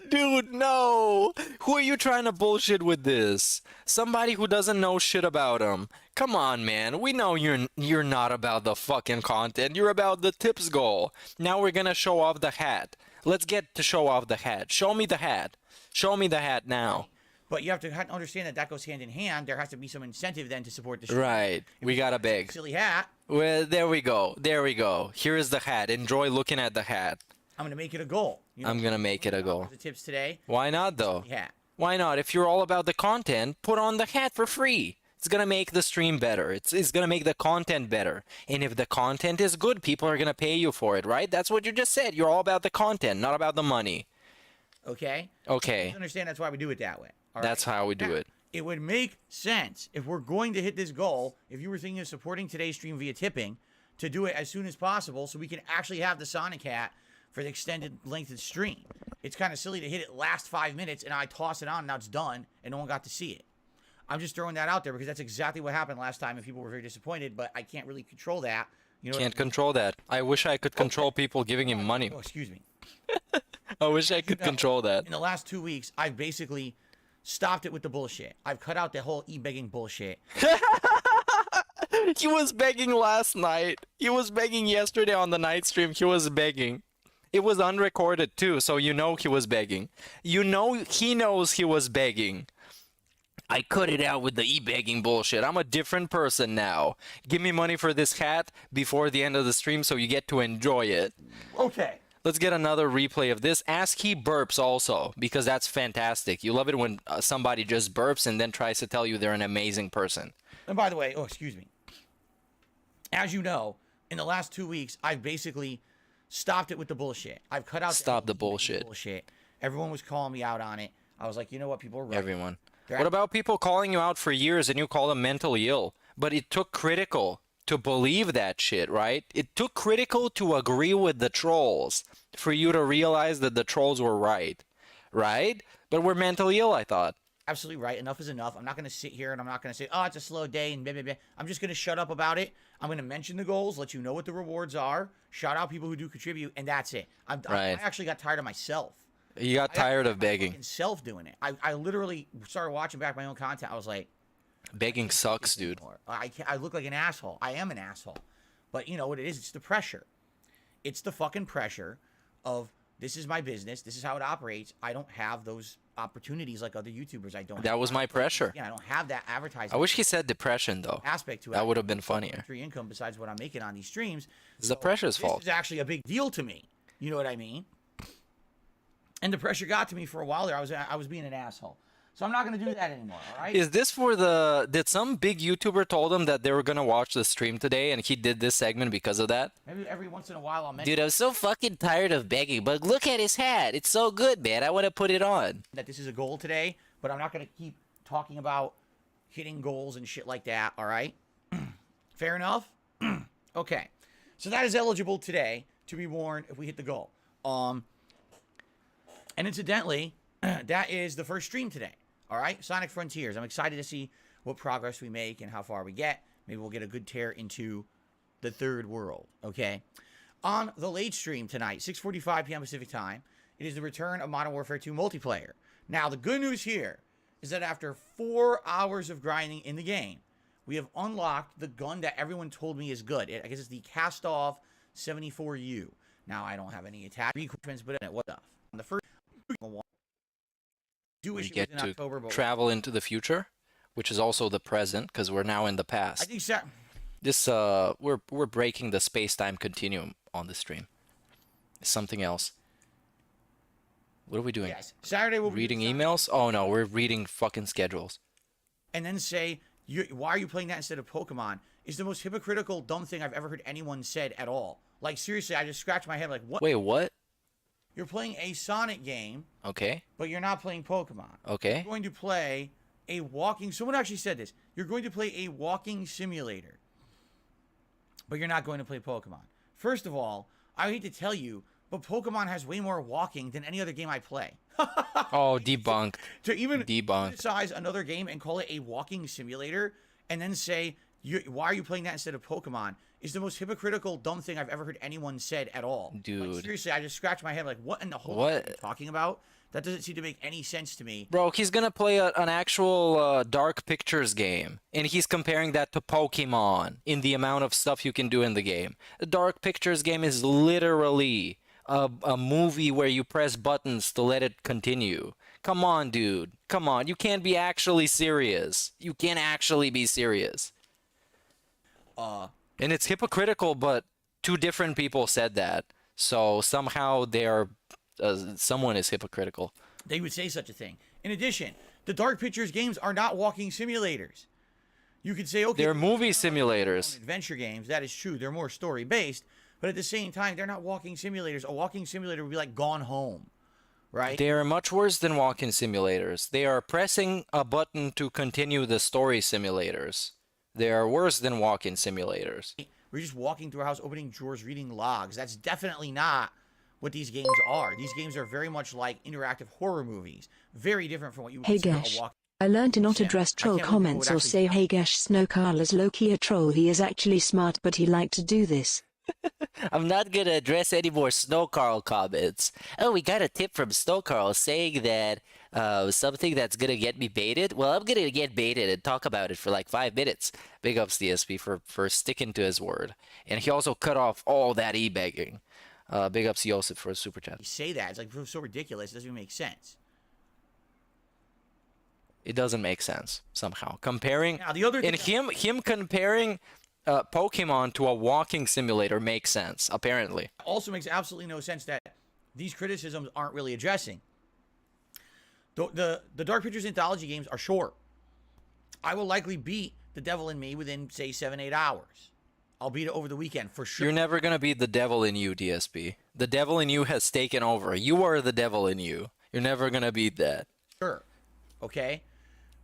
Dude, no! Who are you trying to bullshit with this? Somebody who doesn't know shit about him. Come on, man. We know you're not about the fucking content. You're about the tips goal. Now we're gonna show off the hat. Let's get to show off the hat. Show me the hat. Show me the hat now. But you have to understand that goes hand in hand. There has to be some incentive then to support the stream. Right. We gotta beg. Silly hat. Well, there we go. There we go. Here is the hat. Enjoy looking at the hat. I'm going to make it a goal. You know, I'm going to make it a goal. The tips today. Why not, though? Yeah. Why not? If you're all about the content, put on the hat for free. It's going to make the stream better. It's going to make the content better. And if the content is good, people are going to pay you for it, right? That's what you just said. You're all about the content, not about the money. Okay? Okay. You understand that's why we do it that way. All that's right? how we do it. It would make sense if we're going to hit this goal, if you were thinking of supporting today's stream via tipping, to do it as soon as possible so we can actually have the Sonic hat for the extended length of the stream. It's kind of silly to hit it last 5 minutes and I toss it on and now it's done and no one got to see it. I'm just throwing that out there because that's exactly what happened last time and people were very disappointed, but I can't really control that. You know Can't control that. I wish I could control people giving him money. Oh, excuse me. I wish I could control that. In the last 2 weeks, I've basically stopped it with the bullshit. I've cut out the whole e-begging bullshit. He was begging last night. He was begging yesterday on the night stream. He was begging. It was unrecorded too, so you know he was begging. You know he knows he was begging. I cut it out with the e-begging bullshit. I'm a different person now. Give me money for this hat before the end of the stream so you get to enjoy it. Okay. Let's get another replay of this. ASCII burps also, because that's fantastic. You love it when somebody just burps and then tries to tell you they're an amazing person. And by the way, oh, excuse me. As you know, in the last 2 weeks, I've basically stopped it with the bullshit. I've cut out Stop the bullshit. Everyone was calling me out on it. I was like, you know what? People are right. Everyone. What about people calling you out for years and you call them mentally ill? But it took critical to believe that shit, right? It took critical to agree with the trolls for you to realize that the trolls were right, right? But we're mentally ill, I thought. Absolutely right. Enough is enough. I'm not going to sit here and I'm not going to say, oh, it's a slow day and blah, blah, blah. I'm just going to shut up about it. I'm going to mention the goals, let you know what the rewards are, shout out people who do contribute, and that's it. I actually got tired of myself. You got tired of begging. Self doing it. I literally started watching back my own content. I was like, begging sucks, dude. I look like an asshole. I am an asshole. But you know what it is? It's the pressure. It's the fucking pressure of this is my business. This is how it operates. I don't have those opportunities like other YouTubers. I don't. That was my pressure. Yeah, I don't have that advertising. I wish he said depression though. Aspect to it. That would have been funnier. Income besides what I'm making on these streams. It's the pressure's fault. This is actually a big deal to me. You know what I mean? And the pressure got to me for a while there. I was being an asshole. So I'm not going to do that anymore, all right? Is this for the... Did some big YouTuber told him that they were going to watch the stream today and he did this segment because of that? Maybe every once in a while I'll mention... Dude, I'm so fucking tired of begging, but look at his hat. It's so good, man. I want to put it on. That this is a goal today, but I'm not going to keep talking about hitting goals and shit like that, all right? Fair enough? Okay. So that is eligible today to be worn if we hit the goal. And incidentally, that is the first stream today. All right, Sonic Frontiers. I'm excited to see what progress we make and how far we get. Maybe we'll get a good tear into the third world, okay? On the late stream tonight, 6:45 p.m. Pacific time, it is the return of Modern Warfare 2 multiplayer. Now, the good news here is that after 4 hours of grinding in the game, we have unlocked the gun that everyone told me is good. I guess it's the Cast-Off 74U. Now, I don't have any attack equipments, but what the? On the first we get to travel into the future, which is also the present, because we're now in the past. I think so. This we're breaking the space-time continuum on this stream. It's something else. What are we doing? Yes. Saturday we'll be reading emails. Oh no, we're reading fucking schedules. And then say, why are you playing that instead of Pokemon? Is the most hypocritical, dumb thing I've ever heard anyone said at all. Like seriously, I just scratched my head. Like what? Wait, what? You're playing a Sonic game. Okay. But you're not playing Pokemon. Okay. You're going to play a walking... Someone actually said this. You're going to play a walking simulator. But you're not going to play Pokemon. First of all, I hate to tell you, but Pokemon has way more walking than any other game I play. Oh, debunked. To even debunked. criticize another game and call it a walking simulator and then say, why are you playing that instead of Pokemon? Is the most hypocritical, dumb thing I've ever heard anyone said at all. Dude. Like, seriously, I just scratched my head like, what in the whole are you talking about? That doesn't seem to make any sense to me. Bro, he's gonna play an actual Dark Pictures game, and he's comparing that to Pokemon in the amount of stuff you can do in the game. The Dark Pictures game is literally a movie where you press buttons to let it continue. Come on, dude. Come on. You can't be actually serious. You can't actually be serious. And it's hypocritical, but two different people said that. So somehow they're... someone is hypocritical. They would say such a thing. In addition, the Dark Pictures games are not walking simulators. You could say, okay... They're movie simulators. Adventure games, that is true. They're more story-based. But at the same time, they're not walking simulators. A walking simulator would be like Gone Home, right? They are much worse than walking simulators. They are pressing a button to continue the story simulators. They are worse than walk-in simulators. where you're just walking through a house, opening drawers, reading logs. That's definitely not what these games are. These games are very much like interactive horror movies. Very different from what you would Hey consider Gash, a walk. I learned to not sim. address I troll can't believe people comments would or actually- say hey Gash Snowcarl is low-key a troll. He is actually smart but he liked to do this. I'm not gonna address any more Snow Carl comments. Oh, we got a tip from Snow Carl saying that something that's gonna get me baited. Well, I'm gonna get baited and talk about it for like 5 minutes. Big ups DSP for sticking to his word. And he also cut off all that e-begging. Big ups Joseph for a super chat. You say that, it's like so ridiculous, it doesn't even make sense. It doesn't make sense somehow. Comparing Now, the other thing and him comparing Pokemon to a walking simulator makes sense, apparently. also makes absolutely no sense that these criticisms aren't really addressing. The Dark Pictures Anthology games are short. I will likely beat The Devil in Me within, say, 7-8 hours. I'll beat it over the weekend, for sure. You're never gonna beat the devil in you, DSP. The devil in you has taken over. You are the devil in you. You're never gonna beat that. Sure. Okay?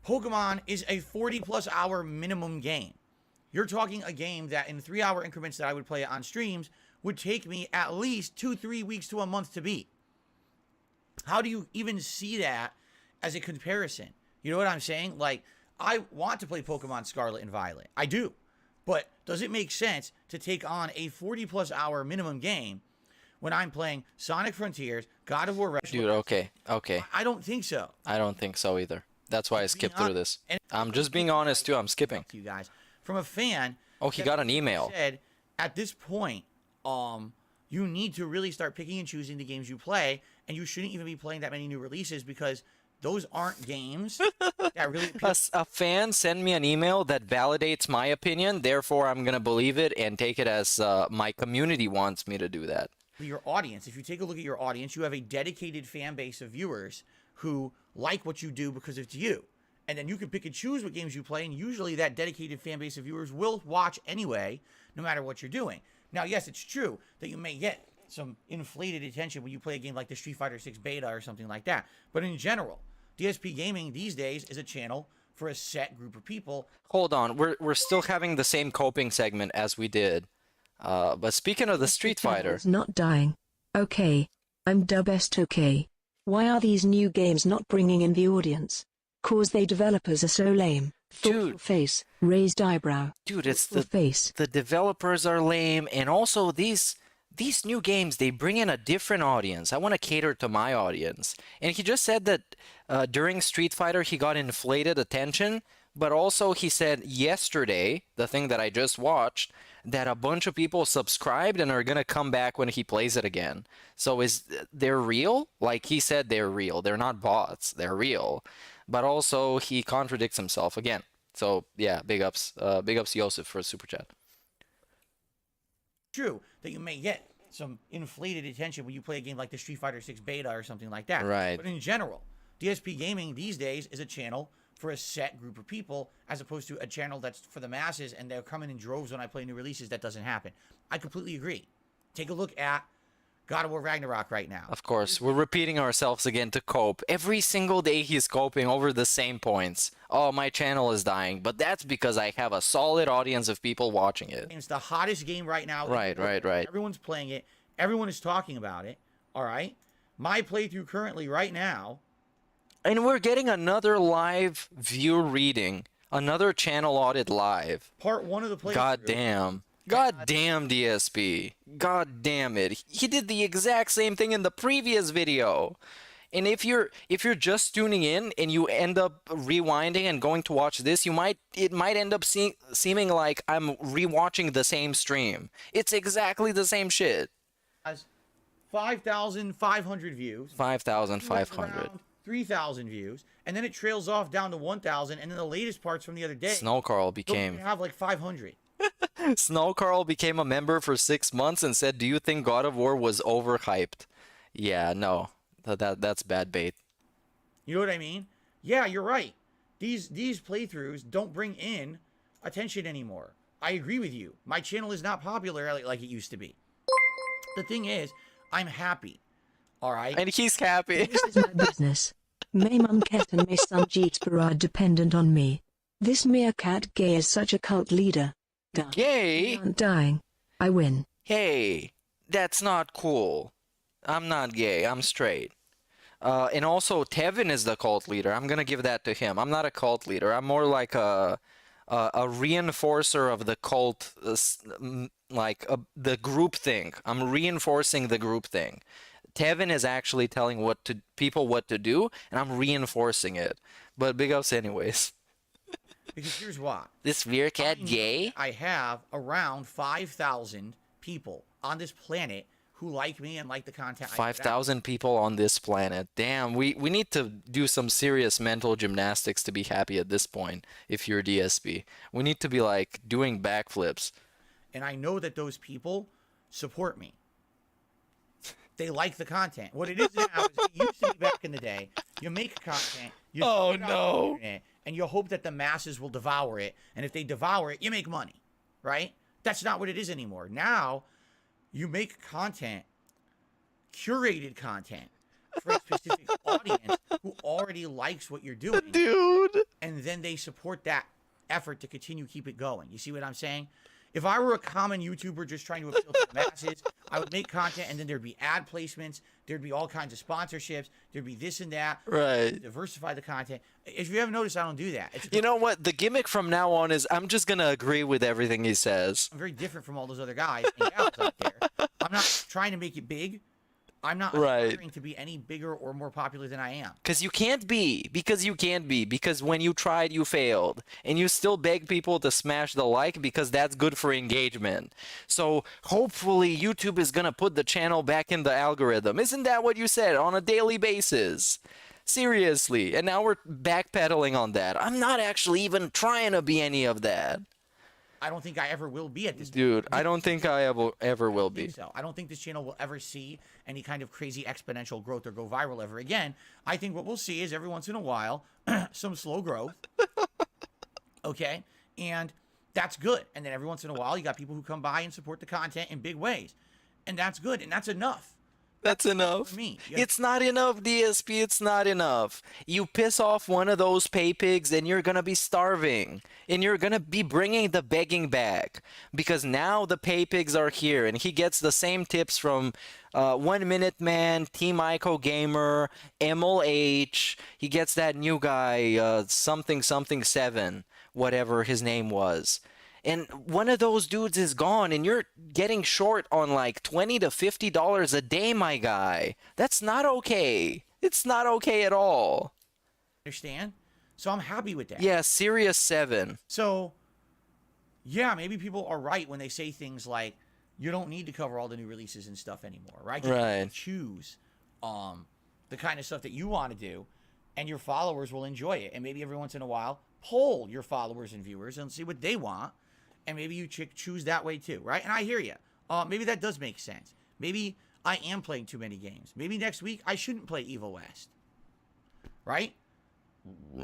Pokemon is a 40-plus hour minimum game. You're talking a game that in 3-hour increments that I would play on streams would take me at least 2-3 weeks to a month to beat. How do you even see that as a comparison? You know what I'm saying? Like, I want to play Pokemon Scarlet and Violet. I do. But does it make sense to take on a 40-plus hour minimum game when I'm playing Sonic Frontiers, God of War... Dude, okay. I don't think so. I don't think so either. That's why I skipped through this. And I'm just being honest too. I'm skipping. you guys, from a fan. Oh, he got an email. Said at this point, you need to really start picking and choosing the games you play, and you shouldn't even be playing that many new releases because those aren't games that really. A fan sent me an email that validates my opinion. Therefore, I'm gonna believe it and take it as my community wants me to do that. Your audience. If you take a look at your audience, you have a dedicated fan base of viewers who like what you do because it's you. And then you can pick and choose what games you play, and usually that dedicated fan base of viewers will watch anyway, no matter what you're doing. Now, yes, it's true that you may get some inflated attention when you play a game like the Street Fighter 6 beta or something like that. But in general, DSP Gaming these days is a channel for a set group of people. Hold on, we're still having the same coping segment as we did. But speaking of the Street Fighter, It's not dying. Okay, I'm the best. Okay, why are these new games not bringing in the audience? Cause they developers are so lame. Thoughtful Dude. face, raised eyebrow. dude, it's Thoughtful face. the developers are lame, and also these new games, they bring in a different audience. I want to cater to my audience. And he just said that during Street Fighter he got inflated attention, but also he said yesterday, the thing that I just watched, that a bunch of people subscribed and are gonna come back when he plays it again. So they're real? Like he said, they're real. They're not bots. They're real. But also he contradicts himself again. So yeah, big ups Joseph for a super chat. True that you may get some inflated attention when you play a game like the Street Fighter 6 beta or something like that. Right. But in general, DSP Gaming these days is a channel for a set group of people as opposed to a channel that's for the masses and they're coming in droves when I play new releases. That doesn't happen. I completely agree. Take a look at God of War Ragnarok right now. Of course, we're repeating ourselves again to cope. Every single day he's coping over the same points. Oh, my channel is dying, but that's because I have a solid audience of people watching it. It's the hottest game right now. Right. Everyone's playing it. Everyone is talking about it. All right. My playthrough currently right now. And we're getting another live view reading. Another channel audit live. Part 1 of the playthrough. God damn. God damn DSP. God damn it. He did the exact same thing in the previous video. And if you're just tuning in and you end up rewinding and going to watch this, it might end up seeming like I'm rewatching the same stream. It's exactly the same shit. Has 5,500 views. 5,500. 3,000 views, and then it trails off down to 1,000, and then the latest parts from the other day. Snow Carl don't became even have like 500. Snow Carl became a member for 6 months and said, "Do you think God of War was overhyped?" Yeah, no. That's bad bait. You know what I mean? Yeah, you're right. These playthroughs don't bring in attention anymore. I agree with you. My channel is not popular like it used to be. The thing is, I'm happy. All right? And he's happy. This is my business. My mum cat and my son Jeetsper are dependent on me. This meerkat gay is such a cult leader. Die. Gay? You aren't dying. I win. Hey, that's not cool. I'm not gay. I'm straight. And also, Tevin is the cult leader. I'm gonna give that to him. I'm not a cult leader. I'm more like a reinforcer of the cult, the group thing. I'm reinforcing the group thing. Tevin is actually telling people what to do, and I'm reinforcing it. But big ups anyways. Because here's why. This Veercat gay? I have around 5,000 people on this planet who like me and like the content. 5,000 people on this planet. Damn, we need to do some serious mental gymnastics to be happy at this point if you're DSP. We need to be like doing backflips. And I know that those people support me. They like the content. What it is now is it used to be back in the day. You make content. You Oh, put it on no. the internet, and you hope that the masses will devour it. And if they devour it, you make money, right? That's not what it is anymore. Now, you make content, curated content, for a specific audience who already likes what you're doing. Dude. And then they support that effort to continue keep it going. You see what I'm saying? If I were a common YouTuber just trying to appeal to the masses, I would make content and then there'd be ad placements, there'd be all kinds of sponsorships, there'd be this and that. Right. Diversify the content. If you haven't noticed, I don't do that. You know what? The gimmick from now on is I'm just going to agree with everything he says. I'm very different from all those other guys and gals out there. I'm not trying to make it big. I'm not aspiring to be any bigger or more popular than I am. Because you can't be. Because when you tried, you failed. And you still beg people to smash the like because that's good for engagement. So hopefully YouTube is going to put the channel back in the algorithm. Isn't that what you said on a daily basis? Seriously. And now we're backpedaling on that. I'm not actually even trying to be any of that. I don't think I ever will be at this Dude, point. I don't think I ever will be. So I don't think this channel will ever see any kind of crazy exponential growth or go viral ever again. I think what we'll see is every once in a while some slow growth. Okay? And that's good. And then every once in a while you got people who come by and support the content in big ways. And that's good. And that's enough. That's enough. For me. It's not enough, DSP. It's not enough. You piss off one of those pay pigs and you're going to be starving. And you're going to be bringing the begging back. Because now the pay pigs are here. And he gets the same tips from 1 Minute Man, Team Ico Gamer, MLH. He gets that new guy, something 7, whatever his name was. And one of those dudes is gone, and you're getting short on like $20 to $50 a day, my guy. That's not okay. It's not okay at all. Understand? So I'm happy with that. Yeah, Serious 7. So, yeah, maybe people are right when they say things like, you don't need to cover all the new releases and stuff anymore, right? You can choose the kind of stuff that you want to do, and your followers will enjoy it. And maybe every once in a while, poll your followers and viewers and see what they want. And maybe you choose that way too, right? And I hear you. Maybe that does make sense. Maybe I am playing too many games. Maybe next week I shouldn't play Evil West, right?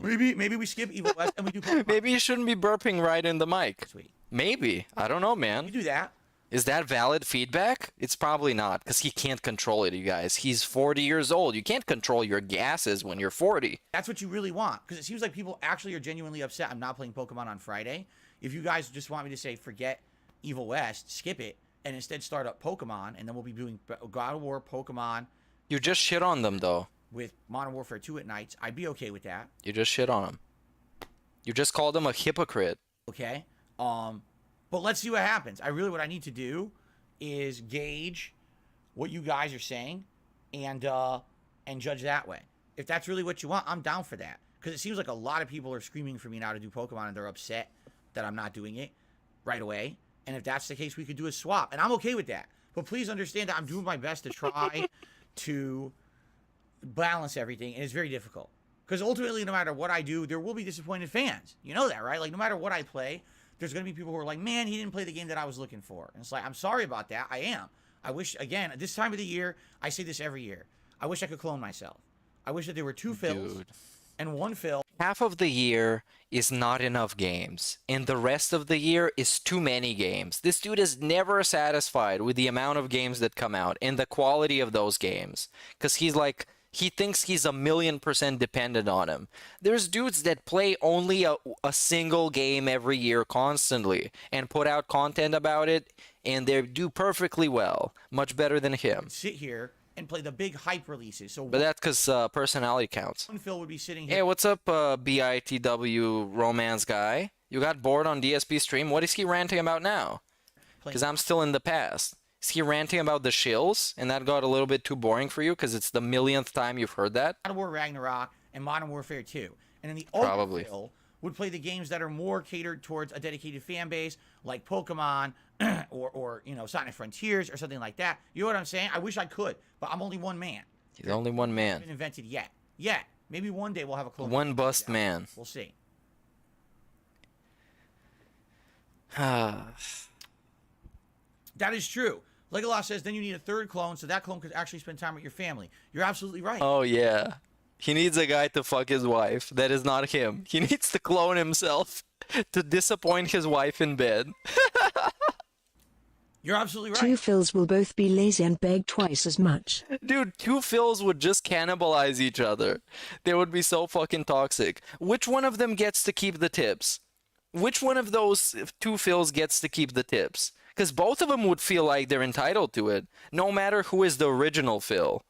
Maybe we skip Evil West and we do Pokemon. Maybe you shouldn't be burping right in the mic. Sweet. Maybe. I don't know, You man. do that. Is that valid feedback? It's probably not, because he can't control it, you guys. He's 40 years old. You can't control your gases when you're 40. That's what you really want, because it seems like people actually are genuinely upset I'm not playing Pokemon on Friday. If you guys just want me to say, forget Evil West, skip it, and instead start up Pokemon, and then we'll be doing God of War, Pokemon. You just shit on them, though. With Modern Warfare 2 at nights, I'd be okay with that. You just shit on them. You just called him a hypocrite. Okay? But let's see what happens. What I need to do is gauge what you guys are saying and judge that way. If that's really what you want, I'm down for that. Because it seems like a lot of people are screaming for me now to do Pokemon, and they're upset that I'm not doing it right away. And if that's the case, we could do a swap. And I'm okay with that. But please understand that I'm doing my best to try to balance everything. And it's very difficult. Because ultimately, no matter what I do, there will be disappointed fans. You know that, right? Like, no matter what I play, there's going to be people who are like, man, he didn't play the game that I was looking for. And it's like, I'm sorry about that. I am. I wish, again, at this time of the year, I say this every year. I wish I could clone myself. I wish that there were 2 fills and 1 fill. Half of the year is not enough games, and the rest of the year is too many games. This dude is never satisfied with the amount of games that come out and the quality of those games, because he's like, He thinks he's 1,000,000% dependent on him. There's dudes that play only a single game every year constantly and put out content about it, and they do perfectly well, much better than him. Sit here and play the big hype releases. So But that's because personality counts. one Phil would be sitting here. Hey, what's up, BITW romance guy? You got bored on DSP stream? What is he ranting about now? Because I'm still in the past. Is he ranting about the shills, and that got a little bit too boring for you because it's the 1,000,000th time you've heard that? God of War Ragnarok and Modern Warfare 2. And then the Probably. Audit Phil would play the games that are more catered towards a dedicated fan base, like Pokemon or you know, Sonic Frontiers or something like that. You know what I'm saying? I wish I could, but I'm only one man. He's only one man. Been invented yet. Yet. Maybe one day we'll have a clone. One bust man. We'll see. That is true. Legolas says then you need a third clone so that clone could actually spend time with your family. You're absolutely right. Oh, yeah. He needs a guy to fuck his wife. That is not him. He needs to clone himself to disappoint his wife in bed. You're absolutely right. Two Phils will both be lazy and beg twice as much. Dude, two Phils would just cannibalize each other. They would be so fucking toxic. Which one of them gets to keep the tips? Which one of those two Phils gets to keep the tips? Because both of them would feel like they're entitled to it, no matter who is the original Phil.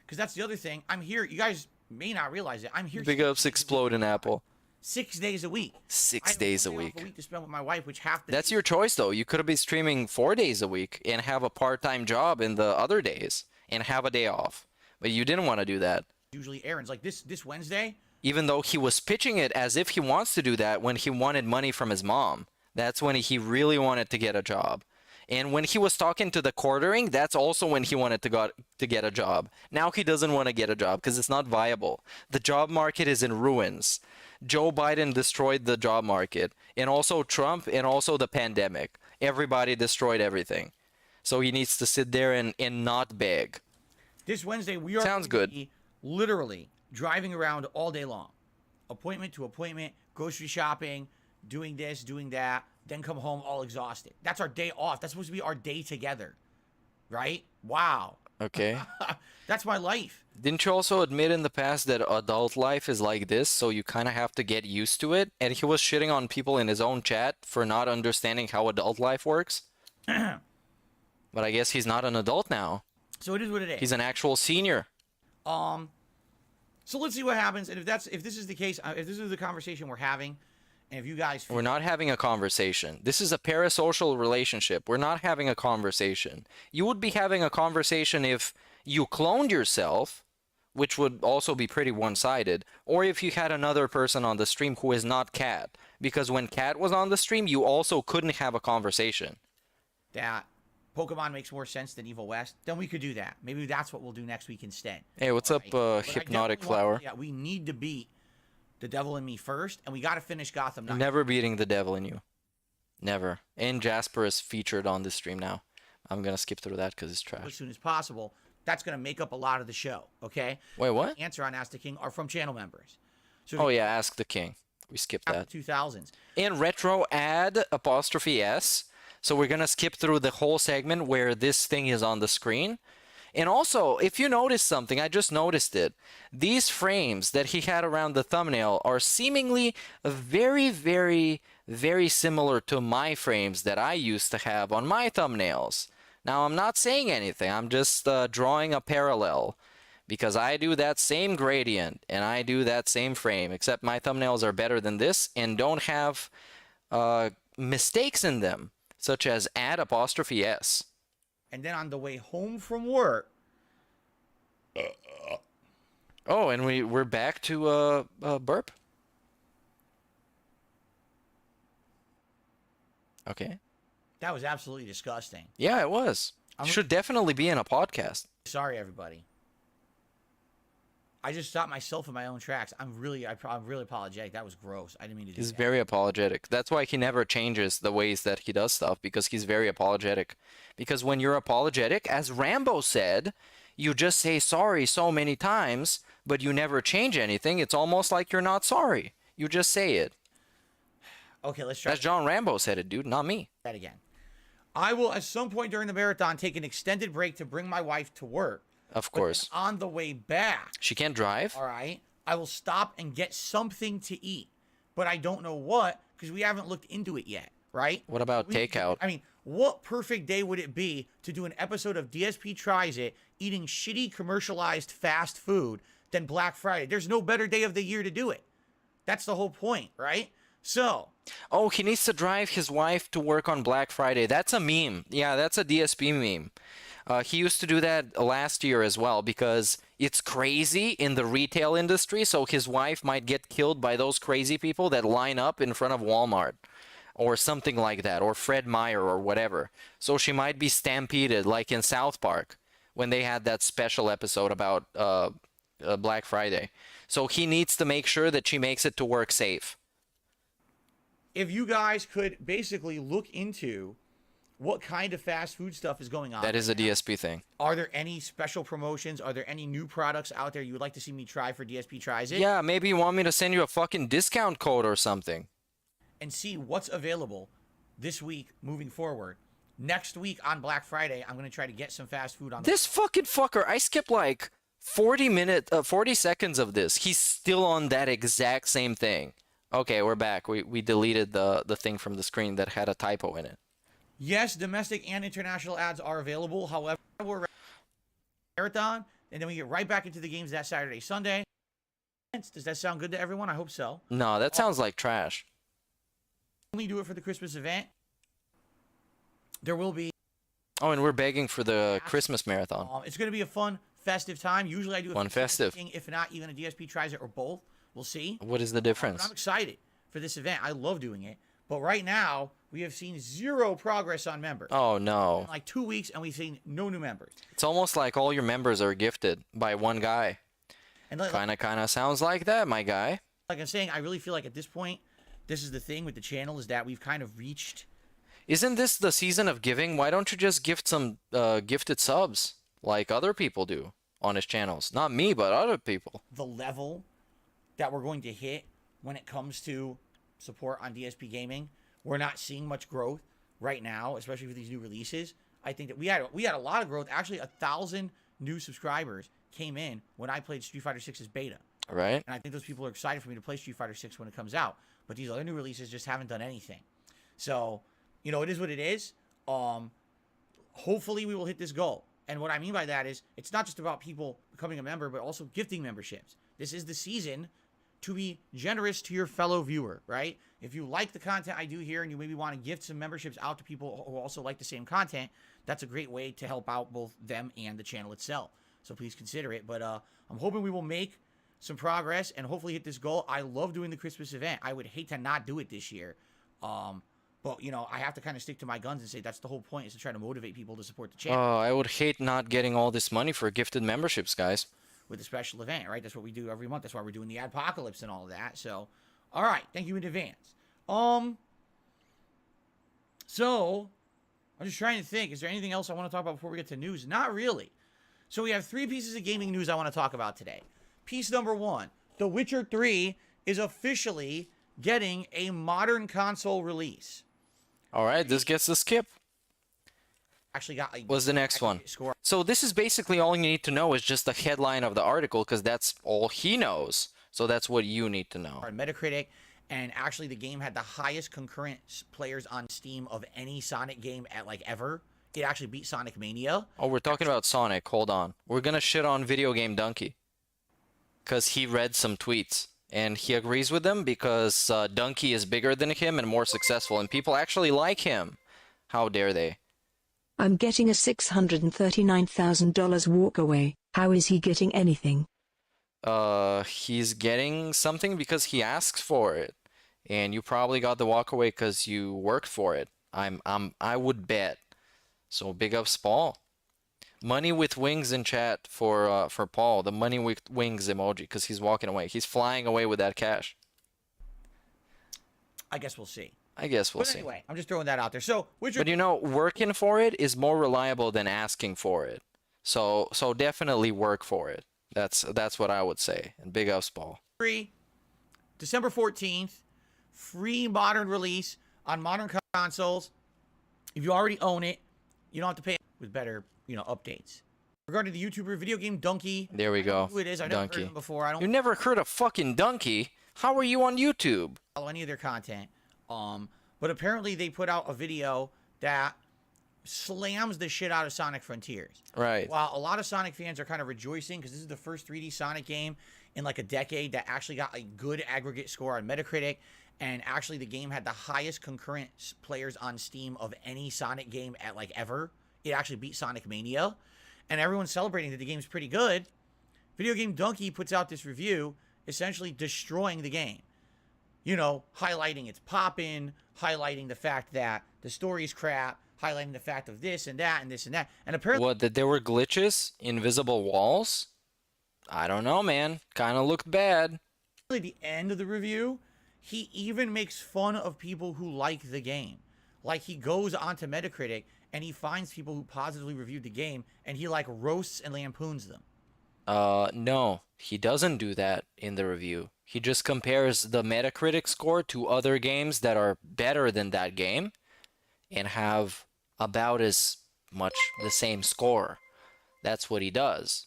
Because that's the other thing. I'm here. You guys may not realize it. I'm here. Big ups explode in Apple. 6 days a week. 6 days a week. A week to spend with my wife, which half the That's days- your choice, though. You could have been streaming 4 days a week and have a part-time job in the other days and have a day off. But you didn't want to do that. usually errands. Like this Wednesday. Even though he was pitching it as if he wants to do that when he wanted money from his mom. That's when he really wanted to get a job. And when he was talking to the quartering, that's also when he wanted to get a job. Now he doesn't want to get a job because it's not viable. The job market is in ruins. Joe Biden destroyed the job market. And also Trump and also the pandemic. Everybody destroyed everything. So he needs to sit there and not beg. This Wednesday, we are Sounds going to good. be literally driving around all day long. Appointment to appointment, grocery shopping, doing this, doing that, then come home all exhausted. That's our day off. That's supposed to be our day together. Right? Wow. Okay. That's my life. Didn't you also admit in the past that adult life is like this, so you kind of have to get used to it? And he was shitting on people in his own chat for not understanding how adult life works. But I guess he's not an adult now. So it is what it is. He's an actual senior. So let's see what happens. And if this is the case, if this is the conversation we're having, and if you guys feel We're not having a conversation. This is a parasocial relationship. We're not having a conversation. You would be having a conversation if you cloned yourself, which would also be pretty one-sided, or if you had another person on the stream who is not Cat. Because when Cat was on the stream, you also couldn't have a conversation. that Pokemon makes more sense than Evil West, then we could do that. Maybe that's what we'll do next week instead. Hey, what's All up, right? But I Hypnotic definitely want- Flower? Yeah, we need to beat the Devil in Me first, and we got to finish Gotham Knights. Never beating the devil in you. Never. And Jasper is featured on this stream now. I'm going to skip through that because it's as trash. soon as possible. That's going to make up a lot of the show, okay? Wait, what? The answer on Ask the King are from channel members. So Oh, yeah, Ask the King. We skipped that. 2000s. In retro add apostrophe S. So we're going to skip through the whole segment where this thing is on the screen. And also, if you notice something, I just noticed it. These frames that he had around the thumbnail are seemingly very, very, very similar to my frames that I used to have on my thumbnails. Now, I'm not saying anything. I'm just drawing a parallel. Because I do that same gradient and I do that same frame, except my thumbnails are better than this and don't have mistakes in them, such as add apostrophe S. And then on the way home from work, Oh, and we're back to burp. Okay. that was absolutely disgusting. Yeah, it was. Should definitely be in a podcast. Sorry, everybody. I just stopped myself in my own tracks. I'm really apologetic. That was gross. I didn't mean to do He's that. very apologetic. That's why he never changes the ways that he does stuff, because he's very apologetic. Because when you're apologetic, as Rambo said, you just say sorry so many times, but you never change anything. It's almost like you're not sorry. You just say it. Okay, let's try That's John Rambo said it, dude, not me. that again. I will, at some point during the marathon, take an extended break to bring my wife to work. Of But then course. on the way back, She can't drive? all right, I will stop and get something to eat. But I don't know what because we haven't looked into it yet, right? What about takeout? I mean, what perfect day would it be to do an episode of DSP Tries It eating shitty commercialized fast food than Black Friday? There's no better day of the year to do it. That's the whole point, right? So, Oh, he needs to drive his wife to work on Black Friday. That's a meme. Yeah, that's a DSP meme. He used to do that last year as well because it's crazy in the retail industry. So his wife might get killed by those crazy people that line up in front of Walmart or something like that, or Fred Meyer or whatever. So she might be stampeded like in South Park when they had that special episode about Black Friday. So he needs to make sure that she makes it to work safe. if you guys could basically look into what kind of fast food stuff is going on. That is a DSP thing. Are there any special promotions? Are there any new products out there you would like to see me try for DSP Tries It? Yeah, maybe you want me to send you a fucking discount code or something. And see what's available this week moving forward. Next week on Black Friday, I'm going to try to get some fast food on This fucking fucker, I skipped like 40 seconds of this. He's still on that exact same thing. Okay, we're back. We deleted the thing from the screen that had a typo in it. Yes, domestic and international ads are available. However, we're marathon, and then we get right back into the games that Saturday, Sunday. Does that sound good to everyone? I hope so. No, that sounds like trash. Only do it for the Christmas event. There will be. Oh, and we're begging for the Christmas marathon. It's going to be a fun, festive time. Usually I do a Fun, festive. thing, if not even a DSP Tries It or both. We'll see. What is the But difference? I'm excited for this event. I love doing it. But right now, we have seen zero progress on members. Oh, no. In like 2 weeks, and we've seen no new members. It's almost like all your members are gifted by one guy. And like Kind of sounds like that, my guy. I'm saying, I really feel like at this point, this is the thing with the channel is that we've kind of reached. Isn't this the season of giving? Why don't you just gift some gifted subs like other people do on his channels? Not me, but other people. The level that we're going to hit when it comes to support on DSP Gaming. We're not seeing much growth right now, especially with these new releases. I think that we had a lot of growth. Actually, 1,000 new subscribers came in when I played Street Fighter 6's beta. Right? And I think those people are excited for me to play Street Fighter 6 when it comes out. But these other new releases just haven't done anything. So, you know, it is what it is. Hopefully we will hit this goal. And what I mean by that is it's not just about people becoming a member, but also gifting memberships. This is the season to be generous to your fellow viewer, right? If you like the content I do here and you maybe want to gift some memberships out to people who also like the same content, that's a great way to help out both them and the channel itself. So please consider it. But I'm hoping we will make some progress and hopefully hit this goal. I love doing the Christmas event. I would hate to not do it this year. But, you know, I have to kind of stick to my guns and say that's the whole point is to try to motivate people to support the channel. Oh, I would hate not getting all this money for gifted memberships, guys. With a special event, right? That's what we do every month. That's why we're doing the Adpocalypse and all of that. So, all right. Thank you in advance. So, I'm just trying to think. Is there anything else I want to talk about before we get to news? Not really. So, we have 3 pieces of gaming news I want to talk about today. Piece number 1. The Witcher 3 is officially getting a modern console release. All right, this gets the skip. Actually got What's the next one? So this is basically all you need to know is just the headline of the article because that's all he knows. So that's what you need to know. On Metacritic, and actually the game had the highest concurrent players on Steam of any Sonic game at like ever. It actually beat Sonic Mania. Oh, we're talking about Sonic. Hold on. We're going to shit on video game Dunkey because he read some tweets and he agrees with them because Dunkey is bigger than him and more successful and people actually like him. How dare they? I'm getting a $639,000 walkaway. How is he getting anything? He's getting something because he asks for it. And you probably got the walkaway because you worked for it. I would bet. So big ups, Paul. Money with wings in chat for Paul. The money with wings emoji because he's walking away. He's flying away with that cash. I guess we'll see. I guess we'll see. Anyway, I'm just throwing that out there. So, but you know, working for it is more reliable than asking for it. So definitely work for it. That's what I would say. And big ups, Paul. Free, December 14th, free modern release on modern consoles. If you already own it, you don't have to pay with better, you know, updates. Regarding the YouTuber video game Dunkey. There we I don't know go. who it is. I've never heard of Dunkey. him before. I You don't never heard of fucking Dunkey? How are you on YouTube? follow any of their content. But apparently they put out a video that slams the shit out of Sonic Frontiers. Right. While a lot of Sonic fans are kind of rejoicing because this is the first 3D Sonic game in like a decade that actually got a good aggregate score on Metacritic, and actually the game had the highest concurrent players on Steam of any Sonic game at like ever. It actually beat Sonic Mania, and everyone's celebrating that the game's pretty good. Video Game Dunkey puts out this review essentially destroying the game. You know, highlighting its poppin', highlighting the fact that the story's crap, highlighting the fact of this and that and this and that. And apparently What, that there were glitches? Invisible walls? I don't know, man. Kind of looked bad. at the end of the review, he even makes fun of people who like the game. Like, he goes onto Metacritic and he finds people who positively reviewed the game and he like roasts and lampoons them. No, he doesn't do that in the review. He just compares the Metacritic score to other games that are better than that game and have about as much the same score. That's what he does.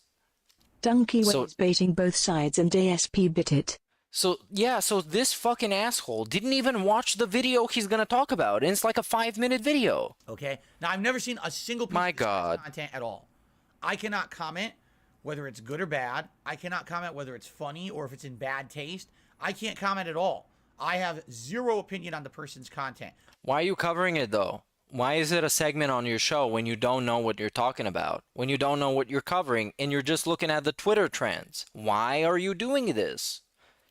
Dunkey So- was baiting both sides and DSP bit it. So, yeah, so this fucking asshole didn't even watch the video he's gonna talk about, and it's like a 5-minute video. Okay? Now, I've never seen a single piece My of this guy's God. content at all. I cannot comment whether it's good or bad. I cannot comment whether it's funny or if it's in bad taste. I can't comment at all. I have zero opinion on the person's content. Why are you covering it, though? Why is it a segment on your show when you don't know what you're talking about? When you don't know what you're covering and you're just looking at the Twitter trends? Why are you doing this?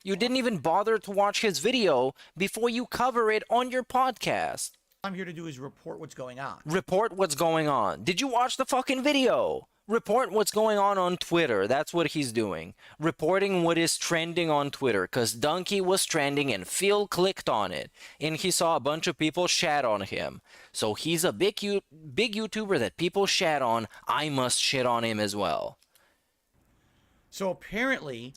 You didn't even bother to watch his video before you cover it on your podcast. All I'm here to do is report what's going on. Report what's going on. Did you watch the fucking video? Report what's going on Twitter. That's what he's doing. Reporting what is trending on Twitter. Because Dunkey was trending and Phil clicked on it. And he saw a bunch of people shat on him. So he's a big YouTuber that people shat on. I must shit on him as well. So apparently,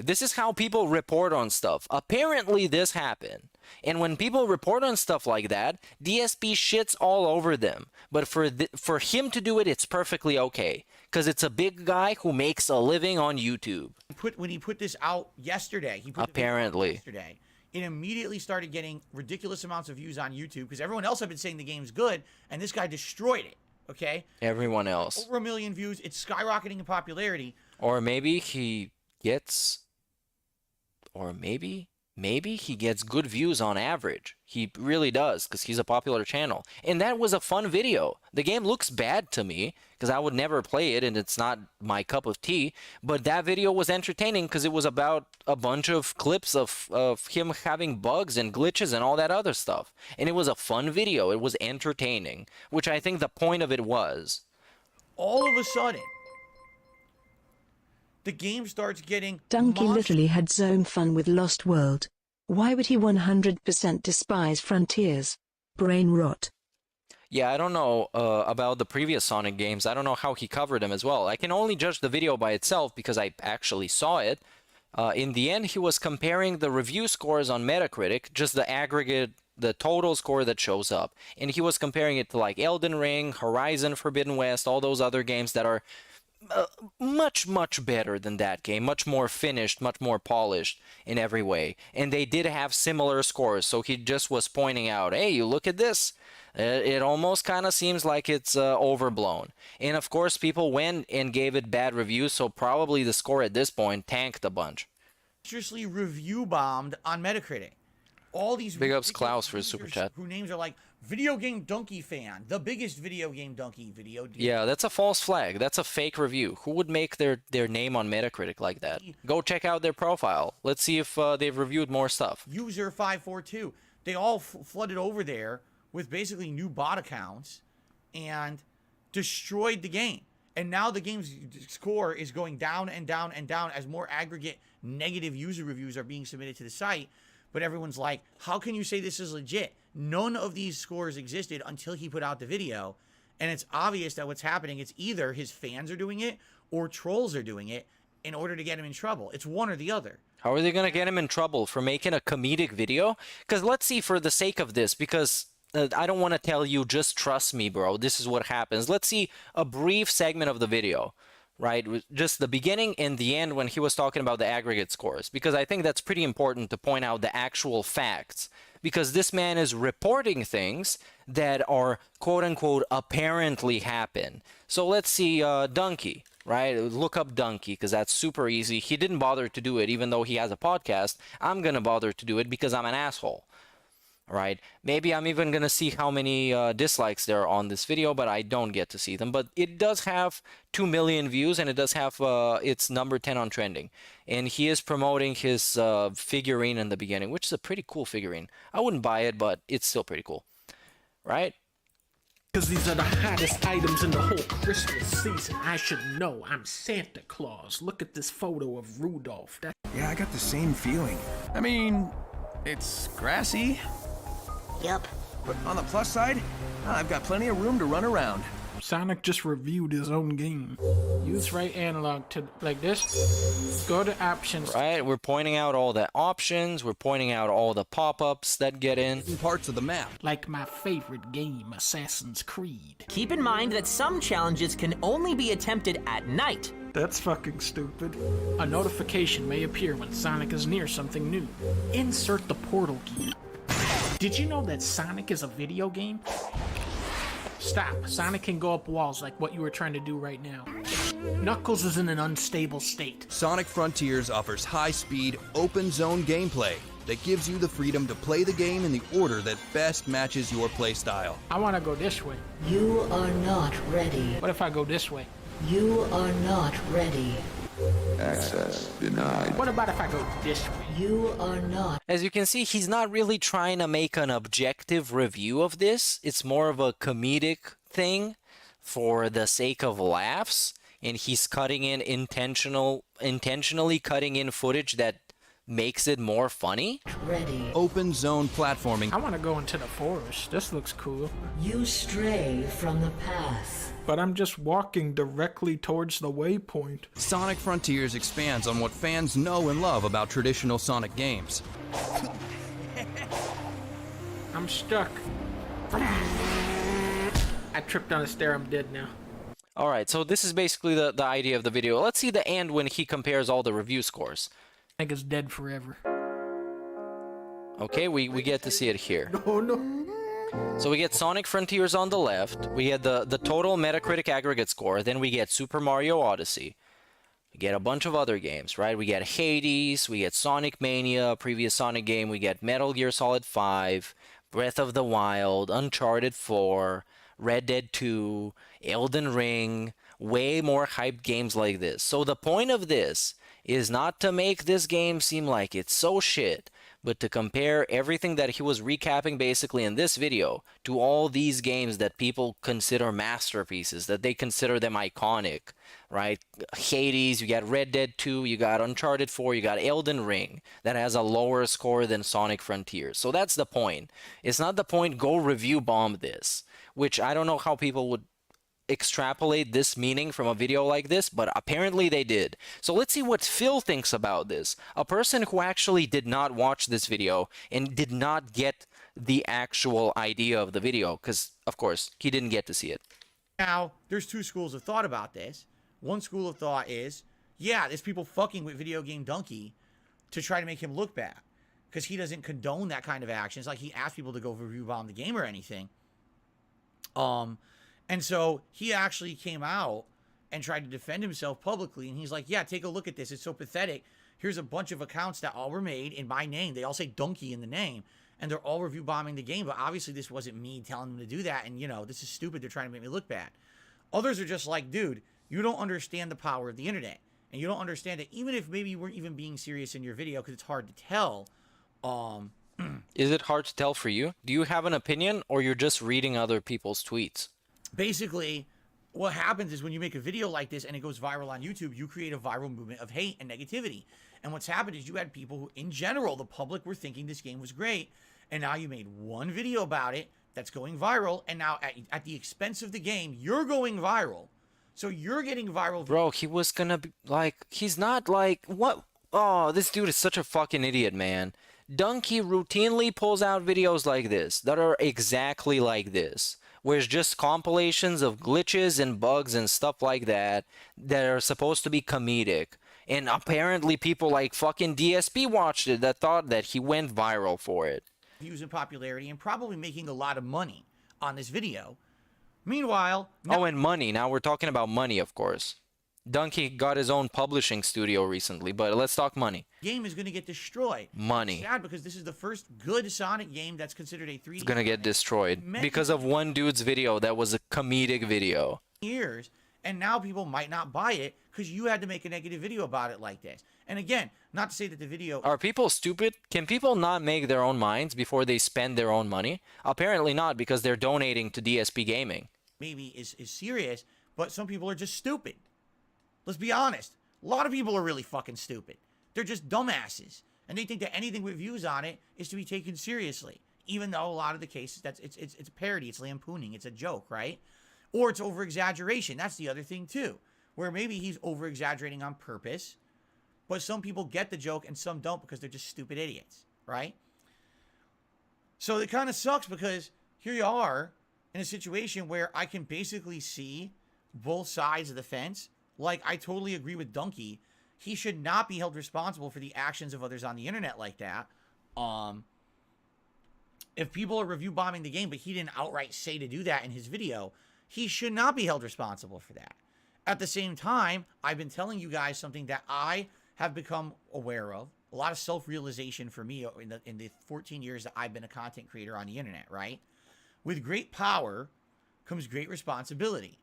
This is how people report on stuff. Apparently this happened. And when people report on stuff like that, DSP shits all over them. But for him to do it, it's perfectly okay. Because it's a big guy who makes a living on YouTube. when he put this out yesterday, he put the video out Apparently. yesterday, it immediately started getting ridiculous amounts of views on YouTube because everyone else had been saying the game's good, and this guy destroyed it. Okay, Everyone else. over 1 million views. It's skyrocketing in popularity. Or maybe he gets... Or maybe he gets good views on average. He really does, because he's a popular channel. And that was a fun video. The game looks bad to me, because I would never play it, and it's not my cup of tea. But that video was entertaining, because it was about a bunch of clips of him having bugs and glitches and all that other stuff. And it was a fun video. It was entertaining, which I think the point of it was. All of a sudden, the game starts getting Dunkey monster- literally had zone fun with Lost World. Why would he 100% despise Frontiers? Brain rot. Yeah, I don't know about the previous Sonic games. I don't know how he covered them as well. I can only judge the video by itself because I actually saw it. In the end, he was comparing the review scores on Metacritic, just the aggregate, the total score that shows up. And he was comparing it to like Elden Ring, Horizon Forbidden West, all those other games that are much better than that game, much more finished, much more polished in every way, and they did have similar scores. So he just was pointing out, hey, you look at this, it almost kind of seems like it's overblown. And of course people went and gave it bad reviews, so probably the score at this point tanked a bunch. monstrously review bombed on Metacritic. All these Big ups ridiculous Klaus for his super users chat. whose names are like Video Game Dunkey fan, the biggest Video Game Dunkey video. Yeah, that's a false flag. That's a fake review. Who would make their name on Metacritic like that? Go check out their profile. Let's see if they've reviewed more stuff. User 542. They all flooded over there with basically new bot accounts and destroyed the game. And now the game's score is going down and down and down as more aggregate negative user reviews are being submitted to the site. But everyone's like, how can you say this is legit? None of these scores existed until he put out the video. And it's obvious that what's happening, it's either his fans are doing it or trolls are doing it in order to get him in trouble. It's one or the other. How are they going to get him in trouble for making a comedic video? Because let's see, for the sake of this, because I don't want to tell you, just trust me, bro. This is what happens. Let's see a brief segment of the video, right? Just the beginning and the end when he was talking about the aggregate scores, because I think that's pretty important to point out the actual facts, because this man is reporting things that are quote unquote apparently happen. So let's see Dunkey, right? Look up Dunkey because that's super easy. He didn't bother to do it even though he has a podcast. I'm going to bother to do it because I'm an asshole. Right? Maybe I'm even gonna see how many dislikes there are on this video, but I don't get to see them. But it does have 2 million views, and it does have it's number 10 on trending. And he is promoting his figurine in the beginning, which is a pretty cool figurine. I wouldn't buy it, but it's still pretty cool, right? Because these are the hottest items in the whole Christmas season. I should know. I'm Santa Claus. Look at this photo of Rudolph. Yeah, I got the same feeling. I mean, it's grassy. Yep. But on the plus side, I've got plenty of room to run around. Sonic just reviewed his own game. Use right analog to like this. Go to options. Right, we're pointing out all the options. We're pointing out all the pop-ups that get in. Parts of the map. Like my favorite game, Assassin's Creed. Keep in mind that some challenges can only be attempted at night. That's fucking stupid. A notification may appear when Sonic is near something new. Insert the portal key. Did you know that Sonic is a video game? Stop. Sonic can go up walls like what you were trying to do right now. Knuckles is in an unstable state. Sonic Frontiers offers high-speed, open-zone gameplay that gives you the freedom to play the game in the order that best matches your playstyle. I want to go this way. You are not ready. What if I go this way? You are not ready. Access denied. What about if I go this way? You are not. As you can see, he's not really trying to make an objective review of this. It's more of a comedic thing for the sake of laughs, and he's cutting in intentionally cutting in footage that makes it more funny. Ready. Open zone platforming. I want to go into the forest. This looks cool. You stray from the path. But I'm just walking directly towards the waypoint. Sonic Frontiers expands on what fans know and love about traditional Sonic games. I'm stuck. I tripped on a stair. I'm dead now. Alright, so this is basically the idea of the video. Let's see the end when he compares all the review scores. I think it's dead forever. Okay, we get to see it here. No. So we get Sonic Frontiers on the left, we get the total Metacritic aggregate score, then we get Super Mario Odyssey, we get a bunch of other games, right? We get Hades, we get Sonic Mania, previous Sonic game, we get Metal Gear Solid 5, Breath of the Wild, Uncharted 4, Red Dead 2, Elden Ring, way more hyped games like this. So the point of this is not to make this game seem like it's so shit, but to compare everything that he was recapping basically in this video to all these games that people consider masterpieces, that they consider them iconic, right? Hades, you got Red Dead 2, you got Uncharted 4, you got Elden Ring, that has a lower score than Sonic Frontiers. So that's the point. It's not the point, go review bomb this, which I don't know how people would extrapolate this meaning from a video like this, but apparently they did. So let's see what Phil thinks about this. A person who actually did not watch this video and did not get the actual idea of the video, because of course he didn't get to see it. Now, there's two schools of thought about this. One school of thought is, yeah, there's people fucking with Video Game Dunkey to try to make him look bad, because he doesn't condone that kind of action. It's like he asked people to go review bomb the game or anything. And so he actually came out and tried to defend himself publicly. And he's like, yeah, take a look at this. It's so pathetic. Here's a bunch of accounts that all were made in my name. They all say Dunkey in the name. And they're all review bombing the game. But obviously this wasn't me telling them to do that. And, you know, this is stupid. They're trying to make me look bad. Others are just like, dude, you don't understand the power of the internet. And you don't understand that even if maybe you weren't even being serious in your video, because it's hard to tell. Is it hard to tell for you? Do you have an opinion, or you're just reading other people's tweets? Basically, what happens is when you make a video like this and it goes viral on YouTube, you create a viral movement of hate and negativity. And what's happened is you had people who, in general, the public were thinking this game was great. And now you made one video about it that's going viral. And now at the expense of the game, you're going viral. So you're getting viral. Bro, he was gonna be like, he's not like, what? Oh, this dude is such a fucking idiot, man. Dunkey routinely pulls out videos like this that are exactly like this, where it's just compilations of glitches and bugs and stuff like that that are supposed to be comedic. And apparently people like fucking DSP watched it that thought that he went viral for it. Views and popularity and probably making a lot of money on this video. Meanwhile... Oh, and money. Now we're talking about money, of course. Dunkey got his own publishing studio recently, but let's talk money. Game is going to get destroyed. Money. It's sad because this is the first good Sonic game that's considered a 3D. It's going to get destroyed because of one dude's video that was a comedic video. Years, and now people might not buy it because you had to make a negative video about it like this. And again, not to say that the video... Are people stupid? Can people not make their own minds before they spend their own money? Apparently not, because they're donating to DSP Gaming. Maybe is serious, but some people are just stupid. Let's be honest. A lot of people are really fucking stupid. They're just dumbasses. And they think that anything with views on it is to be taken seriously. Even though a lot of the cases, it's parody, it's lampooning, it's a joke, right? Or it's over-exaggeration. That's the other thing, too. Where maybe he's over-exaggerating on purpose, but some people get the joke and some don't because they're just stupid idiots, right? So it kind of sucks because here you are in a situation where I can basically see both sides of the fence. Like, I totally agree with Dunkey. He should not be held responsible for the actions of others on the internet like that. If people are review bombing the game, but he didn't outright say to do that in his video, he should not be held responsible for that. At the same time, I've been telling you guys something that I have become aware of. A lot of self-realization for me in the 14 years that I've been a content creator on the internet, right? With great power comes great responsibility.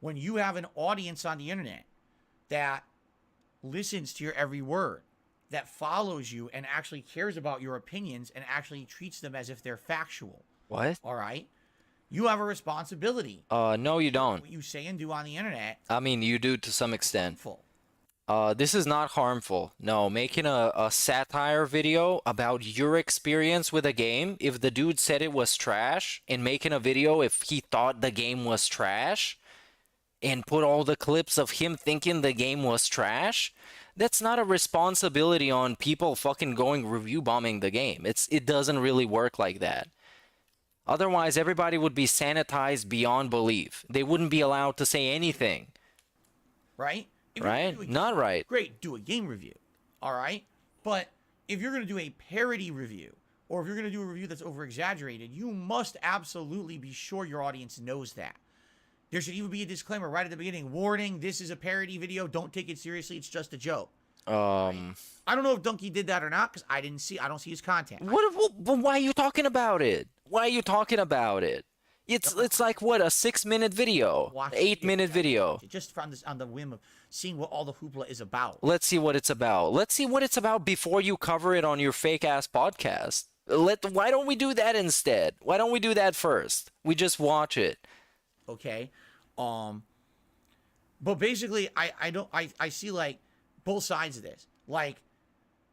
When you have an audience on the internet that listens to your every word, that follows you and actually cares about your opinions and actually treats them as if they're factual. What? All right? You have a responsibility. No, you don't. What you say and do on the internet. I mean, you do to some extent. Harmful. This is not harmful. No, making a satire video about your experience with a game, if the dude said it was trash, and making a video if he thought the game was trash, and put all the clips of him thinking the game was trash, that's not a responsibility on people fucking going review bombing the game. It doesn't really work like that. Otherwise, everybody would be sanitized beyond belief. They wouldn't be allowed to say anything. Right? Right? Not right. Great, do a game review. All right? But if you're going to do a parody review, or if you're going to do a review that's over-exaggerated, you must absolutely be sure your audience knows that. There should even be a disclaimer right at the beginning. Warning, this is a parody video. Don't take it seriously. It's just a joke. Right? I don't know if Dunkey did that or not because I don't see his content. Why are you talking about it? Why are you talking about it? It's like, what, a 6-minute video? 8-minute video? Just on the whim of seeing what all the hoopla is about. Let's see what it's about. Let's see what it's about before you cover it on your fake-ass podcast. Why don't we do that instead? Why don't we do that first? We just watch it. Okay? But basically, I see, like, both sides of this. Like,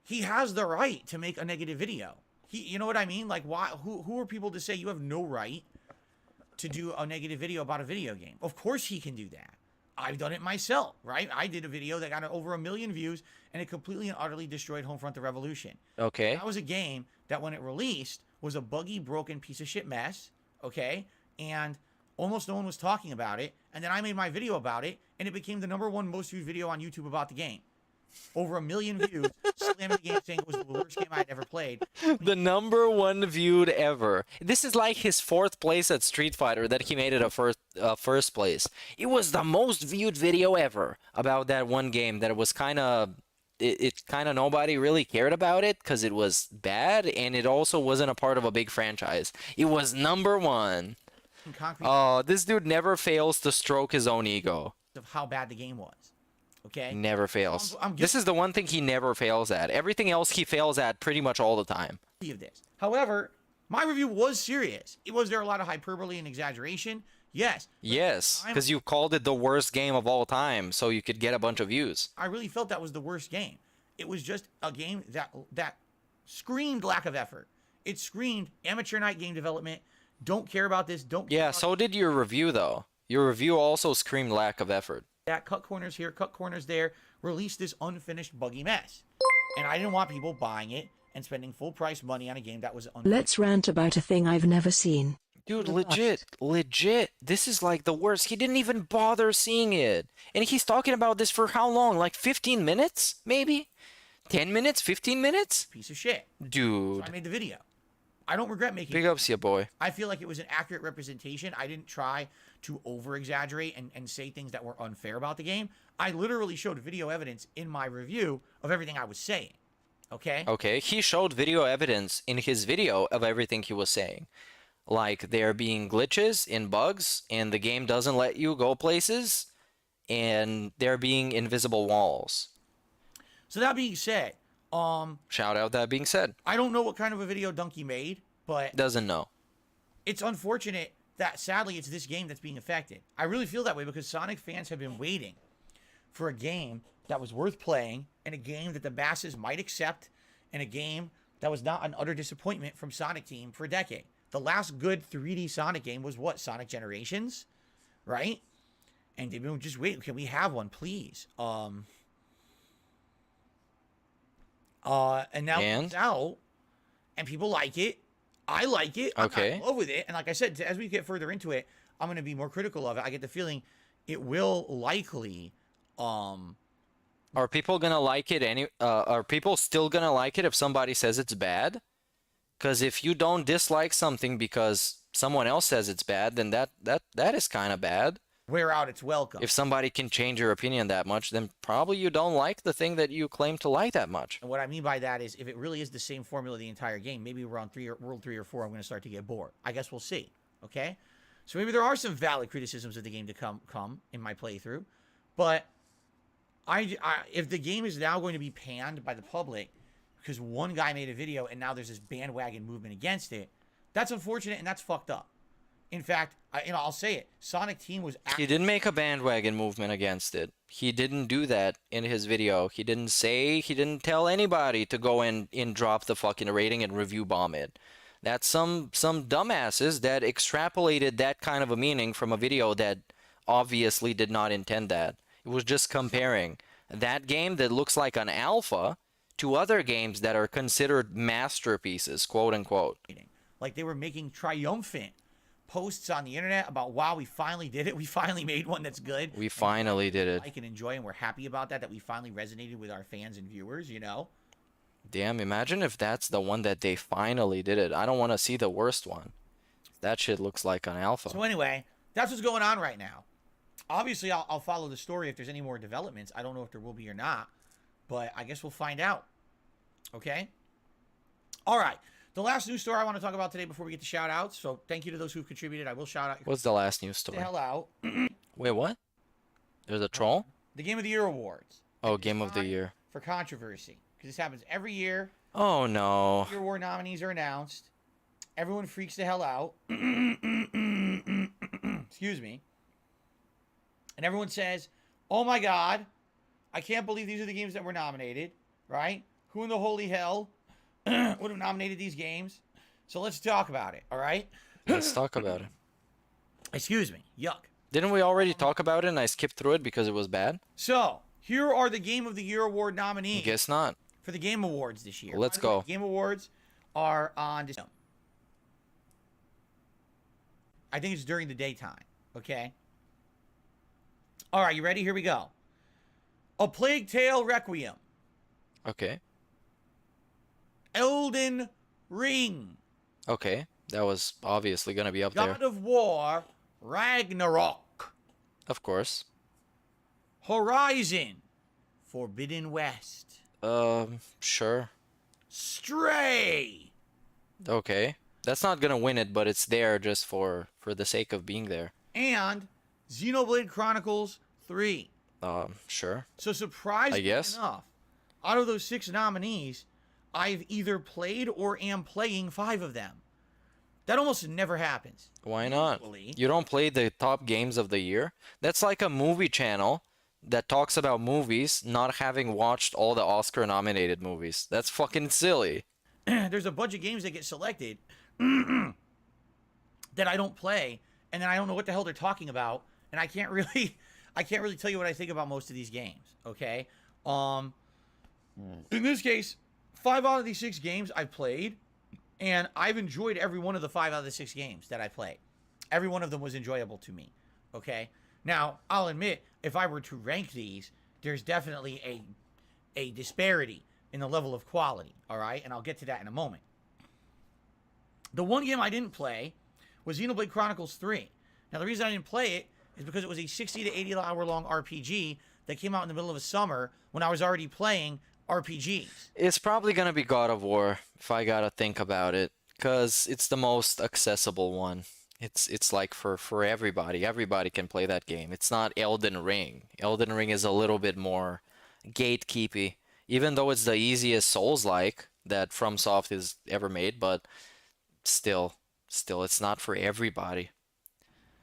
he has the right to make a negative video. You know what I mean? Like, why? Who are people to say you have no right to do a negative video about a video game? Of course he can do that. I've done it myself, right? I did a video that got over 1 million views, and it completely and utterly destroyed Homefront: The Revolution. Okay. That was a game that, when it released, was a buggy, broken piece of shit mess, okay? And almost no one was talking about it. And then I made my video about it, and it became the #1 most viewed video on YouTube about the game. Over 1 million views, slamming the game, saying it was the worst game I'd ever played. The #1 viewed ever. This is like his 4th place at Street Fighter that he made it a first place. It was the most viewed video ever about that one game that it was kind of... It kind of nobody really cared about it because it was bad, and it also wasn't a part of a big franchise. It was #1. Oh, this dude never fails to stroke his own ego. Of how bad the game was. Okay? Never fails. This is the one thing he never fails at. Everything else he fails at pretty much all the time. Of this. However, my review was serious. Was there a lot of hyperbole and exaggeration? Yes. Yes, because you called it the worst game of all time, so you could get a bunch of views. I really felt that was the worst game. It was just a game that screamed lack of effort. It screamed amateur night game development. Don't care about this. Don't care about so did your review, though. Your review also screamed lack of effort. That cut corners here, cut corners there, release this unfinished buggy mess. And I didn't want people buying it and spending full price money on a game that was Let's rant about a thing I've never seen. Dude, legit. This is like the worst. He didn't even bother seeing it. And he's talking about this for how long? Like 15 minutes? Maybe? 10 minutes? 15 minutes? piece of shit. Dude. So I made the video. I don't regret making Big it. ups, ya boy. I feel like it was an accurate representation. I didn't try to over-exaggerate and say things that were unfair about the game. I literally showed video evidence in my review of everything I was saying. Okay? Okay, he showed video evidence in his video of everything he was saying. Like there being glitches and bugs, and the game doesn't let you go places, and there being invisible walls. So that being said, shout out that being said. I don't know what kind of a video Dunkey made, but doesn't know. It's unfortunate that sadly it's this game that's being affected. I really feel that way because Sonic fans have been waiting for a game that was worth playing, and a game that the masses might accept, and a game that was not an utter disappointment from Sonic Team for a decade. The last good 3D Sonic game was what? Sonic Generations, right? And they've been just waiting. Can we have one, please? And now it's out, and people like it. I like it. Okay. I'm in love with it. And like I said, as we get further into it, I'm going to be more critical of it. I get the feeling it will likely. Are people gonna like it? Are people still gonna like it if somebody says it's bad? Because if you don't dislike something because someone else says it's bad, then that is kind of bad. Wear out its welcome. If somebody can change your opinion that much, then probably you don't like the thing that you claim to like that much. And what I mean by that is, if it really is the same formula the entire game, maybe we're on World 3 or 4, I'm going to start to get bored. I guess we'll see. Okay? So maybe there are some valid criticisms of the game to come in my playthrough. But if the game is now going to be panned by the public because one guy made a video and now there's this bandwagon movement against it, that's unfortunate and that's fucked up. In fact, I'll say it. Sonic Team was... He didn't make a bandwagon movement against it. He didn't do that in his video. He didn't tell anybody to go and drop the fucking rating and review bomb it. That's some dumbasses that extrapolated that kind of a meaning from a video that obviously did not intend that. It was just comparing that game that looks like an alpha to other games that are considered masterpieces, quote unquote. Like they were making triumphant posts on the internet about, wow, we finally did it. We finally made one that's good. We finally did it. Like and enjoy, and we're happy about that we finally resonated with our fans and viewers, you know? Damn, imagine if that's the one that they finally did it. I don't want to see the worst one. That shit looks like an alpha. So anyway, that's what's going on right now. Obviously, I'll follow the story if there's any more developments. I don't know if there will be or not, but I guess we'll find out. Okay? All right. The last news story I want to talk about today before we get to shout-outs, so thank you to those who've contributed. I will shout out. What's the last news story? The hell out. Wait, what? There's a troll? The Game of the Year awards. Oh, Game of the Year. For controversy. Because this happens every year. Oh, no. Year award nominees are announced. Everyone freaks the hell out. Excuse me. And everyone says, oh my God, I can't believe these are the games that were nominated, right? Who in the holy hell would have nominated these games? So let's talk about it, all right? Let's talk about it. Excuse me. Yuck. Didn't we already talk about it and I skipped through it because it was bad? So, here are the Game of the Year award nominees. Guess not. For the Game Awards this year. Let's go. Game Awards are on December. I think it's during the daytime, okay? All right, you ready? Here we go. A Plague Tale Requiem. Okay. Elden Ring. Okay. That was obviously going to be up there. God of War Ragnarok. Of course. Horizon Forbidden West. Sure. Stray. Okay. That's not going to win it, but it's there just for the sake of being there. And Xenoblade Chronicles 3. Sure. So surprisingly enough, out of those 6 nominees, I've either played or am playing 5 of them. That almost never happens. Why not? You don't play the top games of the year? That's like a movie channel that talks about movies not having watched all the Oscar-nominated movies. That's fucking silly. There's a bunch of games that get selected that I don't play, and then I don't know what the hell they're talking about, and I can't really tell you what I think about most of these games. Okay, in this case, 5 out of these 6 games I played, and I've enjoyed every one of the 5 out of the 6 games that I played. Every one of them was enjoyable to me. Okay? Now, I'll admit, if I were to rank these, there's definitely a disparity in the level of quality, all right? And I'll get to that in a moment. The one game I didn't play was Xenoblade Chronicles 3. Now, the reason I didn't play it is because it was a 60 to 80 hour long RPG that came out in the middle of a summer when I was already playing RPGs. It's probably gonna be God of War if I gotta think about it, because it's the most accessible one. It's like for everybody. Everybody can play that game. It's not Elden Ring. Elden Ring is a little bit more gatekeepy, even though it's the easiest Souls-like that FromSoft has ever made, but still, it's not for everybody.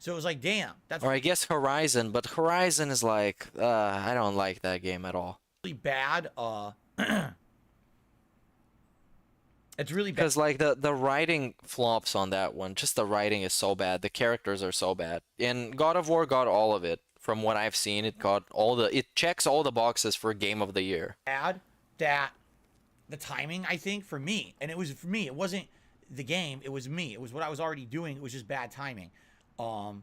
So it was like, damn. That's Or I guess Horizon, but Horizon is like, I don't like that game at all. really bad. It's really bad. Because like the writing flops on that one. Just the writing is so bad. The characters are so bad. And God of War got all of it. From what I've seen, it checks all the boxes for Game of the Year. Bad that the timing, I think, for me, and it was for me, it wasn't the game, it was me. It was what I was already doing. It was just bad timing. Oh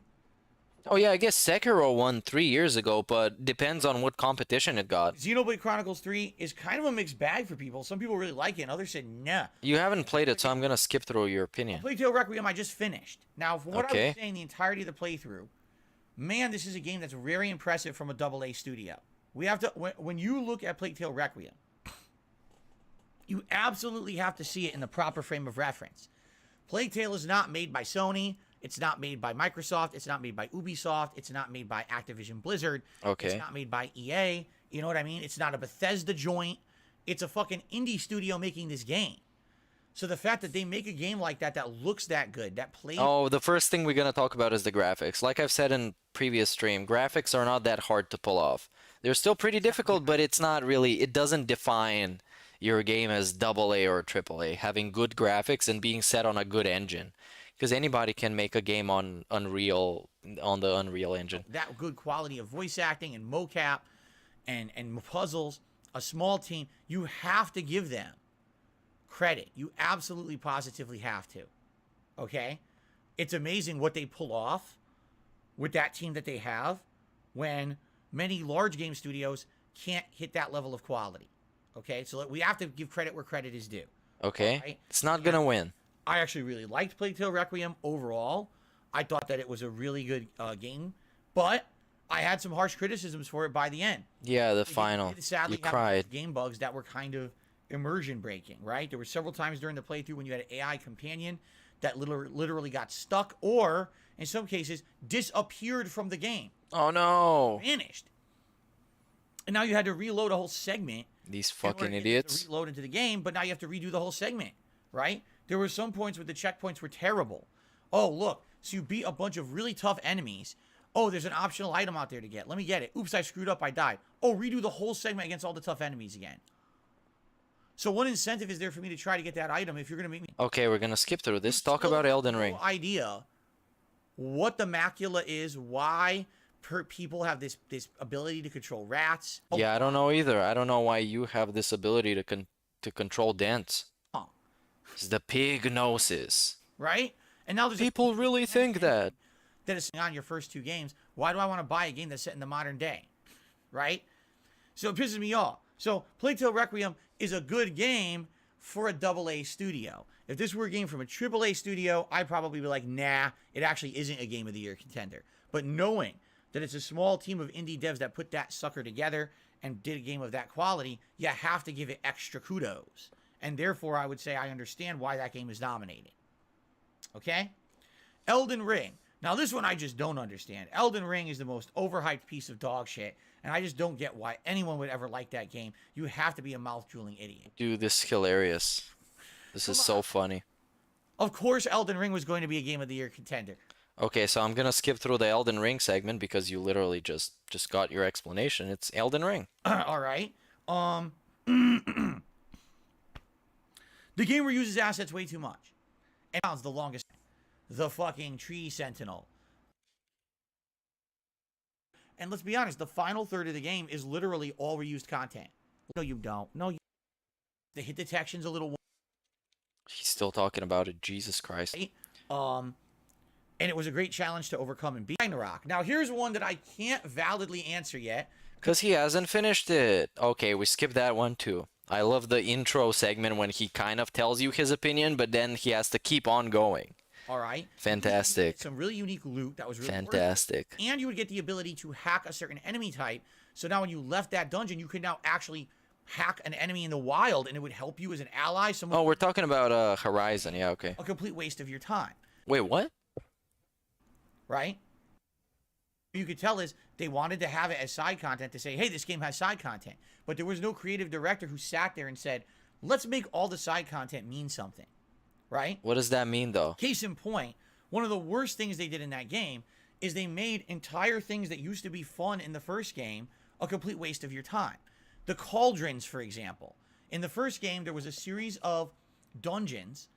yeah, I guess Sekiro won 3 years ago, but depends on what competition it got. Xenoblade Chronicles 3 is kind of a mixed bag for people. Some people really like it, and others said nah. You haven't played it, so I'm gonna skip through your opinion. Plague Tale Requiem I just finished. Now, from what I Okay. was saying the entirety of the playthrough, man, this is a game that's very impressive from a AA studio. We have to, when you look at Plague Tale Requiem, you absolutely have to see it in the proper frame of reference. Plague Tale is not made by Sony. It's not made by Microsoft. It's not made by Ubisoft. It's not made by Activision Blizzard. Okay. It's not made by EA. You know what I mean? It's not a Bethesda joint. It's a fucking indie studio making this game. So the fact that they make a game like that that looks that good, that plays... Oh, the first thing we're gonna talk about is the graphics. Like I've said in previous stream, graphics are not that hard to pull off. They're still pretty difficult, but it's not really... It doesn't define your game as AA or AAA, having good graphics and being set on a good engine. Because anybody can make a game on the Unreal Engine. That good quality of voice acting and mocap and puzzles, a small team, you have to give them credit. You absolutely positively have to. Okay? It's amazing what they pull off with that team that they have when many large game studios can't hit that level of quality. Okay? So we have to give credit where credit is due. Okay? Right? It's not gonna win. I actually really liked Plague Tale Requiem overall. I thought that it was a really good game, but I had some harsh criticisms for it by the end. Yeah, the final. Sadly, You cried. game bugs that were kind of immersion breaking, right? There were several times during the playthrough when you had an AI companion that literally got stuck, or in some cases disappeared from the game. Oh no! Vanished. And now you had to reload a whole segment. These fucking to idiots. reload into the game, but now you have to redo the whole segment, right? There were some points where the checkpoints were terrible. Oh, look. So you beat a bunch of really tough enemies. Oh, there's an optional item out there to get. Let me get it. Oops, I screwed up. I died. Oh, redo the whole segment against all the tough enemies again. So what incentive is there for me to try to get that item if you're going to make me... Okay, we're gonna skip through this. Talk about Elden Ring. No idea what the macula is, why people have this ability to control rats. Oh, Yeah, I don't know either. I don't know why you have this ability to control dents. It's the pignosis. right? And now there's People really think that. that is on your first 2 games. Why do I want to buy a game that's set in the modern day? Right? So it pisses me off. So Plague Tale Requiem is a good game for a AA studio. If this were a game from a AAA studio, I'd probably be like, nah, it actually isn't a Game of the Year contender. But knowing that it's a small team of indie devs that put that sucker together and did a game of that quality, you have to give it extra kudos. And therefore, I would say I understand why that game is nominated. Okay? Elden Ring. Now, this one I just don't understand. Elden Ring is the most overhyped piece of dog shit, and I just don't get why anyone would ever like that game. You have to be a mouth-drooling idiot. Dude, this is hilarious. This is so funny. Of course, Elden Ring was going to be a Game of the Year contender. Okay, so I'm gonna skip through the Elden Ring segment because you literally just got your explanation. It's Elden Ring. All right. The game reuses assets way too much. And now it's the longest. The fucking Tree Sentinel. And let's be honest, the final third of the game is literally all reused content. No, you don't. No, you The hit detection's a little He's still talking about it. Jesus Christ. and it was a great challenge to overcome and beat Ragnarok. Now, here's one that I can't validly answer yet. Because he hasn't finished it. Okay, we skipped that one too. I love the intro segment when he kind of tells you his opinion, but then he has to keep on going. All right. Fantastic. Some really unique loot that was really fantastic. Worth it. And you would get the ability to hack a certain enemy type. So now when you left that dungeon, you could now actually hack an enemy in the wild, and it would help you as an ally. Oh, we're talking about Horizon. Yeah, okay. A complete waste of your time. Wait, what? Right? You could tell is they wanted to have it as side content to say, hey, this game has side content. But there was no creative director who sat there and said, let's make all the side content mean something. Right? What does that mean, though? Case in point, one of the worst things they did in that game is they made entire things that used to be fun in the first game a complete waste of your time. The cauldrons, for example. In the first game, there was a series of dungeons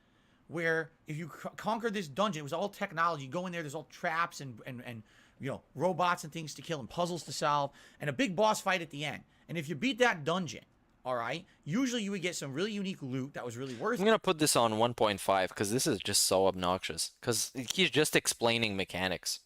where if you conquered this dungeon, it was all technology. You go in there, there's all traps and you know, robots and things to kill and puzzles to solve and a big boss fight at the end. And if you beat that dungeon, all right, usually you would get some really unique loot that was really worth it. I'm going to put this on 1.5 because this is just so obnoxious. Because he's just explaining mechanics.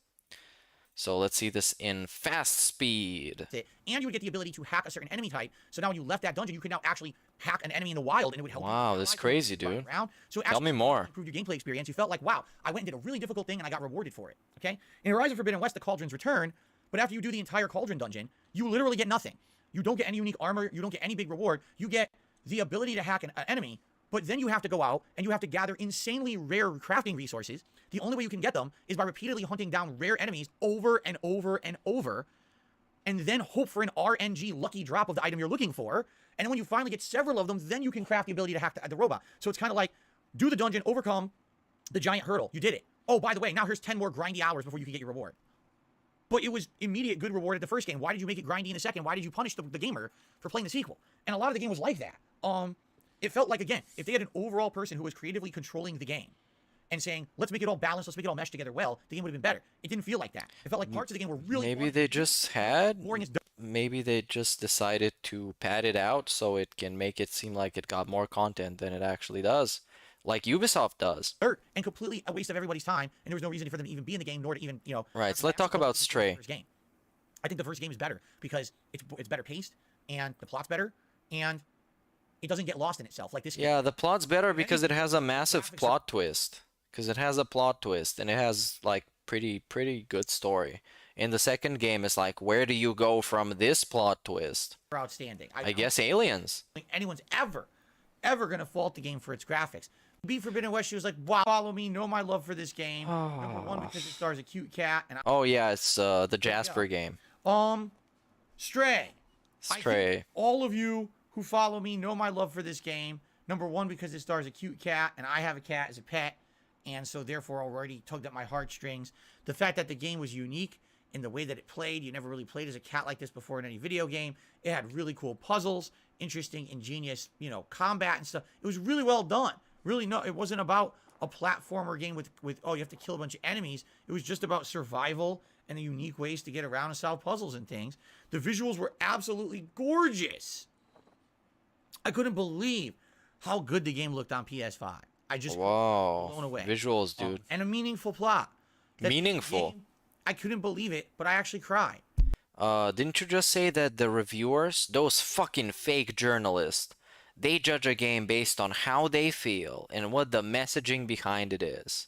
So let's see this in fast speed. And you would get the ability to hack a certain enemy type. So now when you left that dungeon, you could now actually hack an enemy in the wild, and it would help. Wow, this is crazy, dude. So tell me more. Improve your gameplay experience. You felt like, wow, I went and did a really difficult thing, and I got rewarded for it. Okay. In Horizon Forbidden West, the cauldrons return, but after you do the entire cauldron dungeon, you literally get nothing. You don't get any unique armor. You don't get any big reward. You get the ability to hack an enemy. But then you have to go out and you have to gather insanely rare crafting resources. The only way you can get them is by repeatedly hunting down rare enemies over and over and over, and then hope for an RNG lucky drop of the item you're looking for. And then when you finally get several of them, then you can craft the ability to hack the robot. So it's kind of like, do the dungeon, overcome the giant hurdle. You did it. Oh, by the way, now here's 10 more grindy hours before you can get your reward. But it was immediate good reward at the first game. Why did you make it grindy in the second? Why did you punish the gamer for playing the sequel? And a lot of the game was like that. It felt like, again, if they had an overall person who was creatively controlling the game and saying, let's make it all balanced, let's make it all mesh together well, the game would have been better. It didn't feel like that. It felt like parts of the game were really Maybe they just maybe they just decided to pad it out so it can make it seem like it got more content than it actually does. Like Ubisoft does. And completely a waste of everybody's time, and there was no reason for them to even be in the game, nor to even, you know... Right, so let's talk about Stray. I think the first game is better because it's better paced, and the plot's better, and it doesn't get lost in itself. Like this. Yeah, the plot's better because it has a massive plot twist. Because it has a plot twist, and it has, like, pretty good story. In the second game, it's like, where do you go from this plot twist? Outstanding. I guess aliens. Anyone's ever going to fault the game for its graphics. Be Forbidden West, she was like, wow, follow me, know my love for this game. Number one, because it stars a cute cat. And oh, yeah, it's the Jasper game. Stray. Stray. I think all of you who follow me know my love for this game. Number one, because it stars a cute cat, and I have a cat as a pet, and so therefore already tugged at my heartstrings. The fact that the game was unique in the way that it played. You never really played as a cat like this before in any video game. It had really cool puzzles, interesting, ingenious, you know, combat and stuff. It was really well done. Really, no, it wasn't about a platformer game with oh, you have to kill a bunch of enemies. It was just about survival and the unique ways to get around and solve puzzles and things. The visuals were absolutely gorgeous. I couldn't believe how good the game looked on PS5. I just blown away. Visuals, dude. And a meaningful plot. Meaningful. I couldn't believe it, but I actually cried. Didn't you just say that the reviewers, those fucking fake journalists, they judge a game based on how they feel and what the messaging behind it is?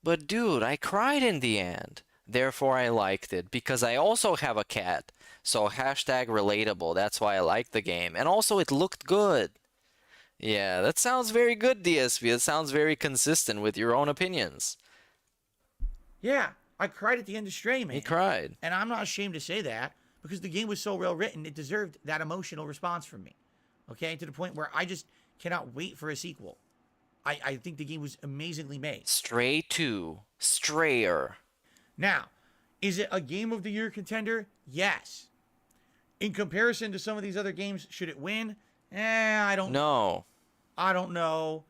But dude, I cried in the end. Therefore, I liked it because I also have a cat. So hashtag relatable. That's why I liked the game. And also, it looked good. Yeah, that sounds very good, DSP. It sounds very consistent with your own opinions. Yeah, I cried at the end of Stray, man. He cried. And I'm not ashamed to say that because the game was so well written, it deserved that emotional response from me. Okay, to the point where I just cannot wait for a sequel. I think the game was amazingly made. Stray 2. Strayer. Now, is it a Game of the Year contender? Yes. In comparison to some of these other games, should it win? I don't know. No. I don't know.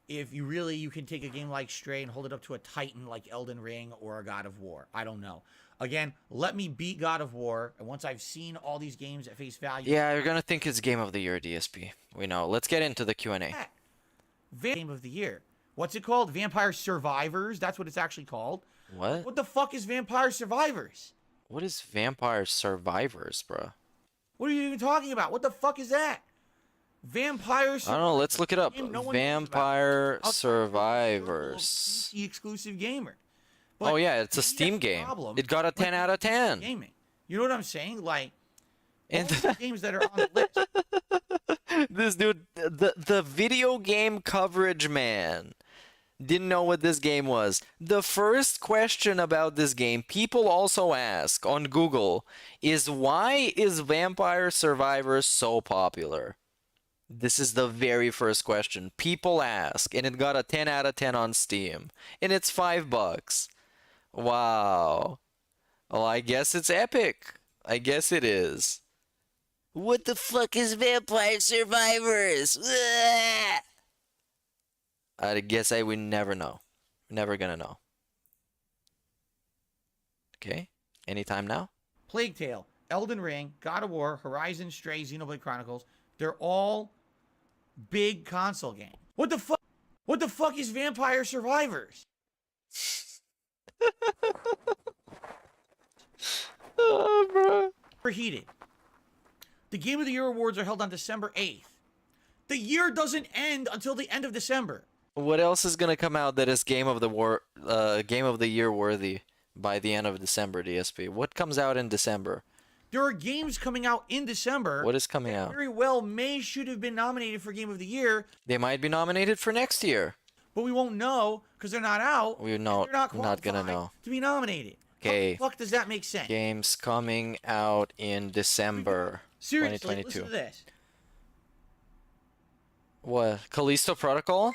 if you can take a game like Stray and hold it up to a titan like Elden Ring or a God of War. I don't know. Again, let me beat God of War, and once I've seen all these games at face value... Yeah, you're gonna think it's Game of the Year, DSP. We know. Let's get into the Q&A. Game of the Year. What's it called? Vampire Survivors? That's what it's actually called. What? What the fuck is Vampire Survivors? What is Vampire Survivors, bro? What are you even talking about? What the fuck is that? Vampire Survivors. I don't know. Let's look it up. No Vampire Survivors. PC exclusive gamer. Oh yeah, it's a Steam game. It got a 10 out of 10. Gaming. You know what I'm saying? Like, all the games that are on the list. This dude, the video game coverage man, didn't know what this game was. The first question about this game people also ask on Google is, why is Vampire Survivors so popular? This is the very first question people ask, and it got a 10 out of 10 on Steam, and it's $5. Wow. Well, I guess it's epic. I guess it is. What the fuck is Vampire Survivors? Ugh! I guess I would never know. Never gonna know. Okay. Anytime now? Plague Tale, Elden Ring, God of War, Horizon, Stray, Xenoblade Chronicles. They're all big console games. What the fuck? What the fuck is Vampire Survivors? Oh, bro. Overheated. The Game of the Year awards are held on December 8th. The year doesn't end until the end of December. What else is gonna come out that is Game of the Year worthy by the end of December, DSP? What comes out in December? There are games coming out in December. What is coming out? Very well should have been nominated for Game of the Year. They might be nominated for next year. But we won't know because they're not out. We're not gonna know. To be nominated. Okay. How the fuck does that make sense? Games coming out in December Seriously, 2022. listen to this. What? Callisto Protocol?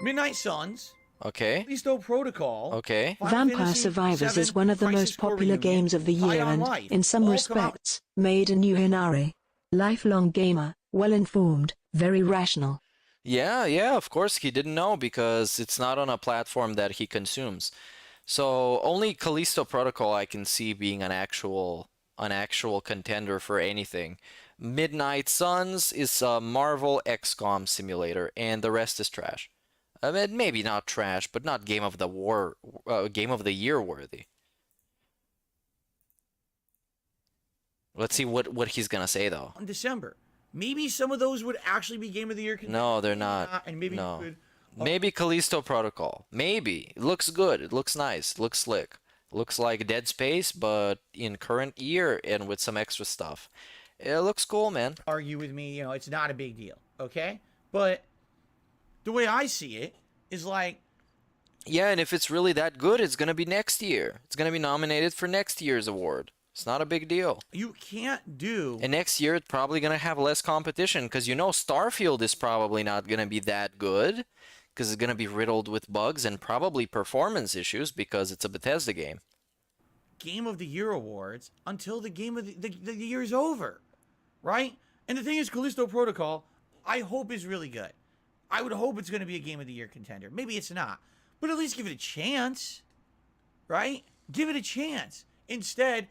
Midnight Suns. Okay. Callisto Protocol. Okay. Vampire Survivors is one of the most popular games of the year and, in some respects, made in Yuhinari. Lifelong gamer, well-informed, very rational. Yeah, of course he didn't know because it's not on a platform that he consumes. So only Callisto Protocol I can see being an actual contender for anything. Midnight Suns is a Marvel XCOM simulator, and the rest is trash. I mean, maybe not trash, but not Game of the Year worthy. Let's see what he's gonna say though. In December, maybe some of those would actually be Game of the Year. No, they're not. And maybe no. could, Maybe Callisto Protocol. Maybe. It looks good. It looks nice. It looks slick. Looks like Dead Space, but in current year and with some extra stuff. It looks cool, man. Argue with me, it's not a big deal, okay? But the way I see it is like... Yeah, and if it's really that good, it's going to be next year. It's going to be nominated for next year's award. It's not a big deal. You can't do... And next year, it's probably going to have less competition, because Starfield is probably not going to be that good, because it's going to be riddled with bugs and probably performance issues, because it's a Bethesda game. Game of the Year awards until the game of the year is over, right? And the thing is, Callisto Protocol, I hope is really good. I would hope it's going to be a Game of the Year contender. Maybe it's not, but at least give it a chance, right? Give it a chance. Instead,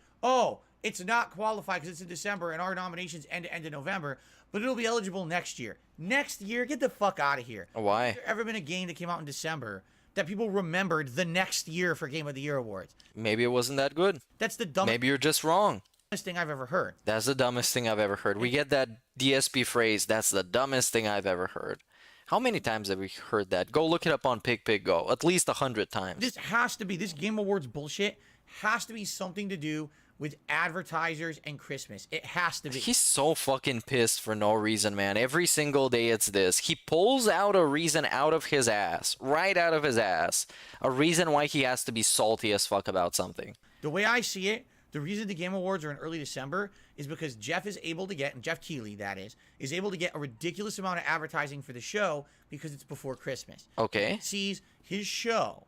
it's not qualified because it's in December and our nominations end in November, but it'll be eligible next year. Next year, get the fuck out of here. Why? Has there ever been a game that came out in December that people remembered the next year for Game of the Year awards? Maybe it wasn't that good. That's the dumbest. Maybe you're just wrong. Thing I've ever heard. That's the dumbest thing I've ever heard. We get that DSP phrase, that's the dumbest thing I've ever heard. How many times have we heard that? Go look it up on PIGGY. At least 100 times. This Game Awards bullshit has to be something to do with advertisers and Christmas. It has to be. He's so fucking pissed for no reason, man. Every single day it's this. He pulls out a reason out of his ass. Right out of his ass. A reason why he has to be salty as fuck about something. The way I see it, the reason the Game Awards are in early December is because Jeff is able to get, and Jeff Keighley, that is able to get a ridiculous amount of advertising for the show because it's before Christmas. Okay. He sees his show,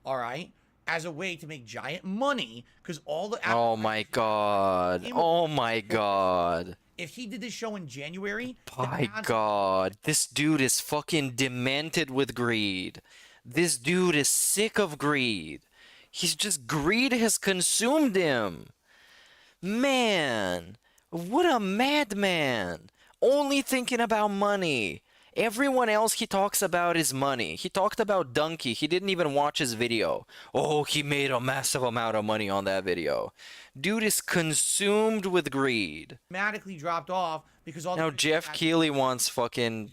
all right, as a way to make giant money because all the... Oh my god. Oh my god. if he did this show in January, My God, this dude is fucking demented with greed. This dude is sick of greed. He's just greed has consumed him. Man, what a madman. Only thinking about money. Everyone else he talks about is money. He talked about Dunkey. He didn't even watch his video. Oh, he made a massive amount of money on that video. Dude is consumed with greed. Dramatically dropped off because all now Jeff Keighley wants fucking...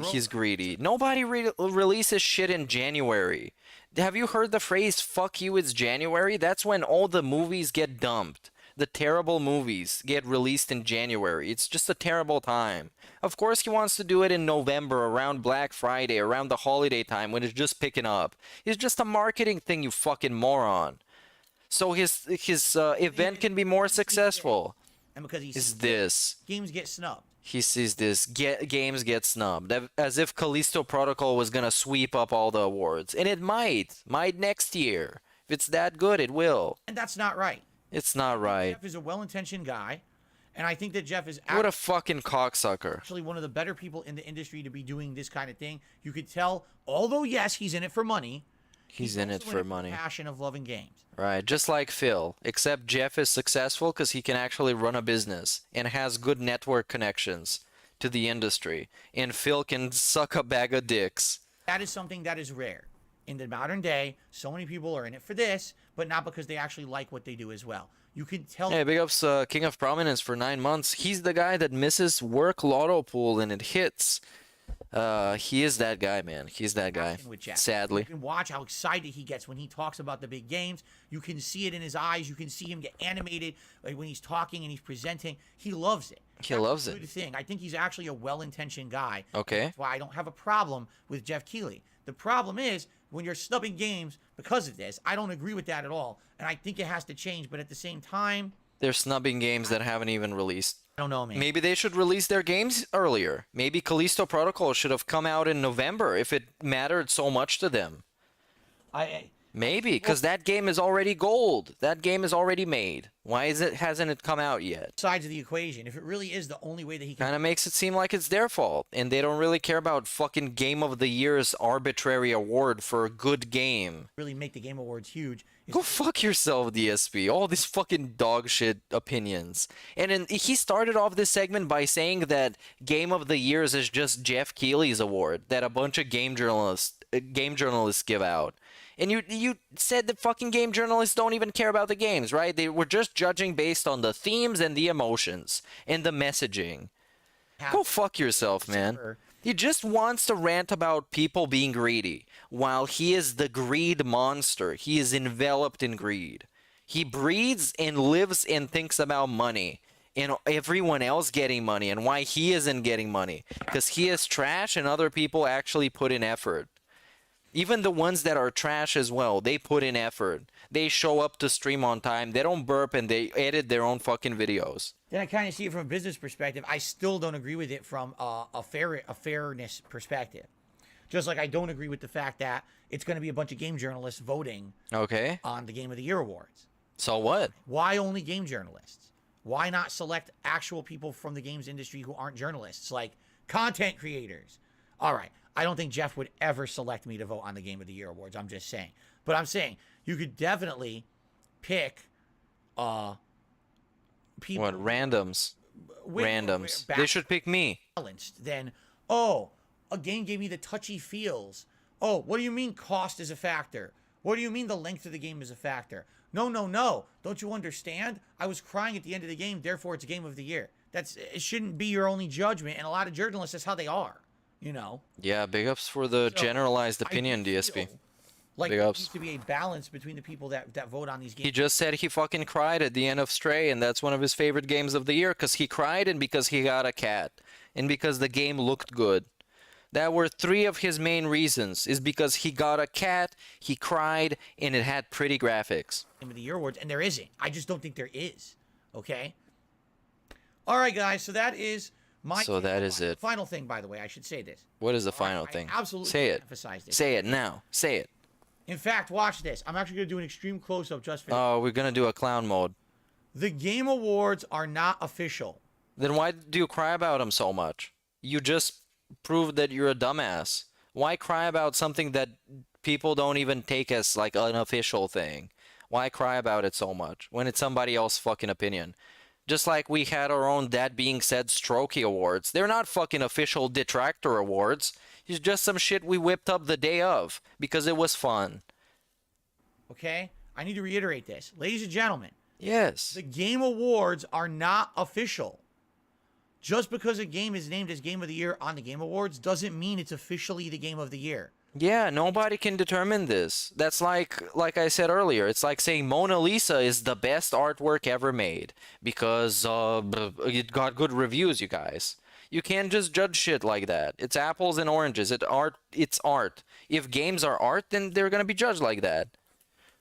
He's greedy. Nobody releases shit in January. Have you heard the phrase, fuck you, it's January? That's when all the movies get dumped. The terrible movies get released in January. It's just a terrible time. Of course he wants to do it in November, around Black Friday, around the holiday time when it's just picking up. It's just a marketing thing, you fucking moron. So his event can be more successful. And because he sees this. Games get snubbed. He sees this. Games get snubbed. As if Callisto Protocol was gonna sweep up all the awards. And it might. Might next year. If it's that good, it will. And that's not right. It's not right. Jeff is a well-intentioned guy, and I think that Jeff is what a fucking cocksucker. Actually one of the better people in the industry to be doing this kind of thing. You could tell, although yes, he's in it for money. He's in it for money. Passion of loving games. Right, just like Phil, except Jeff is successful because he can actually run a business and has good network connections to the industry, and Phil can suck a bag of dicks. That is something that is rare. In the modern day, so many people are in it for this, but not because they actually like what they do as well. You can tell. Hey, big ups King of Prominence for 9 months. He's the guy that misses work lotto pool and it hits. He is that guy, man. He's that guy. Sadly. You can watch how excited he gets when he talks about the big games. You can see it in his eyes. You can see him get animated when he's talking and he's presenting. He loves it. He loves it. Good thing. I think he's actually a well-intentioned guy. Okay. That's why I don't have a problem with Jeff Keighley. The problem is when you're snubbing games because of this. I don't agree with that at all, and I think it has to change. But at the same time, they're snubbing games that haven't even released. I don't know, man. Maybe they should release their games earlier. Maybe Callisto Protocol should have come out in November if it mattered so much to them. Maybe, because that game is already gold. That game is already made. Why hasn't it come out yet? Sides of the equation. If it really is the only way that he can... Kind of makes it seem like it's their fault. And they don't really care about fucking Game of the Year's arbitrary award for a good game. Really make the Game Awards huge. Go fuck yourself, DSP. All these fucking dog shit opinions. And then he started off this segment by saying that Game of the Year's is just Jeff Keighley's award that a bunch of game journalists give out. And you said that fucking game journalists don't even care about the games, right? They were just judging based on the themes and the emotions and the messaging. Go fuck yourself, man. He just wants to rant about people being greedy, while he is the greed monster. He is enveloped in greed. He breathes and lives and thinks about money and everyone else getting money and why he isn't getting money. Because he is trash and other people actually put in effort. Even the ones that are trash as well, they put in effort. They show up to stream on time. They don't burp and they edit their own fucking videos. Then I kind of see it from a business perspective. I still don't agree with it from a fairness perspective. Just like I don't agree with the fact that it's going to be a bunch of game journalists voting on the Game of the Year awards. So what? Why only game journalists? Why not select actual people from the games industry who aren't journalists, like content creators? All right. I don't think Jeff would ever select me to vote on the Game of the Year awards. I'm just saying. But I'm saying you could definitely pick people. What? Randoms. Randoms. They should pick me. Balanced. Then, oh, a game gave me the touchy feels. Oh, what do you mean cost is a factor? What do you mean the length of the game is a factor? No, no, no. Don't you understand? I was crying at the end of the game, therefore it's Game of the Year. It shouldn't be your only judgment, and a lot of journalists, that's how they are. You know. Yeah, big ups for the generalized opinion, DSP. Like there needs to be a balance between the people that vote on these games. He just said he fucking cried at the end of Stray, and that's one of his favorite games of the year because he cried and because he got a cat and because the game looked good. That were 3 of his main reasons. Is because he got a cat, he cried, and it had pretty graphics. Game of the Year awards, and there isn't. I just don't think there is. Okay. All right, guys. So that is. That is it. Final thing, by the way, I should say this. What is the final thing? I absolutely say it. Emphasize this. Say it now. Say it. In fact, watch this. I'm actually going to do an extreme close-up just for this. Oh, we're going to do a clown mode. The Game Awards are not official. Then why do you cry about them so much? You just proved that you're a dumbass. Why cry about something that people don't even take as like an official thing? Why cry about it so much when it's somebody else's fucking opinion? Just like we had our own That Being Said Strokey Awards. They're not fucking official detractor awards. It's just some shit we whipped up the day of because it was fun. Okay? I need to reiterate this. Ladies and gentlemen. Yes. The Game Awards are not official. Just because a game is named as Game of the Year on the Game Awards doesn't mean it's officially the Game of the Year. Yeah, nobody can determine this. That's like I said earlier, it's like saying Mona Lisa is the best artwork ever made because it got good reviews, you guys. You can't just judge shit like that. It's apples and oranges. It's art. If games are art, then they're gonna be judged like that.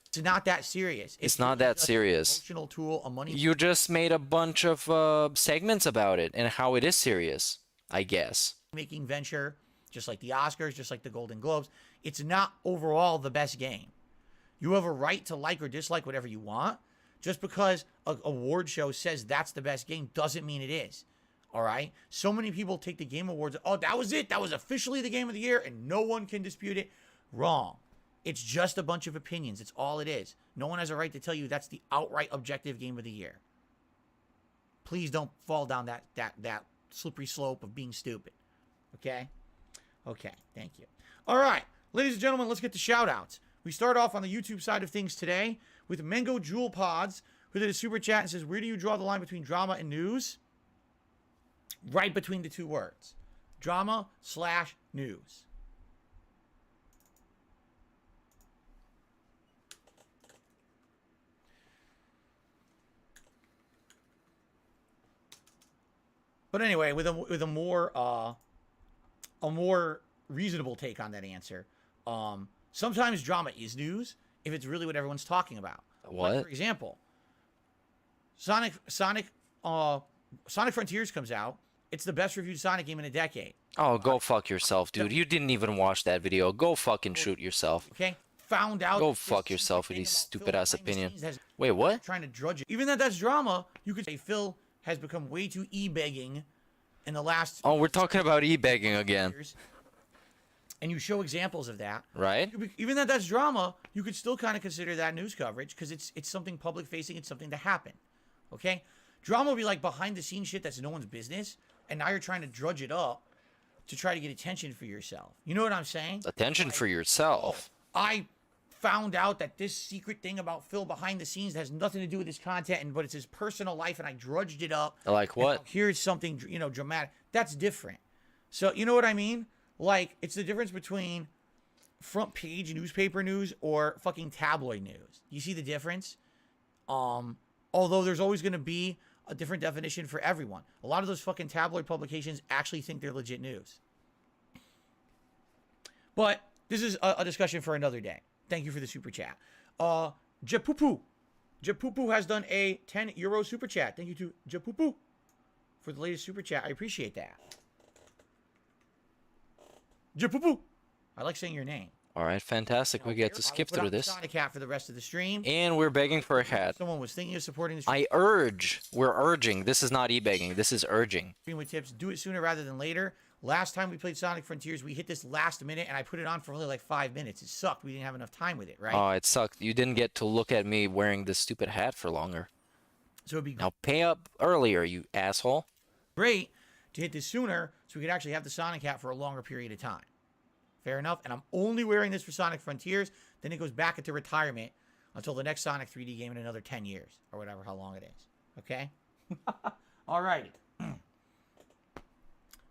It's not that serious. It's not that serious. Emotional tool, a money. You just made a bunch of segments about it and how it is serious, I guess. Making venture, just like the Oscars, just like the Golden Globes. It's not overall the best game. You have a right to like or dislike whatever you want. Just because an award show says that's the best game doesn't mean it is. All right? So many people take the Game Awards. Oh, that was it. That was officially the Game of the Year, and no one can dispute it. Wrong. It's just a bunch of opinions. It's all it is. No one has a right to tell you that's the outright objective Game of the Year. Please don't fall down that slippery slope of being stupid. Okay? Okay, thank you. All right, ladies and gentlemen, let's get to shout-outs. We start off on the YouTube side of things today with Mango Jewel Pods, who did a super chat and says, where do you draw the line between drama and news? Right between the two words. Drama/news. But anyway, with a more reasonable take on that answer, sometimes drama is news if it's really what everyone's talking about. What? Like, for example, Sonic Frontiers comes out. It's the best reviewed Sonic game in a decade. Oh, go fuck yourself, dude. You didn't even watch that video. Go fucking shoot yourself. Okay? Found out. Go fuck yourself with these stupid ass opinions. Wait, what? Trying to drudge it. Even that's drama, you could say Phil has become way too e-begging in the last... Oh, we're talking about e-begging again. And you show examples of that. Right? Even that's drama, you could still kind of consider that news coverage because it's something public-facing. It's something to happen. Okay? Drama will be like behind-the-scenes shit that's no one's business, and now you're trying to drudge it up to try to get attention for yourself. You know what I'm saying? Attention for yourself? I found out that this secret thing about Phil behind the scenes has nothing to do with his content, but it's his personal life, and I drudged it up. Like what? Here's something, dramatic. That's different. So, you know what I mean? Like, it's the difference between front page newspaper news or fucking tabloid news. You see the difference? Although there's always going to be a different definition for everyone. A lot of those fucking tabloid publications actually think they're legit news. But this is a discussion for another day. Thank you for the super chat. Japupu. Japupu has done a 10 euro super chat. Thank you to Japupu for the latest super chat. I appreciate that. Japupu. I like saying your name. All right, fantastic. We get to skip through this. Sonic hat for the rest of the stream. And we're begging for a hat. Someone was thinking of supporting the stream. We're urging. This is not e-begging. This is urging. Stream with tips. Do it sooner rather than later. Last time we played Sonic Frontiers, we hit this last minute, and I put it on for only like 5 minutes. It sucked. We didn't have enough time with it, right? Oh, it sucked. You didn't get to look at me wearing this stupid hat for longer. So it'd be now pay up earlier, you asshole. Great to hit this sooner so we could actually have the Sonic hat for a longer period of time. Fair enough. And I'm only wearing this for Sonic Frontiers. Then it goes back into retirement until the next Sonic 3D game in another 10 years or whatever, how long it is. Okay? All righty.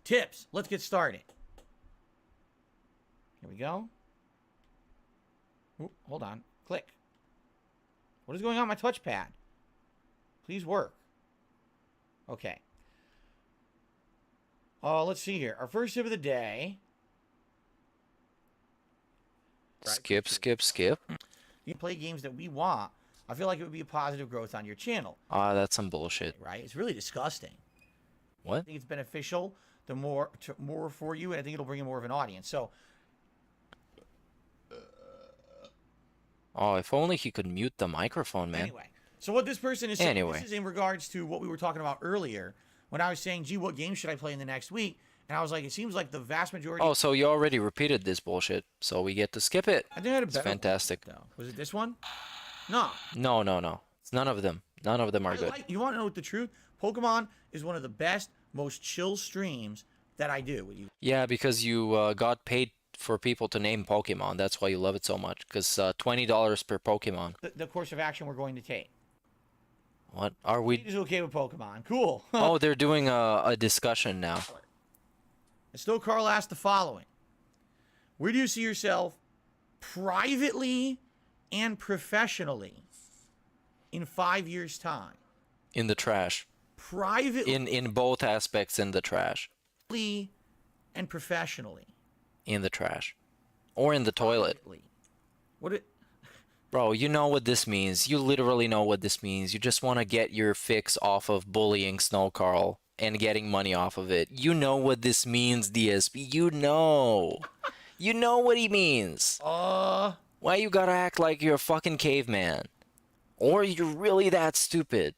Tips. Let's get started. Here we go. Ooh, hold on. Click. What is going on my touchpad? Please work. Okay. Let's see here. Our first tip of the day. Skip. You play games that we want. I feel like it would be a positive growth on your channel. That's some bullshit. Right? It's really disgusting. What? I think it's beneficial the more for you, and I think it'll bring in more of an audience. So. Oh, if only he could mute the microphone, man. Anyway, so what this person is saying, this is in regards to what we were talking about earlier when I was saying, gee, what game should I play in the next week? And I was like, it seems like the vast majority. Oh, so you already repeated this bullshit, so we get to skip it. I think I had a It's better fantastic. one, though. Was it this one? No. No. It's none of them. None of them are good. You want to know what the truth? Pokemon is one of the best, most chill streams that I do. Yeah, because you got paid for people to name Pokemon. That's why you love it so much. Because $20 per Pokemon. The course of action we're going to take. What are we? Is okay with Pokemon. Cool. Oh, they're doing a discussion now. Snow Carl asked the following: where do you see yourself privately and professionally in 5 years' time? In the trash. Privately. In both aspects, in the trash. And professionally. In the trash. Or in the toilet. What it? Bro, you know what this means. You literally know what this means. You just want to get your fix off of bullying Snow Carl and getting money off of it. You know what this means, DSP. You know. You know what he means. Why you gotta act like you're a fucking caveman? Or you're really that stupid?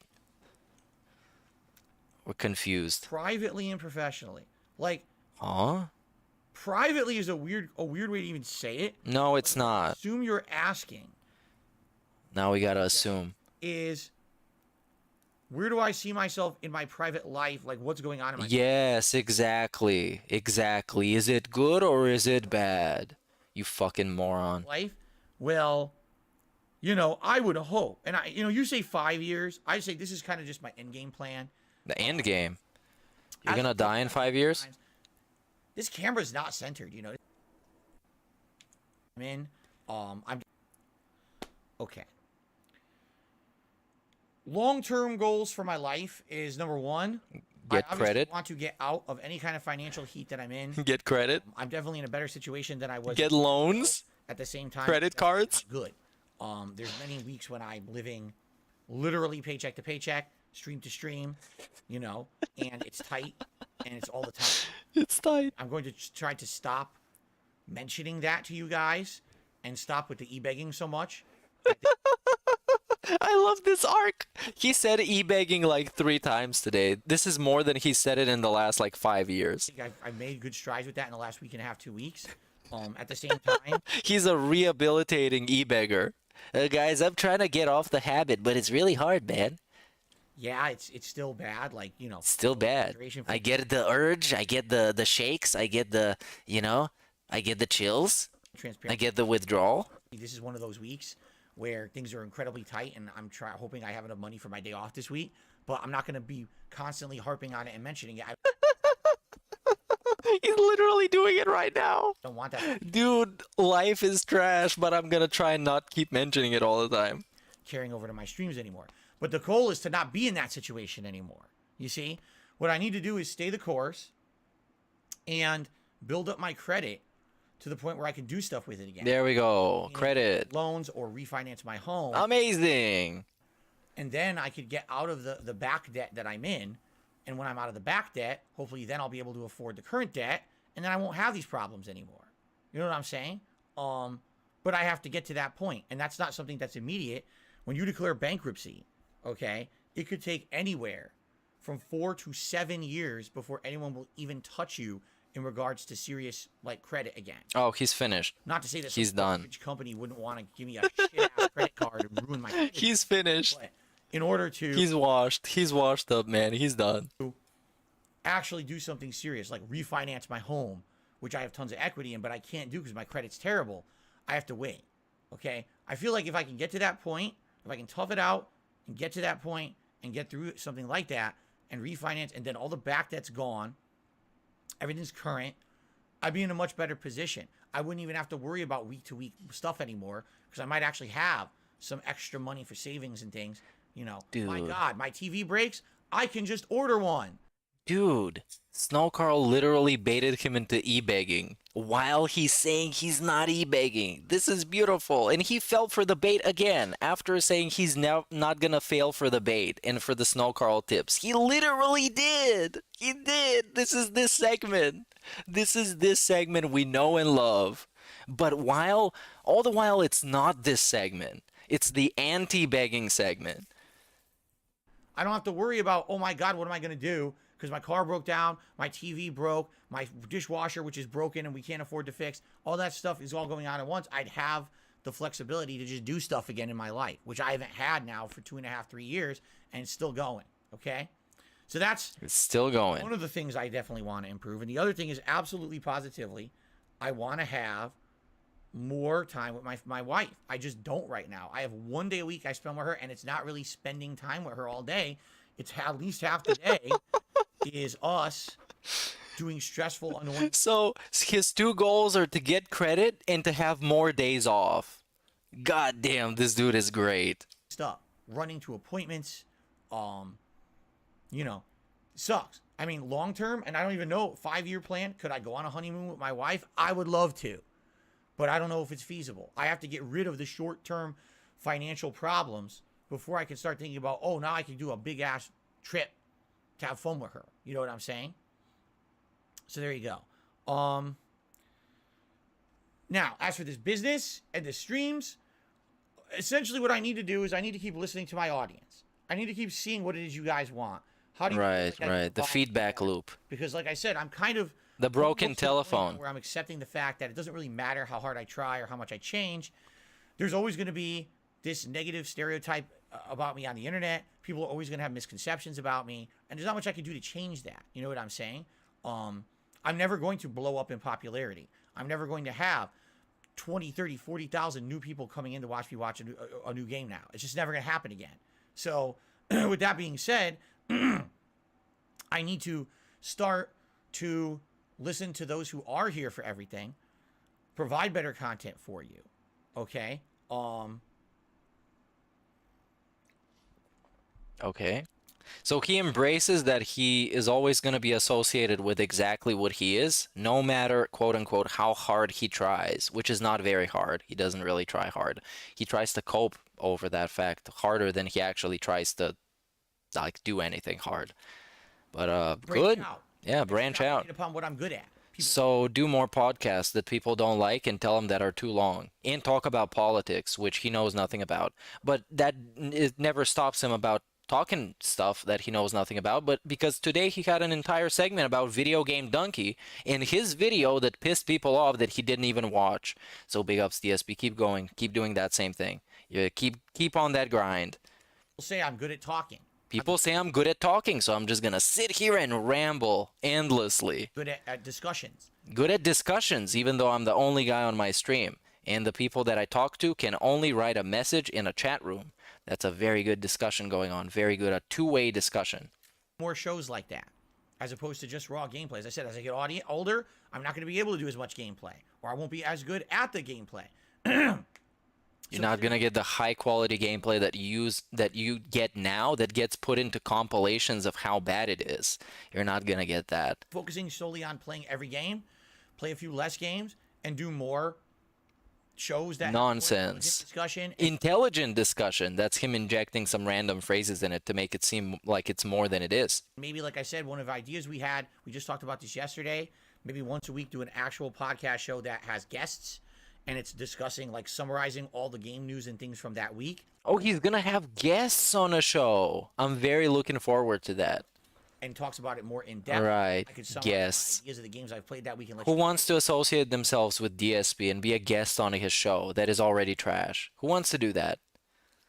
We're confused. Privately and professionally. Like, huh? Privately is a weird way to even say it. No, it's not. Assume you're asking. Now we gotta assume. Is where do I see myself in my private life? Like, what's going on in my Yes, exactly. Exactly. Is it good or is it bad? You fucking moron. life? Well, you know, I would hope. And you say 5 years. I say this is kind of just my end game plan. The end game. You're gonna die in 5 years? This camera's not centered, you know. I'm in. I'm okay. Long-term goals for my life is number one. Get I credit. want to get out of any kind of financial heat that I'm in. Get credit. I'm definitely in a better situation than I was. Get loans. At the same time, Credit cards. Good. There's many weeks when I'm living literally paycheck to paycheck, stream to stream, you know, and it's tight, and it's all the time. It's tight. I'm going to try to stop mentioning that to you guys and stop with the e-begging so much. I love this arc. He said e-begging like 3 times today. This is more than he said it in the last like 5 years. I think I've made good strides with that in the last week and a half, 2 weeks. At the same time, He's a rehabilitating e-beggar. Guys, I'm trying to get off the habit, but it's really hard, man. yeah, it's still bad. Like, you know, Still bad. I get the urge. I get the shakes. I get the, I get the chills. I get the withdrawal. This is one of those weeks where things are incredibly tight, and I'm hoping I have enough money for my day off this week. But I'm not going to be constantly harping on it and mentioning it. He's literally doing it right now. Don't want that. Dude, life is trash, but I'm gonna try and not keep mentioning it all the time. Carrying over to my streams anymore. But the goal is to not be in that situation anymore. You see? What I need to do is stay the course and build up my credit to the point where I can do stuff with it again. There we go. Credit. Loans or refinance my home. Amazing. And then I could get out of the back debt that I'm in. And when I'm out of the back debt, hopefully then I'll be able to afford the current debt. And then I won't have these problems anymore. You know what I'm saying? But I have to get to that point. And that's not something that's immediate. When you declare bankruptcy, okay, it could take anywhere from 4 to 7 years before anyone will even touch you in regards to serious like credit again. Oh, he's finished. Not to say that he's done. Company wouldn't want to give me a shit ass credit card and ruin my credit. He's finished. But in order to He's washed up, man. He's done. Actually do something serious like refinance my home, which I have tons of equity in, but I can't do because my credit's terrible. I have to wait. Okay? I feel like if I can get to that point, if I can tough it out and get to that point and get through something like that and refinance, and then all the back debt's gone, everything's current, I'd be in a much better position. I wouldn't even have to worry about week-to-week stuff anymore because I might actually have some extra money for savings and things. You know, Dude. My God, my TV breaks, I can just order one. Dude, Snow Carl literally baited him into e-begging while he's saying he's not e-begging. This is beautiful. And he fell for the bait again after saying he's now not gonna fail for the bait and for the Snow Carl tips. He literally did. He did. This is this segment. This is this segment we know and love. But all the while it's not this segment. It's the anti-begging segment. I don't have to worry about, oh my God, what am I going to do? Because my car broke down, my TV broke, my dishwasher, which is broken and we can't afford to fix. All that stuff is all going on at once. I'd have the flexibility to just do stuff again in my life, which I haven't had now for 2.5, 3 years, and it's still going. Okay? So it's still going. One of the things I definitely want to improve. And the other thing is absolutely positively, I want to have more time with my wife. I just don't right now. I have 1 day a week I spend with her, and it's not really spending time with her all day. It's at least half the day is us doing stressful, annoying. So his 2 goals are to get credit and to have more days off. God damn, this dude is great. Stuff. Running to appointments. Sucks. I mean, long term, and I don't even know, 5-year plan. Could I go on a honeymoon with my wife? I would love to. But I don't know if it's feasible. I have to get rid of the short-term financial problems before I can start thinking about, oh, now I can do a big-ass trip to have fun with her. You know what I'm saying? So there you go. Now, as for this business and the streams, essentially what I need to do is I need to keep listening to my audience. I need to keep seeing what it is you guys want. How do you right. The feedback loop. Because like I said, I'm kind of the broken telephone where I'm accepting the fact that it doesn't really matter how hard I try or how much I change. There's always going to be this negative stereotype about me on the internet. People are always going to have misconceptions about me, and there's not much I can do to change that. You know what I'm saying? I'm never going to blow up in popularity. I'm never going to have 20, 30, 40,000 new people coming in to watch me watch a new game now. It's just never going to happen again. So with that being said, I need to start to listen to those who are here for everything, provide better content for you. Okay? Okay. So he embraces that he is always going to be associated with exactly what he is, no matter, quote unquote, how hard he tries, which is not very hard. He doesn't really try hard. He tries to cope over that fact harder than he actually tries to, like, do anything hard. But good. Out. Yeah, branch out. Upon what I'm good at. So do more podcasts that people don't like and tell them that are too long. And talk about politics, which he knows nothing about. But that it never stops him about talking stuff that he knows nothing about. But because today he had an entire segment about video game Dunkey in his video that pissed people off that he didn't even watch. So big ups DSP. Keep going. Keep doing that same thing. Yeah, keep on that grind. People say I'm good at talking. People say I'm good at talking, so I'm just going to sit here and ramble endlessly. Good at discussions. Good at discussions, even though I'm the only guy on my stream. And the people that I talk to can only write a message in a chat room. That's a very good discussion going on. Very good, a two-way discussion. More shows like that, as opposed to just raw gameplay. As I said, as I get older, I'm not going to be able to do as much gameplay, or I won't be as good at the gameplay. You're not gonna get the high quality gameplay that you get now that gets put into compilations of how bad it is. You're not gonna get that. Focusing solely on playing every game, play a few less games, and do more shows that nonsense discussion, intelligent discussion. That's him injecting some random phrases in it to make it seem like it's more than it is. Maybe, like I said, one of the ideas we just talked about this yesterday. Maybe once a week do an actual podcast show that has guests. And it's discussing, like, summarizing all the game news and things from that week. Oh, he's going to have guests on a show. I'm very looking forward to that. And talks about it more in depth. Right, guests. Ideas of the games I've played that week. Who wants to associate themselves with DSP and be a guest on his show that is already trash? Who wants to do that?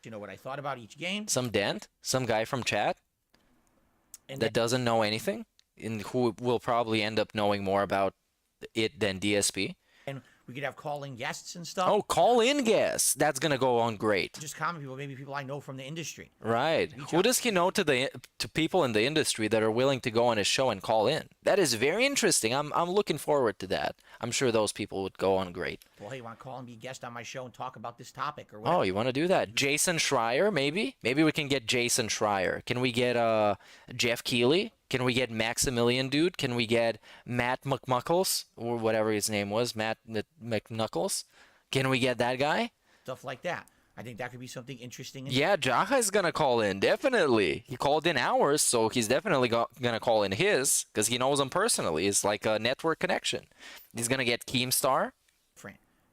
You know what I thought about each game? Some dent? Some guy from chat? And that doesn't know anything? And who will probably end up knowing more about it than DSP? And we could have call-in guests and stuff. Oh, call-in guests. That's going to go on great. Just common people, maybe people I know from the industry. Right. Who does he know to people in the industry that are willing to go on his show and call in? That is very interesting. I'm looking forward to that. I'm sure those people would go on great. Well, hey, you want to call and be a guest on my show and talk about this topic or whatever? Oh, you want to do that? Jason Schreier, maybe? Maybe we can get Jason Schreier. Can we get Jeff Keighley? Can we get Maximilian Dude? Can we get Matt McMuckles? Or whatever his name was, Matt McNuckles? Can we get that guy? Stuff like that. I think that could be something interesting. Yeah, Jaha is going to call in, definitely. He called in ours, so he's definitely going to call in his, because he knows him personally. It's like a network connection. He's going to get Keemstar.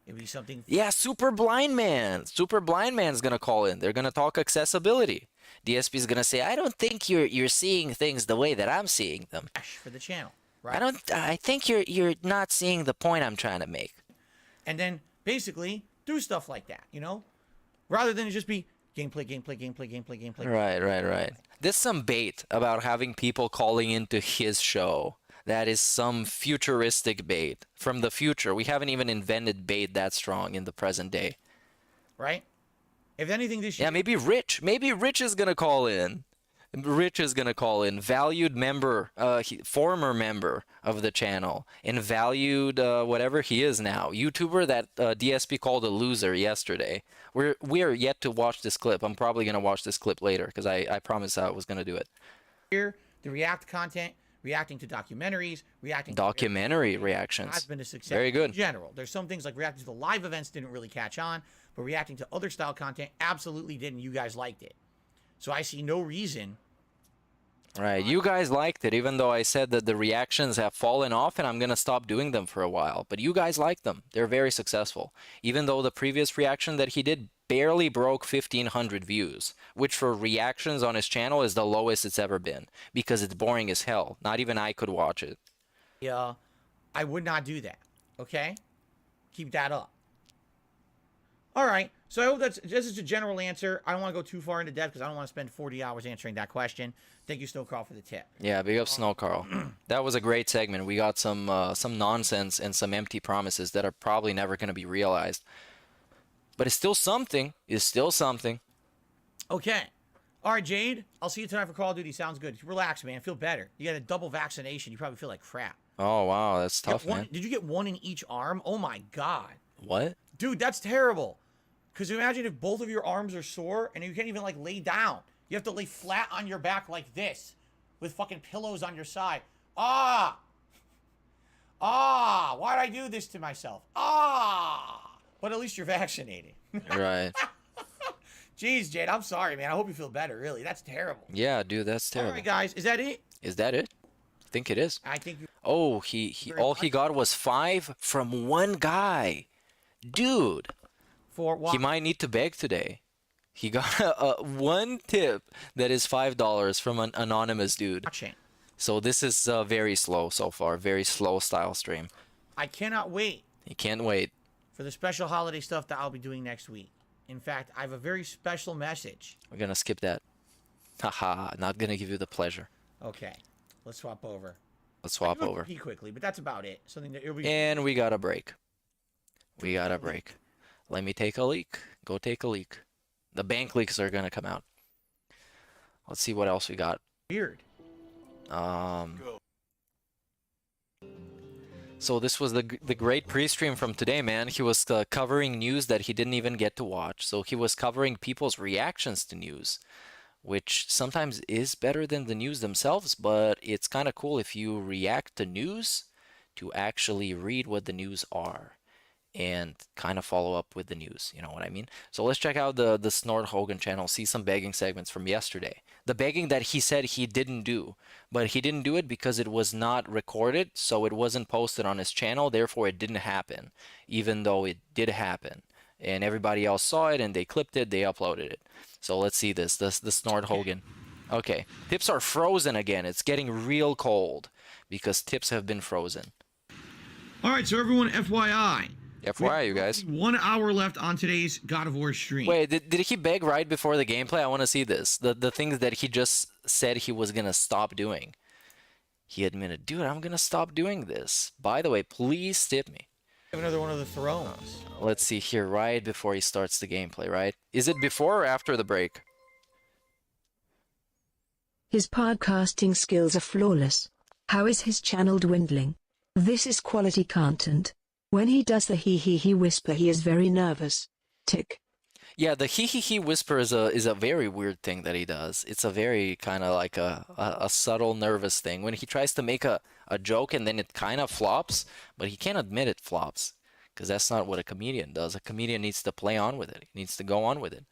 It would be something... Yeah, Super Blind Man. Super Blind Man's going to call in. They're going to talk accessibility. DSP is gonna say, I don't think you're seeing things the way that I'm seeing them. For the channel, right? I think you're not seeing the point I'm trying to make. And then basically do stuff like that, you know, rather than it just be gameplay. Right. There's some bait about having people calling into his show. That is some futuristic bait from the future. We haven't even invented bait that strong in the present day. Right? If anything, this year. Yeah, maybe Rich. Maybe Rich is gonna call in. Rich is gonna call in. Valued member, former member of the channel, and valued whatever he is now. YouTuber that DSP called a loser yesterday. We are yet to watch this clip. I'm probably gonna watch this clip later because I promised I was gonna do it. Here, the React content, reacting to documentaries, reacting documentary reactions has been a success. Very good. In general, there's some things like reacting to the live events didn't really catch on, but reacting to other style content absolutely did, and you guys liked it. So I see no reason. Right, you guys liked it, even though I said that the reactions have fallen off and I'm gonna stop doing them for a while. But you guys like them. They're very successful. Even though the previous reaction that he did barely broke 1,500 views, which for reactions on his channel is the lowest it's ever been, because it's boring as hell. Not even I could watch it. Yeah, I would not do that. Okay? Keep that up. All right. So I hope this is a general answer. I don't want to go too far into depth because I don't want to spend 40 hours answering that question. Thank you, Snow Carl, for the tip. Yeah, big up Snow Carl. That was a great segment. We got some nonsense and some empty promises that are probably never going to be realized. But it's still something. It's still something. Okay. All right, Jade. I'll see you tonight for Call of Duty. Sounds good. Relax, man. Feel better. You got a double vaccination. You probably feel like crap. Oh, wow. That's tough, man. Did you get one in each arm? Oh, my God. What? Dude, that's terrible. Because imagine if both of your arms are sore and you can't even, like, lay down. You have to lay flat on your back like this with fucking pillows on your side. Why'd I do this to myself? But at least you're vaccinated. Right. Jeez, Jade, I'm sorry, man. I hope you feel better, really. That's terrible. Yeah, dude, that's terrible. All right, guys. Is that it? Is that it? I think it is. I think you... Oh, all he got was 5 from one guy. Dude. For what? He might need to beg today. He got one tip that is $5 from an anonymous dude. So this is very slow so far. Very slow style stream. I cannot wait. He can't wait. For the special holiday stuff that I'll be doing next week. In fact, I have a very special message. We're going to skip that. Haha, not going to give you the pleasure. Okay. Let's swap over. Let's swap over. Pee quickly, but that's about it. Something that And we got a break. We got a break. Let me take a leak. Go take a leak. The bank leaks are going to come out. Let's see what else we got. Weird. So this was the great pre-stream from today, man. He was covering news that he didn't even get to watch. So he was covering people's reactions to news, which sometimes is better than the news themselves, but it's kind of cool if you react to news to actually read what the news are and kind of follow up with the news, you know what I mean? So let's check out the Snort Hogan channel, see some begging segments from yesterday. The begging that he said he didn't do, but he didn't do it because it was not recorded, so it wasn't posted on his channel, therefore it didn't happen, even though it did happen. And everybody else saw it and they clipped it, they uploaded it. So let's see this, the Snort Hogan. Okay, tips are frozen again. It's getting real cold because tips have been frozen. All right, so everyone, FYI. FYI, you guys. 1 hour left on today's God of War stream. Wait, did he beg right before the gameplay? I want to see this. The things that he just said he was going to stop doing. He admitted, dude, I'm going to stop doing this. By the way, please tip me. Another one of the thrones. Let's see here, right before he starts the gameplay, right? Is it before or after the break? His podcasting skills are flawless. How is his channel dwindling? This is quality content. When he does the he whisper, he is very nervous. Tick. Yeah, the he whisper is a very weird thing that he does. It's a very kind of like a subtle nervous thing. When he tries to make a joke and then it kind of flops, but he can't admit it flops because that's not what a comedian does. A comedian needs to play on with it. He needs to go on with it.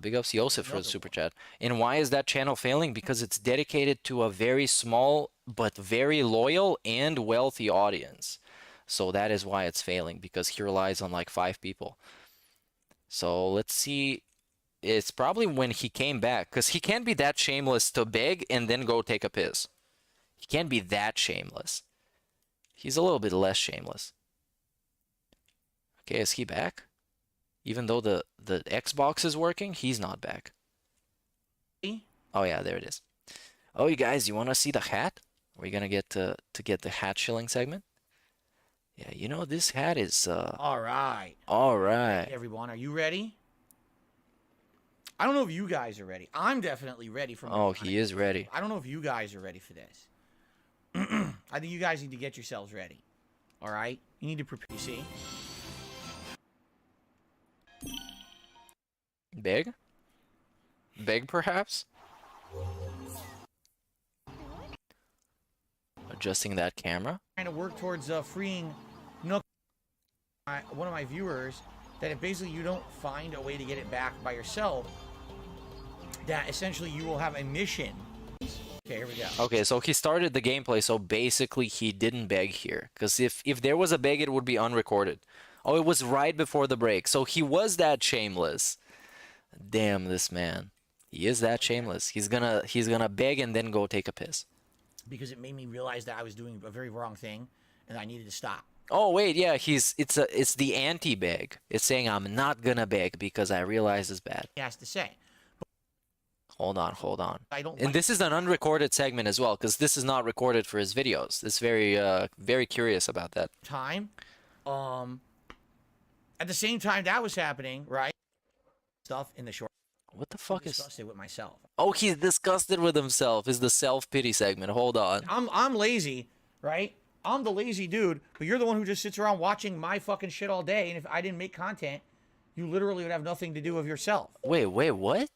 Big ups Yosef for the super chat. And why is that channel failing? Because it's dedicated to a very small but very loyal and wealthy audience. So that is why it's failing, because he relies on like 5 people. So let's see It's probably when he came back, because he can't be that shameless to beg and then go take a piss. He can't be that shameless. He's a little bit less shameless. Okay, is he back? Even though the Xbox is working, he's not back. Oh yeah, there it is. Oh, you guys, you want to see the hat? We're gonna get to get the hat shilling segment. Yeah, you know this hat is All right. all right. Hey, everyone, are you ready? I don't know if you guys are ready. I'm definitely ready for. Oh, he is ready. I don't know if you guys are ready for this. I think you guys need to get yourselves ready. All right, you need to prepare. You see. Big? Big, perhaps? Adjusting that camera. Trying to work towards freeing Nook, one of my viewers, that if basically you don't find a way to get it back by yourself, that essentially you will have a mission. Okay, here we go. Okay, so he started the gameplay, so basically he didn't beg here. Because if there was a beg, it would be unrecorded. Oh, it was right before the break. So he was that shameless. Damn this man. He is that shameless. He's gonna beg and then go take a piss. Because it made me realize that I was doing a very wrong thing, and I needed to stop. Oh wait, yeah, it's the anti-beg. It's saying I'm not gonna beg because I realize it's bad. He has to say. Hold on. I don't. And this is an unrecorded segment as well, because this is not recorded for his videos. It's very curious about that. Time. At the same time that was happening, right? Stuff in the short. What the fuck is? Disgusted with myself. Oh, he's disgusted with himself. Is the self-pity segment? Hold on. I'm lazy, right? I'm the lazy dude, but you're the one who just sits around watching my fucking shit all day. And if I didn't make content, you literally would have nothing to do with yourself. Wait, what?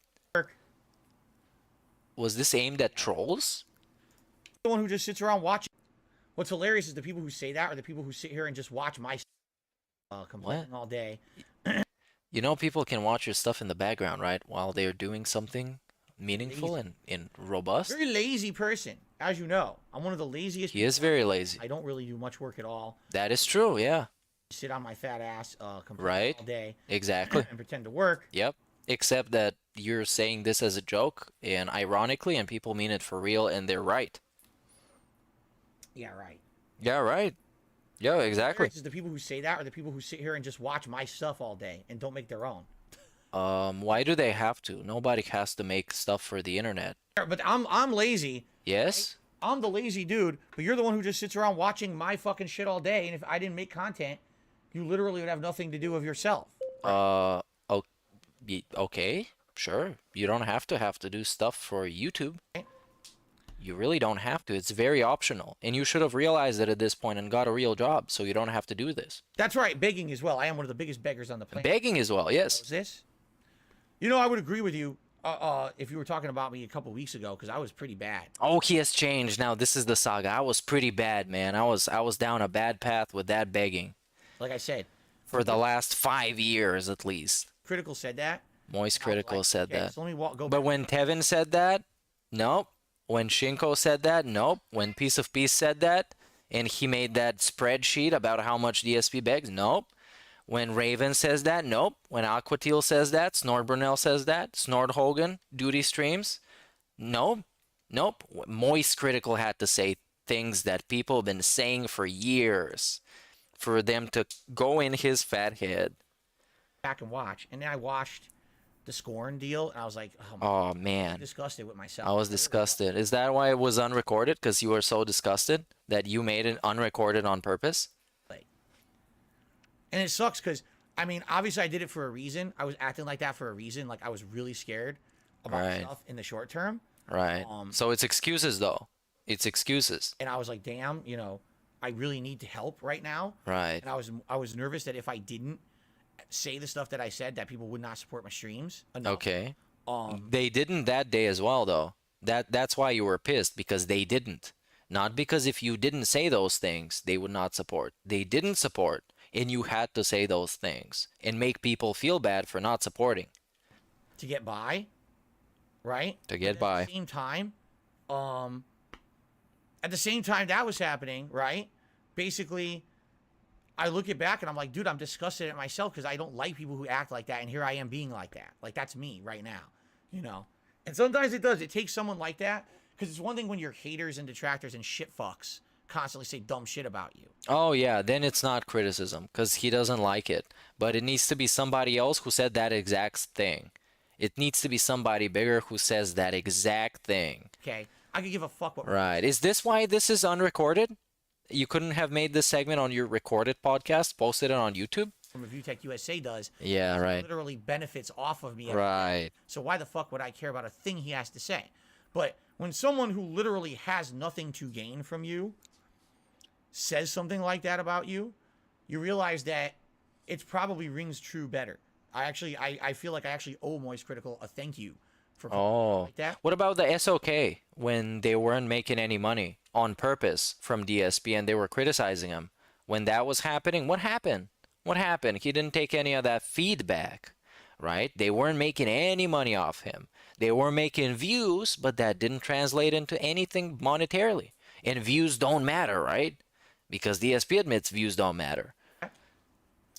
Was this aimed at trolls? The one who just sits around watching. What's hilarious is the people who say that are the people who sit here and just watch my complaining all day. You know, people can watch your stuff in the background, right? While they're doing something meaningful and robust. Very lazy person, as you know. I'm one of the laziest. He is very lazy. I don't really do much work at all. That is true, yeah. Sit on my fat ass right all day. Exactly. And pretend to work. Yep. Except that you're saying this as a joke and ironically, and people mean it for real, and they're right. Yeah, right. Yeah, right. Yeah, exactly. The people who say that are the people who sit here and just watch my stuff all day and don't make their own. Why do they have to? Nobody has to make stuff for the internet. But I'm lazy. Yes? I'm the lazy dude, but you're the one who just sits around watching my fucking shit all day, and if I didn't make content, you literally would have nothing to do with yourself. Okay, sure. You don't have to do stuff for YouTube. You really don't have to. It's very optional. And you should have realized it at this point and got a real job, so you don't have to do this. That's right, begging as well. I am one of the biggest beggars on the planet. Begging as well, yes. This? You know, I would agree with you if you were talking about me a couple weeks ago, because I was pretty bad. Oh, he has changed. Now, this is the saga. I was pretty bad, man. I was down a bad path with that begging. Like I said. For the last 5 years, at least. Critical said that. Moist Critical said that. So let me go but when Tevin said that, nope. When Shinko said that, nope. When Piece of Peace said that, and he made that spreadsheet about how much DSP begs, nope. When Raven says that, nope. When Aquatil says that, Snord Brunel says that, Snord Hogan, Duty Streams, nope. Nope. Moist Critical had to say things that people have been saying for years for them to go in his fat head. Back and watch. And then I watched the Scorn deal, and I was like, oh man, I'm disgusted with myself. I was disgusted. Is that why it was unrecorded? Because you were so disgusted that you made it unrecorded on purpose? And it sucks because, I mean, obviously I did it for a reason. I was acting like that for a reason. Like I was really scared about stuff in the short term. Right. So it's excuses, though. It's excuses. And I was like, damn, you know, I really need to help right now. Right. And I was nervous that if I didn't say the stuff that I said, that people would not support my streams enough. Okay. They didn't that day as well, though. That's why you were pissed, because they didn't. Not because if you didn't say those things, they would not support. They didn't support, and you had to say those things and make people feel bad for not supporting. To get by, right? To get by. At the same time that was happening, right? Basically, I look it back and I'm like, dude, I'm disgusted at myself because I don't like people who act like that, and here I am being like that. Like, that's me right now, you know? And sometimes it does. It takes someone like that, because it's one thing when your haters and detractors and shit fucks constantly say dumb shit about you. Oh yeah, then it's not criticism because he doesn't like it. But it needs to be somebody else who said that exact thing. It needs to be somebody bigger who says that exact thing. Okay? I could give a fuck what... Right. Is this why this is unrecorded? You couldn't have made this segment on your recorded podcast, posted it on YouTube? From Review Tech USA does. Yeah, right. Literally benefits off of me. Right. So why the fuck would I care about a thing he has to say? But when someone who literally has nothing to gain from you says something like that about you, you realize that it probably rings true better. I feel like I actually owe Moist Critical a thank you for like that. What about the SOK when they weren't making any money on purpose from DSP and they were criticizing him? When that was happening, what happened? What happened? He didn't take any of that feedback, right? They weren't making any money off him. They were making views, but that didn't translate into anything monetarily. And views don't matter, right? Because DSP admits views don't matter.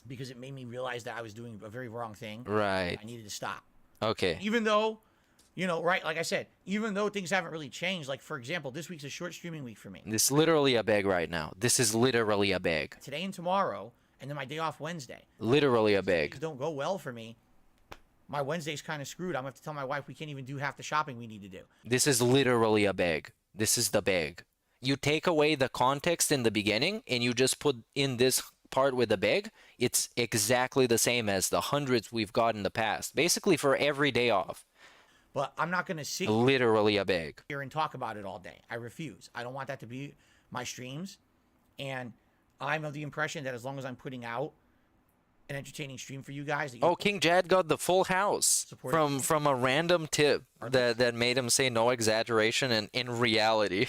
Because it made me realize that I was doing a very wrong thing. Right. I needed to stop. Okay. Even though, you know, right, like I said, even though things haven't really changed, like, for example, this week's a short streaming week for me. This is literally a beg right now. This is literally a beg. Today and tomorrow, and then my day off Wednesday. Literally a beg. Things don't go well for me. My Wednesday's kind of screwed. I'm going to have to tell my wife we can't even do half the shopping we need to do. This is literally a beg. This is the beg. You take away the context in the beginning and you just put in this part with the beg, it's exactly the same as the hundreds we've got in the past. Basically for every day off. But I'm not going to sit literally a beg here and talk about it all day. I refuse. I don't want that to be my streams. And I'm of the impression that as long as I'm putting out an entertaining stream for you guys. That you King Jad got the full house from a random tip that made him say no exaggeration and in reality.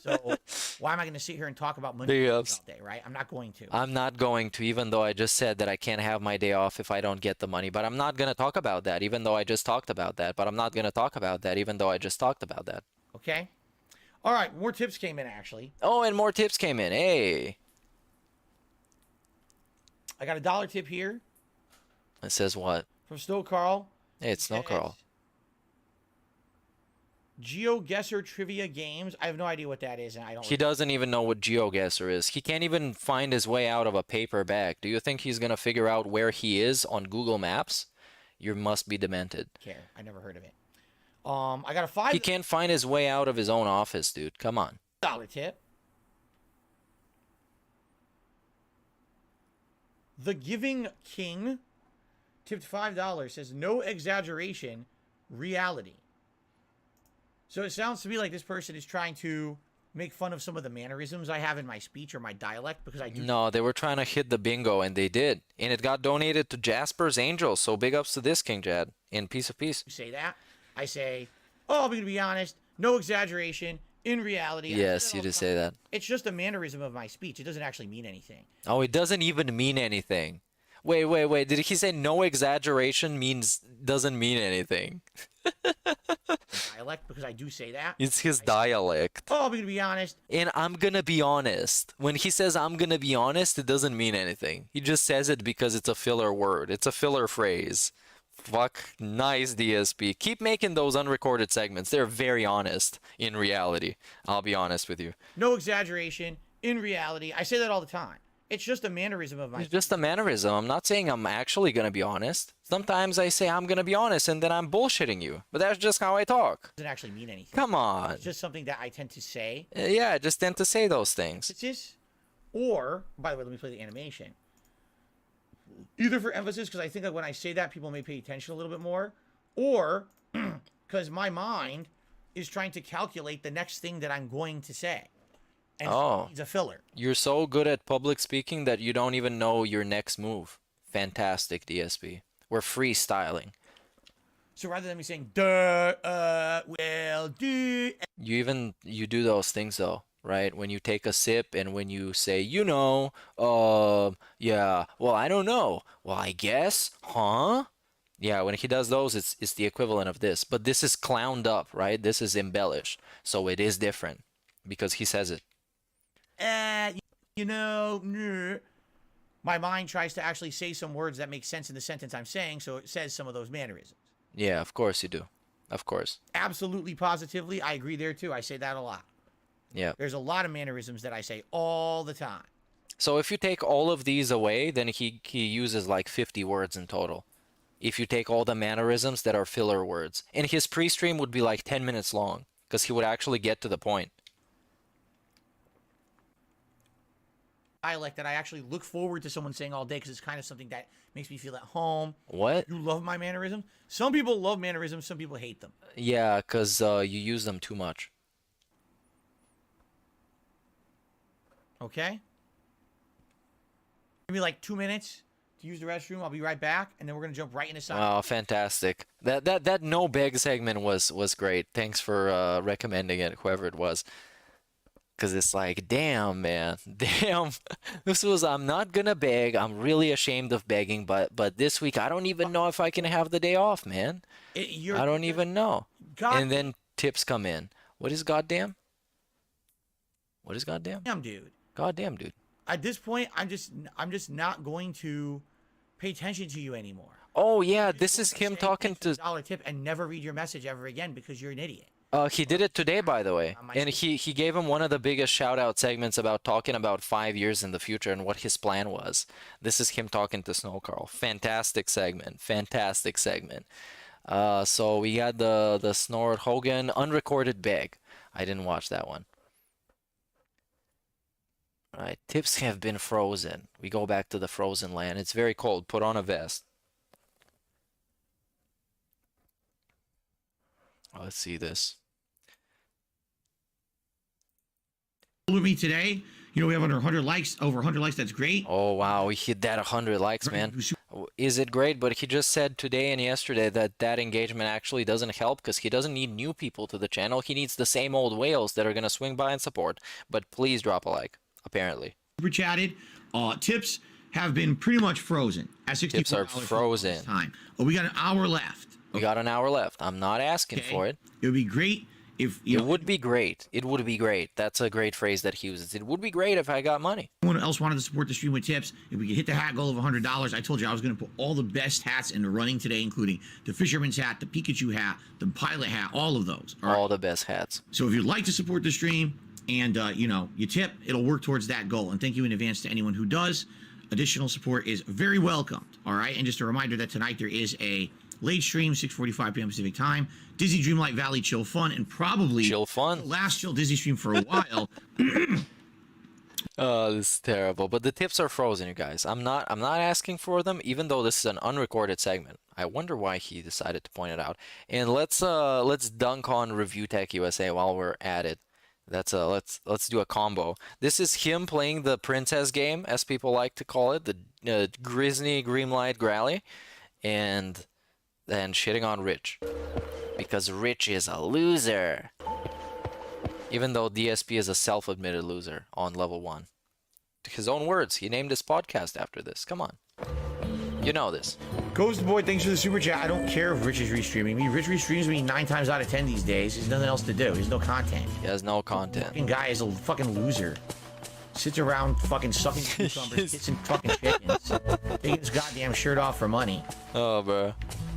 So why am I going to sit here and talk about money all day, right? I'm not going to. I'm not going to, even though I just said that I can't have my day off if I don't get the money. But I'm not going to talk about that, even though I just talked about that. But I'm not going to talk about that, even though I just talked about that. Okay. All right. More tips came in, actually. Oh, and more tips came in. Hey. I got $1 tip here. It says what? From Snow Carl. Hey, it's Snow Carl. GeoGuessr trivia games. I have no idea what that is, and I don't. He doesn't even know what GeoGuessr is. He can't even find his way out of a paper bag. Do you think he's gonna figure out where he is on Google Maps? You must be demented. Care. I never heard of it. I got a $5. He can't find his way out of his own office, dude. Come on. $1 tip. The Giving King tipped $5. Says no exaggeration, reality. So it sounds to me like this person is trying to make fun of some of the mannerisms I have in my speech or my dialect, because I do. No, they were trying to hit the bingo, and they did. And it got donated to Jasper's Angels, so big ups to this, King Jad. In Piece of Peace. You say that. I say, oh, I'm going to be honest, no exaggeration, in reality. Yes, you did say that. It's just a mannerism of my speech. It doesn't actually mean anything. Oh, it doesn't even mean anything. Wait. Did he say no exaggeration doesn't mean anything? Dialect, because I do say that. It's his dialect. Oh, I'm going to be honest. And I'm going to be honest. When he says I'm going to be honest, it doesn't mean anything. He just says it because it's a filler word. It's a filler phrase. Fuck. Nice, DSP. Keep making those unrecorded segments. They're very honest in reality. I'll be honest with you. No exaggeration, in reality. I say that all the time. It's just a mannerism of my It's just a mannerism. I'm not saying I'm actually going to be honest. Sometimes I say I'm going to be honest and then I'm bullshitting you. But that's just how I talk. It doesn't actually mean anything. Come on. It's just something that I tend to say. Yeah, I just tend to say those things. It's just, or, by the way, let me play the animation. Either for emphasis, because I think that when I say that, people may pay attention a little bit more. Or, because my mind is trying to calculate the next thing that I'm going to say. And it needs a filler. You're so good at public speaking that you don't even know your next move. Fantastic, DSP. We're freestyling. So rather than me saying, well, do... You do those things, though, right? When you take a sip and when you say, yeah, well, I don't know. Well, I guess, huh? Yeah, when he does those, it's the equivalent of this. But this is clowned up, right? This is embellished. So it is different because he says it. my mind tries to actually say some words that make sense in the sentence I'm saying, so it says some of those mannerisms. Yeah, of course you do. Of course. Absolutely, positively, I agree there too. I say that a lot. Yeah. There's a lot of mannerisms that I say all the time. So if you take all of these away, then he uses like 50 words in total. If you take all the mannerisms that are filler words. And his pre-stream would be like 10 minutes long, because he would actually get to the point. I like that I actually look forward to someone saying all day, because it's kind of something that makes me feel at home. What? You love my mannerisms? Some people love mannerisms, some people hate them. Yeah, because you use them too much. Okay? Give me like 2 minutes to use the restroom. I'll be right back, and then we're gonna jump right into something. Oh, fantastic! That no beg segment was great. Thanks for recommending it, whoever it was. Cause it's like, damn, man, damn. This was, I'm not gonna beg. I'm really ashamed of begging, but this week I don't even know if I can have the day off, man. I don't even know. And then tips come in. What is goddamn? What is goddamn? Damn, dude. Goddamn, dude. At this point, I'm just not going to pay attention to you anymore. Oh yeah, this is him talking to dollar tip and never read your message ever again because you're an idiot. He did it today, by the way, and he gave him one of the biggest shout-out segments about talking about 5 years in the future and what his plan was. This is him talking to Snow Carl. Fantastic segment. Fantastic segment. So we got the Snort Hogan unrecorded beg. I didn't watch that one. All right, tips have been frozen. We go back to the frozen land. It's very cold. Put on a vest. Let's see this. With me today, you know, we have under 100 likes, over 100 likes. That's great. Oh wow, we hit that 100 likes, man. Is it great? But he just said today and yesterday that engagement actually doesn't help because he doesn't need new people to the channel. He needs the same old whales that are gonna swing by and support. But please drop a like. Apparently. Super chatted. Tips have been pretty much frozen at 64 Tips are frozen. Time. Oh, we got an hour left. We got an hour left. I'm not asking for it. It would be great if it would be great. It would be great. That's a great phrase that he uses. It would be great if I got money. Anyone else wanted to support the stream with tips? If we could hit the hat goal of $100, I told you I was going to put all the best hats in the running today, including the fisherman's hat, the Pikachu hat, the pilot hat, all of those. All the best hats. So if you'd like to support the stream and you know, you tip, it'll work towards that goal. And thank you in advance to anyone who does. Additional support is very welcomed. All right. And just a reminder that tonight there is a late stream, 6:45 p.m. Pacific time. Disney Dreamlight Valley Chill Fun, and probably Chill Fun. The last Chill Disney stream for a while. Oh, this is terrible. But the tips are frozen, you guys. I'm not asking for them, even though this is an unrecorded segment. I wonder why he decided to point it out. And let's dunk on Review Tech USA while we're at it. Let's do a combo. This is him playing the princess game, as people like to call it, the Grizzly Greenlight Grally, and then shitting on Rich because Rich is a loser. Even though DSP is a self-admitted loser on level 1. His own words. He named his podcast after this. Come on. You know this. Ghost Boy, thanks for the super chat. I don't care if Rich is restreaming me. Rich restreams me 9 times out of 10 these days. There's nothing else to do. There's no content. He has no content. Fucking guy is a fucking loser. Sits around fucking sucking cucumbers, kissing fucking chickens, taking his goddamn shirt off for money. Oh, bro.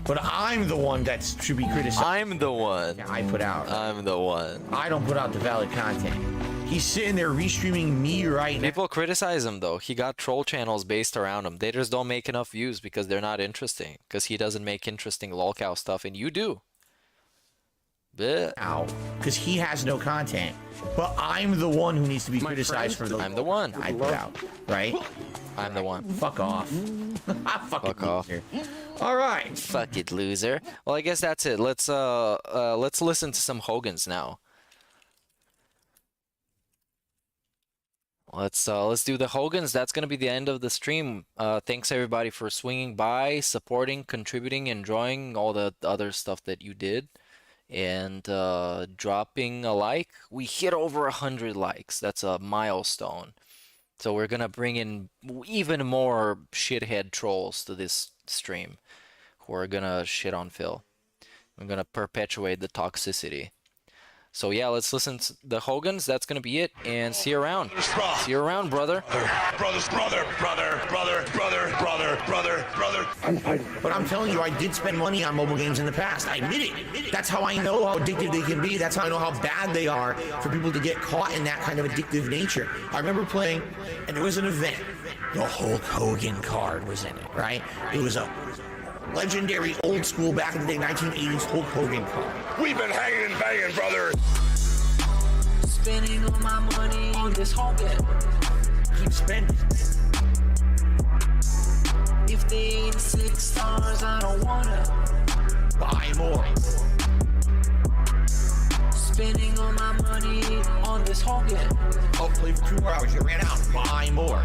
But I'm the one that should be criticized. I'm the one. Yeah, I put out. I'm the one. I don't put out the valid content. He's sitting there restreaming me right now. People criticize him though. He got troll channels based around him. They just don't make enough views because they're not interesting. Because he doesn't make interesting lolcow stuff, and you do. Ow. Because he has no content. But I'm the one who needs to be criticized for the. I'm the one. I put out, right? I'm the one. Fuck off. Fuck off. All right. Fuck it, loser. Well, I guess that's it. Let's listen to some Hogans now. Let's do the Hogans. That's gonna be the end of the stream. Thanks everybody for swinging by, supporting, contributing, enjoying all the other stuff that you did, and dropping a like. We hit over 100 likes. That's a milestone. So we're gonna bring in even more shithead trolls to this stream, who are gonna shit on Phil. We're gonna perpetuate the toxicity. So yeah, let's listen to the Hogans. That's gonna be it, and see you around. See you around, brother. But I'm telling you, I did spend money on mobile games in the past. I admit it. That's how I know how addictive they can be. That's how I know how bad they are for people to get caught in that kind of addictive nature. I remember playing, and there was an event. The Hulk Hogan card was in it, right? It was a legendary old school back in the day 1980s Hulk Hogan card. We've been hanging and banging, brother. Spending all my money on this Hogan. Keep spending. If they ain't 6 stars, I don't wanna buy more. Spending all my money on this Hogan. Oh, play for 2 more hours. You ran out. Buy more.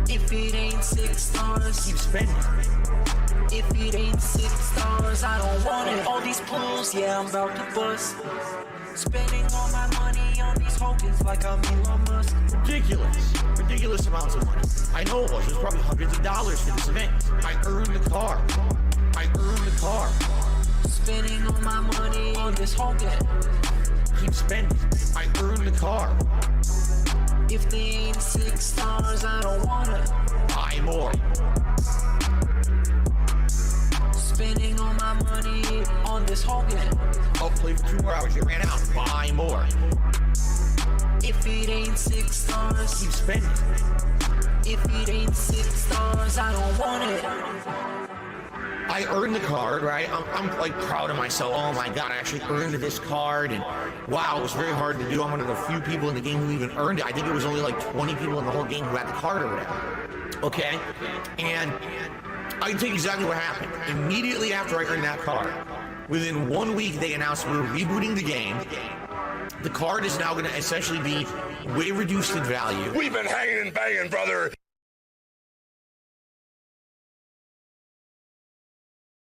If it ain't 6 stars, keep spending. If it ain't 6 stars, I don't want it. All these pulls, yeah, I'm about to bust. Spending all my money on these Hogans like I'm Elon Musk. Ridiculous amounts of money. I know it was. It was probably hundreds of dollars for this event. I earned the car. Spending all my money on this Hogan. Keep spending. I earned the car. If they ain't 6 stars, I don't wanna buy more. Spending all my money on this Hogan. Oh, play for 2 more hours. You ran out. Buy more. If it ain't 6 stars, keep spending. If it ain't 6 stars, I don't want it. I earned the card, right? I'm like proud of myself. Oh my god, I actually earned this card, and wow, it was very hard to do. I'm one of the few people in the game who even earned it. I think it was only like 20 people in the whole game who had the card or whatever. Okay? And I can tell you exactly what happened. Immediately after I earned that card, within 1 week they announced we were rebooting the game. The card is now going to essentially be way reduced in value. We've been hanging and banging, brother.